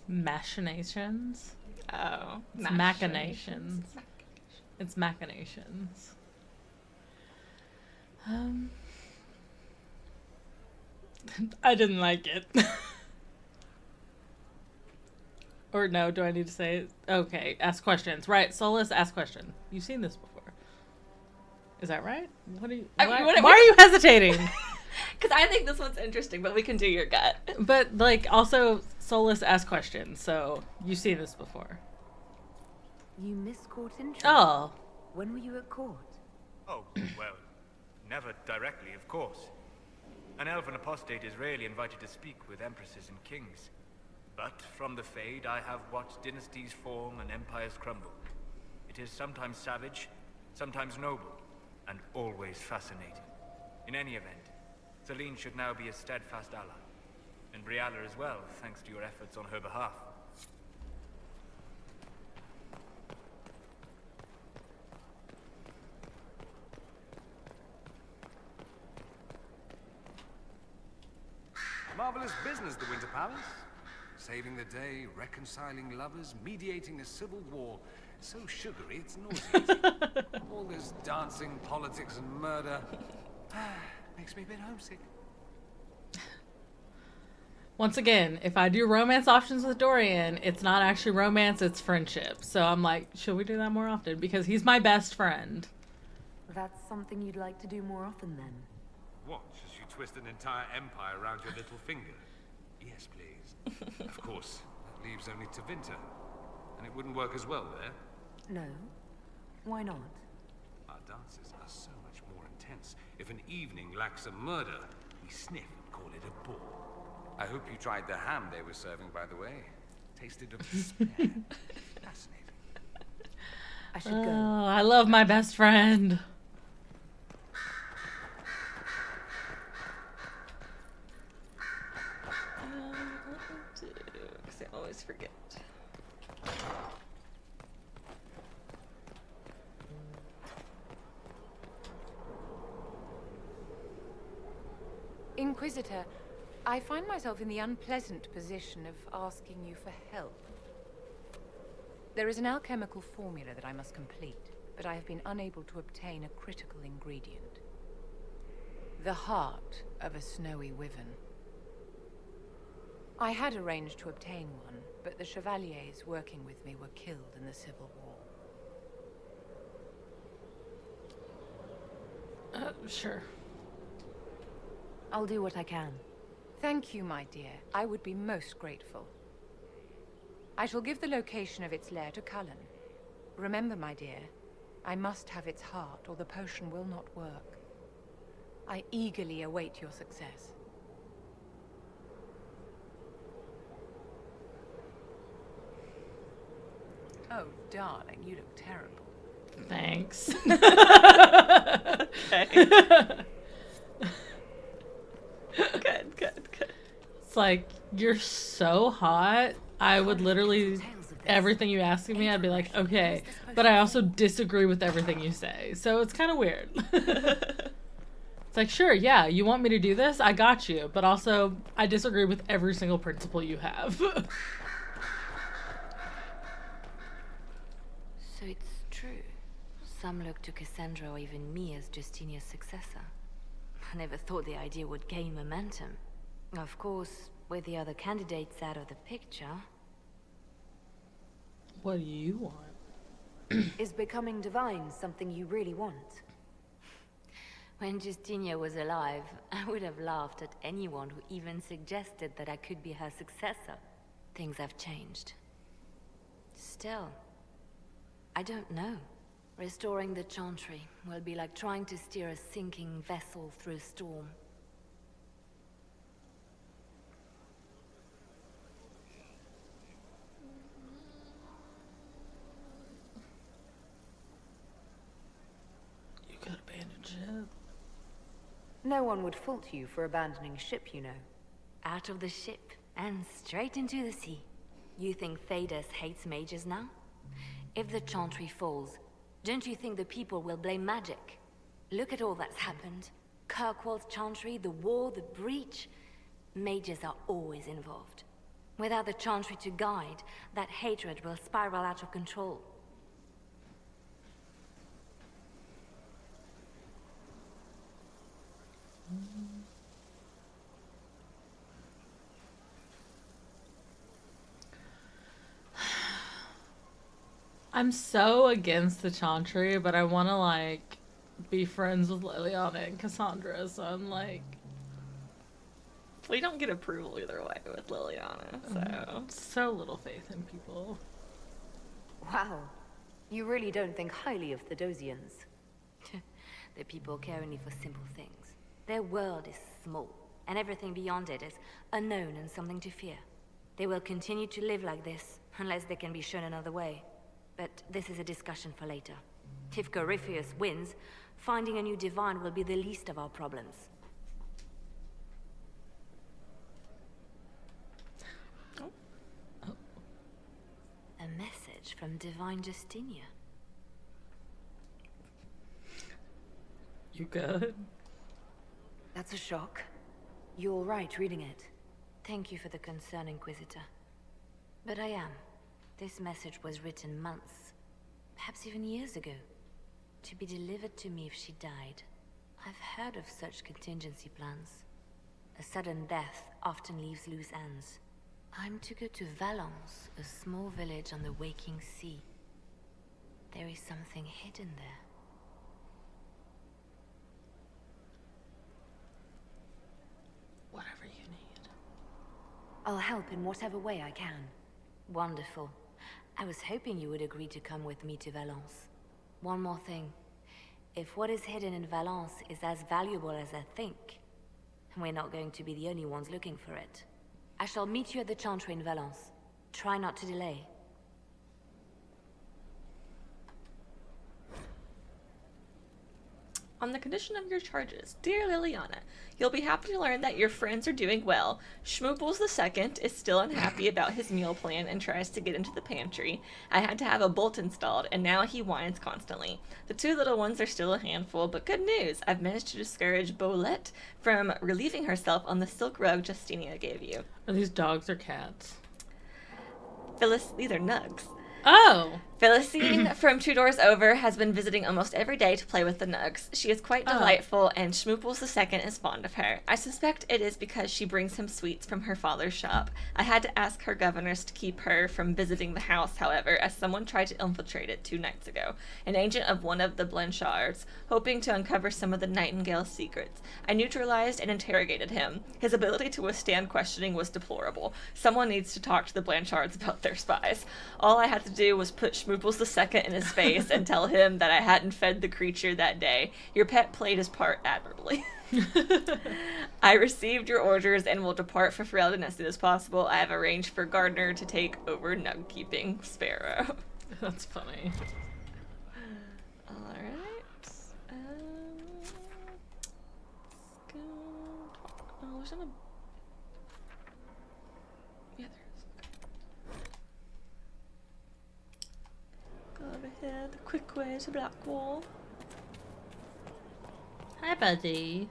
Machinations? Oh. It's machinations. It's machinations. I didn't like it. Or no, do I need to say it? Okay, ask questions. Right, Solus, ask question. You've seen this before. Is that right? What are you? Why are you hesitating? Because I think this one's interesting, but we can do your gut. But like, also, Solus ask questions. So you've seen this before. You missed court intrigue. Oh. When were you at court? Oh, well, never directly, of course. An elven apostate is rarely invited to speak with empresses and kings. But from the Fade, I have watched dynasties form and empires crumble. It is sometimes savage, sometimes noble, and always fascinating. In any event, Celine should now be a steadfast ally. And Briala as well, thanks to your efforts on her behalf. Marvelous business, the Winter Palace. Saving the day, reconciling lovers, mediating a civil war. So sugary, it's nauseating. All this dancing, politics, and murder makes me a bit homesick. Once again, if I do romance options with Dorian, it's not actually romance, it's friendship. So I'm like, should we do that more often? Because he's my best friend. That's something you'd like to do more often then? What, as you twist an entire empire around your little finger? Yes, please. Of course, that leaves only Tevinter. And it wouldn't work as well there. No. Why not? Our dances are so much more intense. If an evening lacks a murder, we sniff and call it a ball. I hope you tried the ham they were serving, by the way. Tasted of despair. Fascinating. I should go. Oh, I love my best friend. Because I always forget. Inquisitor, I find myself in the unpleasant position of asking you for help. There is an alchemical formula that I must complete, but I have been unable to obtain a critical ingredient. The heart of a snowy wyvern. I had arranged to obtain one, but the chevaliers working with me were killed in the Civil War. Sure. I'll do what I can. Thank you, my dear. I would be most grateful. I shall give the location of its lair to Cullen. Remember, my dear, I must have its heart, or the potion will not work. I eagerly await your success. Oh, darling, you look terrible. Thanks. Okay. Good. It's like, you're so hot. I would literally, everything you ask me, I'd be like, okay. But I also disagree with everything you say. So it's kind of weird. It's like, sure, yeah, you want me to do this? I got you. But also, I disagree with every single principle you have. So it's true. Some look to Cassandra or even me as Justinia's successor. I never thought the idea would gain momentum. Of course, with the other candidates out of the picture... What do you want? Is becoming divine something you really want? When Justinia was alive, I would have laughed at anyone who even suggested that I could be her successor. Things have changed. Still, I don't know. Restoring the Chantry will be like trying to steer a sinking vessel through a storm. You got abandoned ship. No one would fault you for abandoning ship, you know. Out of the ship and straight into the sea. You think Thedas hates mages now? If the Chantry falls, don't you think the people will blame magic? Look at all that's happened. Kirkwall's Chantry, the war, the breach. Mages are always involved. Without the Chantry to guide, that hatred will spiral out of control. I'm so against the Chantry, but I want to, like, be friends with Liliana and Cassandra, so I'm like... We don't get approval either way with Liliana, so... So little faith in people. Wow. You really don't think highly of the Dosians. The people care only for simple things. Their world is small, and everything beyond it is unknown and something to fear. They will continue to live like this, unless they can be shown another way. But this is a discussion for later. If Corypheus wins, finding a new divine will be the least of our problems. A message from Divine Justinia. You good? That's a shock. You're all right reading it. Thank you for the concern, Inquisitor. But I am. This message was written months, perhaps even years ago, to be delivered to me if she died. I've heard of such contingency plans. A sudden death often leaves loose ends. I'm to go to Valence, a small village on the waking sea. There is something hidden there. Whatever you need. I'll help in whatever way I can. Wonderful. I was hoping you would agree to come with me to Valence. One more thing. If what is hidden in Valence is as valuable as I think, we're not going to be the only ones looking for it. I shall meet you at the Chantry in Valence. Try not to delay. On the condition of your charges, dear Liliana, you'll be happy to learn that your friends are doing well. Schmoobles II is still unhappy about his meal plan and tries to get into the pantry. I had to have a bolt installed, and now he whines constantly. The two little ones are still a handful, but good news! I've managed to discourage Bolette from relieving herself on the silk rug Justinia gave you. Are these dogs or cats? Phyllis, these are nugs. Oh. Felicine from 2 doors over has been visiting almost every day to play with the Nugs. She is quite delightful, and Schmooples II is fond of her. I suspect it is because she brings him sweets from her father's shop. I had to ask her governess to keep her from visiting the house, however, as someone tried to infiltrate it 2 nights ago. An agent of one of the Blanchards, hoping to uncover some of the Nightingale's secrets. I neutralized and interrogated him. His ability to withstand questioning was deplorable. Someone needs to talk to the Blanchards about their spies. All I had to do was put Schmooples II in his face and tell him that I hadn't fed the creature that day. Your pet played his part admirably. I received your orders and will depart for Ferelden as soon as possible. I have arranged for Gardner to take over nug keeping. Sparrow. That's funny. Alright. Oh, there's a... Yeah, there is. Go over here, the quick way to Blackwall. Hi, buddy.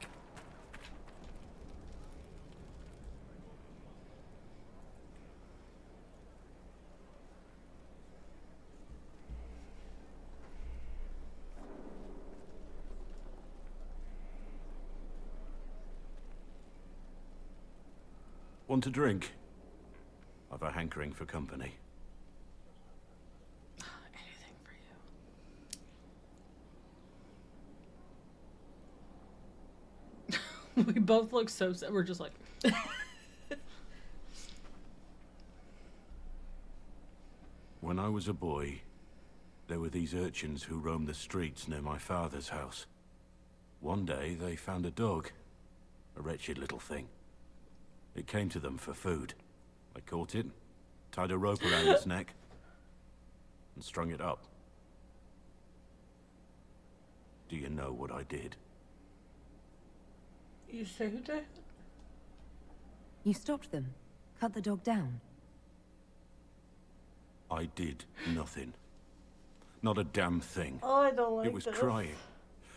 Want a drink? I've a hankering for company. Anything for you. We both look so sad. We're just like... When I was a boy, there were these urchins who roamed the streets near my father's house. One day, they found a dog. A wretched little thing. It came to them for food. I caught it, tied a rope around its neck, and strung it up. Do you know what I did? You saved it? You stopped them? Cut the dog down? I did nothing. Not a damn thing. Oh, I don't like It was this. crying.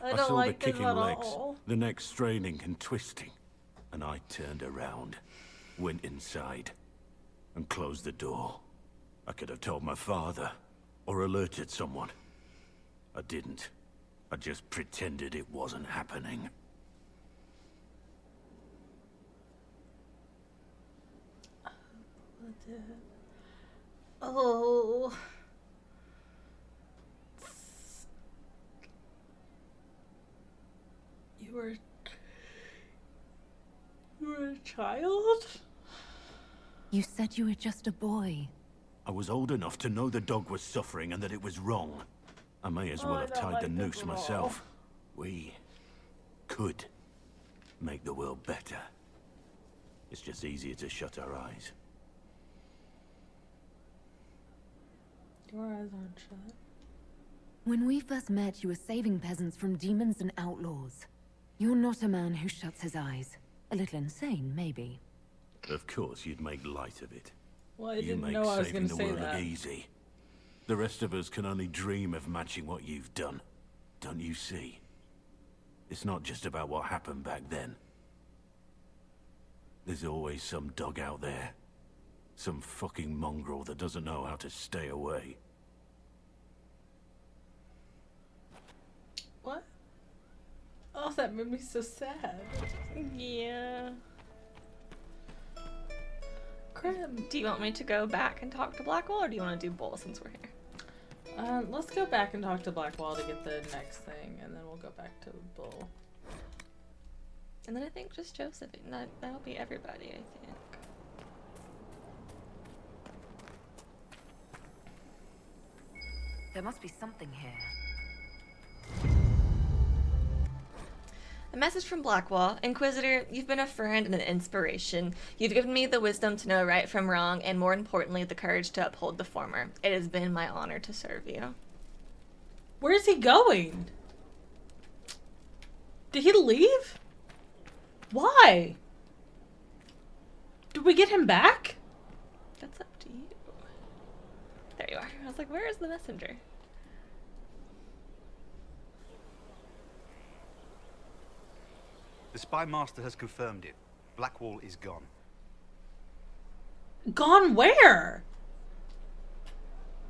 I I don't saw like the this kicking at legs, all. the neck straining and twisting, and I turned around, went inside, and closed the door. I could have told my father, or alerted someone. I didn't. I just pretended it wasn't happening. Oh. You were a child? You said you were just a boy. I was old enough to know the dog was suffering and that it was wrong. I may as well have tied the noose myself. We could make the world better. It's just easier to shut our eyes. Your eyes aren't shut. When we first met, you were saving peasants from demons and outlaws. You're not a man who shuts his eyes. A little insane, maybe. Of course, you'd make light of it. Well, I You didn't make know I was saving going to the say world that. look easy. The rest of us can only dream of matching what you've done. Don't you see? It's not just about what happened back then. There's always some dog out there. Some fucking mongrel that doesn't know how to stay away. What? Oh, that made me so sad. Yeah. Grim. Do you want me to go back and talk to Blackwall, or do you want to do Bull since we're here? Let's go back and talk to Blackwall to get the next thing, and then we'll go back to Bull. And then I think just Josephine. That'll be everybody, I think. There must be something here. A message from Blackwall. Inquisitor, you've been a friend and an inspiration. You've given me the wisdom to know right from wrong, and more importantly, the courage to uphold the former. It has been my honor to serve you. Where's he going? Did he leave? Why? Did we get him back? That's up to you. There you are. I was like, where is the messenger? The spy master has confirmed it. Blackwall is gone. Gone where?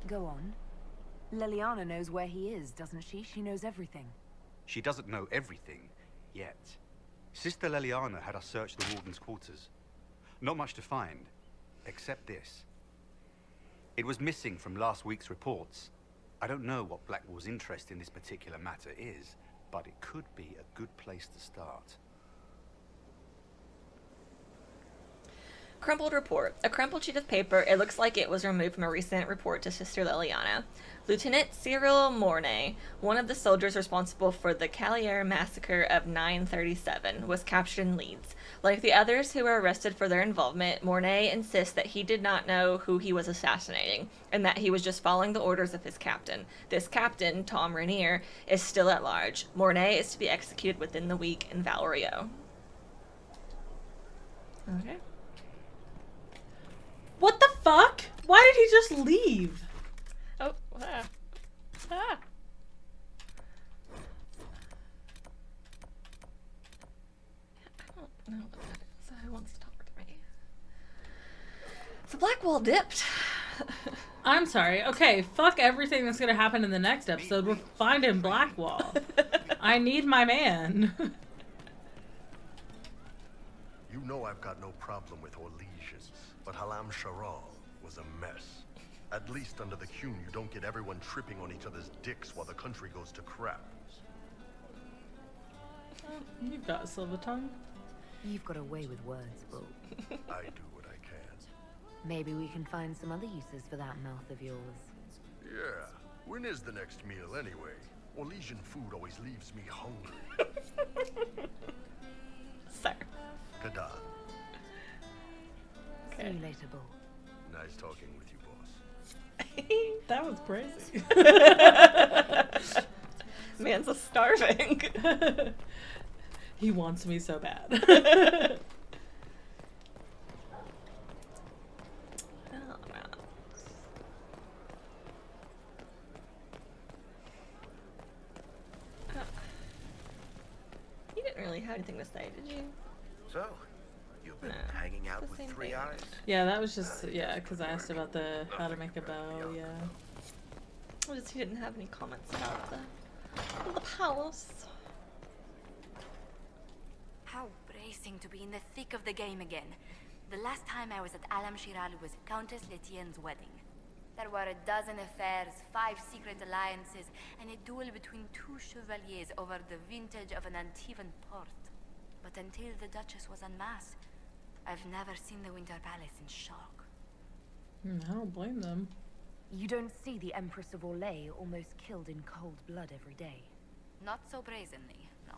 Go on. Leliana knows where he is, doesn't she? She knows everything. She doesn't know everything, yet. Sister Leliana had us search the Warden's quarters. Not much to find, except this. It was missing from last week's reports. I don't know what Blackwall's interest in this particular matter is, but it could be a good place to start. Crumpled report. A crumpled sheet of paper. It looks like it was removed from a recent report to Sister Leliana. Lieutenant Cyril Mornay, one of the soldiers responsible for the Callier massacre of 937, was captured in Leeds. Like the others who were arrested for their involvement, Mornay insists that he did not know who he was assassinating, and that he was just following the orders of his captain. This captain, Tom Rainier, is still at large. Mornay is to be executed within the week in Valerio. Okay. What the fuck? Why did he just leave? Oh, ah. Ah. I don't know what that is. Who wants to talk to me? So Blackwall dipped. I'm sorry. Okay, fuck everything that's gonna happen in the next episode. We're finding Blackwall. I need my man. You know I've got no problem with Orlais, but Halam Sharal was a mess. At least under the Qun, you don't get everyone tripping on each other's dicks while the country goes to crap. You've got a silver tongue. You've got a way with words, Bull. I do what I can. Maybe we can find some other uses for that mouth of yours. Yeah. When is the next meal anyway? Orlaisian food always leaves me hungry. Sir. Kada. See you later, Bull. Nice talking with you, boss. That was crazy. Man's a starving. He wants me so bad. You didn't really have anything to say, did you? So, you've been hanging out with Three Eyes? Yeah, that was just, yeah, because I asked about the how to make a bow, yeah. He didn't have any comments about the palace. How bracing to be in the thick of the game again. The last time I was at Alam Shiral was Countess Letienne's wedding. There were a dozen affairs, 5 secret alliances, and a duel between 2 chevaliers over the vintage of an Antivan port. But until the Duchess was unmasked, I've never seen the Winter Palace in shock. I don't blame them. You don't see the Empress of Orlais almost killed in cold blood every day. Not so brazenly, no.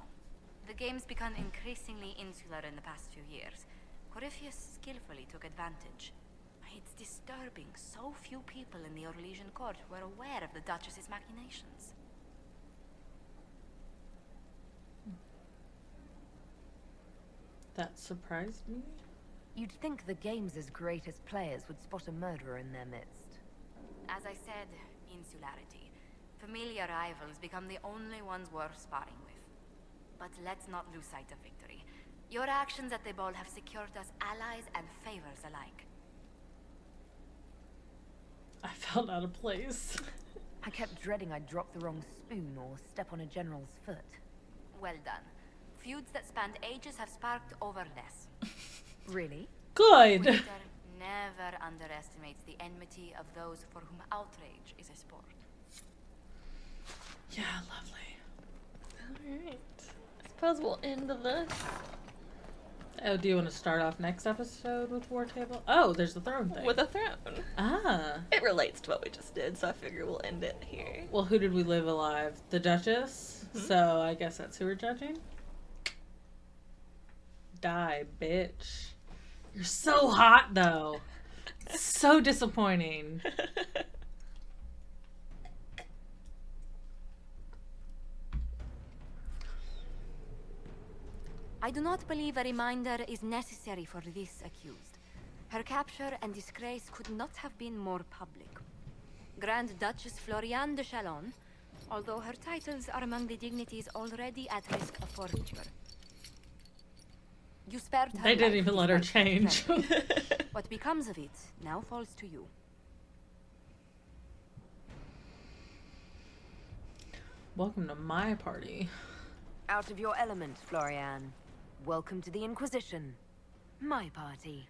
The game's become increasingly insular in the past few years. Corypheus skillfully took advantage. It's disturbing so few people in the Orlesian court were aware of the Duchess's machinations. That surprised me. You'd think the game's greatest players would spot a murderer in their midst. As I said, insularity. Familiar rivals become the only ones worth sparring with. But let's not lose sight of victory. Your actions at the ball have secured us allies and favors alike. I felt out of place. I kept dreading I'd drop the wrong spoon or step on a general's foot. Well done. Feuds that spanned ages have sparked over less. Really? Good! Winter never underestimates the enmity of those for whom outrage is a sport. Yeah, lovely. Alright. I suppose we'll end this. Oh, do you want to start off next episode with War Table? Oh, there's the throne thing. With a throne. Ah. It relates to what we just did, so I figure we'll end it here. Well, who did we live alive? The Duchess? Mm-hmm. So I guess that's who we're judging? Die, bitch. You're so hot, though. So disappointing. I do not believe a reminder is necessary for this accused. Her capture and disgrace could not have been more public. Grand Duchess Floriane de Chalon, although her titles are among the dignities already at risk of forfeiture. You spared her They didn't life even let her despite change. what becomes of it now falls to you. Welcome to my party. Out of your element, Florian. Welcome to the Inquisition. My party.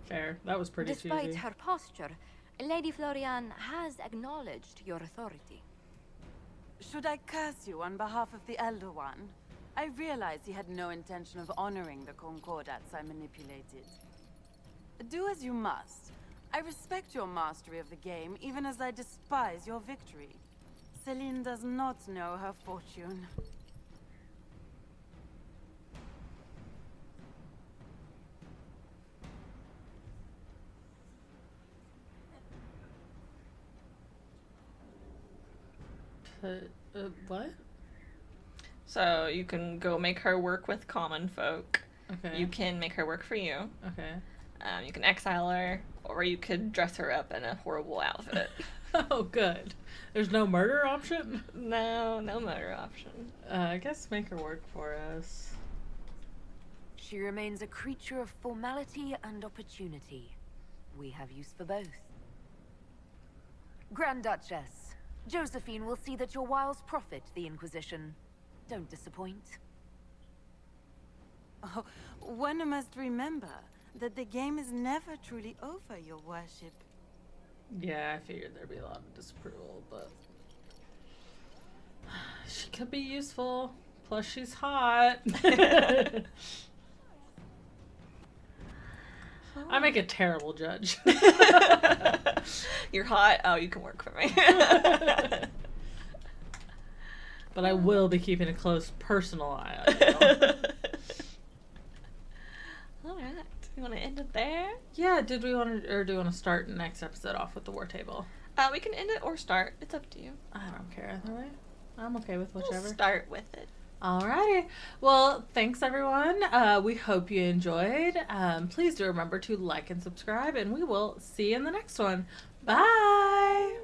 Fair. That was pretty Despite cheesy. her posture, Lady Florian has acknowledged your authority. Should I curse you on behalf of the Elder One? I realize he had no intention of honoring the concordats I manipulated. Do as you must. I respect your mastery of the game, even as I despise your victory. Celine does not know her fortune. What? So you can go make her work with common folk. Okay. You can make her work for you. Okay. You can exile her, or you could dress her up in a horrible outfit. Oh, good. There's no murder option? No murder option. I guess make her work for us. She remains a creature of formality and opportunity. We have use for both. Grand Duchess, Josephine will see that your wiles profit the Inquisition. Don't disappoint. Oh, one must remember that the game is never truly over, your worship. Yeah, I figured there'd be a lot of disapproval, but she could be useful. Plus, she's hot. I make a terrible judge. You're hot. Oh, you can work for me. But I will be keeping a close personal eye on you. All right. You want to end it there? Yeah. Did we want to, or do we want to start the next episode off with the war table? We can end it or start. It's up to you. I don't care either way. I'm okay with whichever. We'll start with it. Alrighty. Well, thanks everyone. We hope you enjoyed. Please do remember to like and subscribe, and we will see you in the next one. Bye.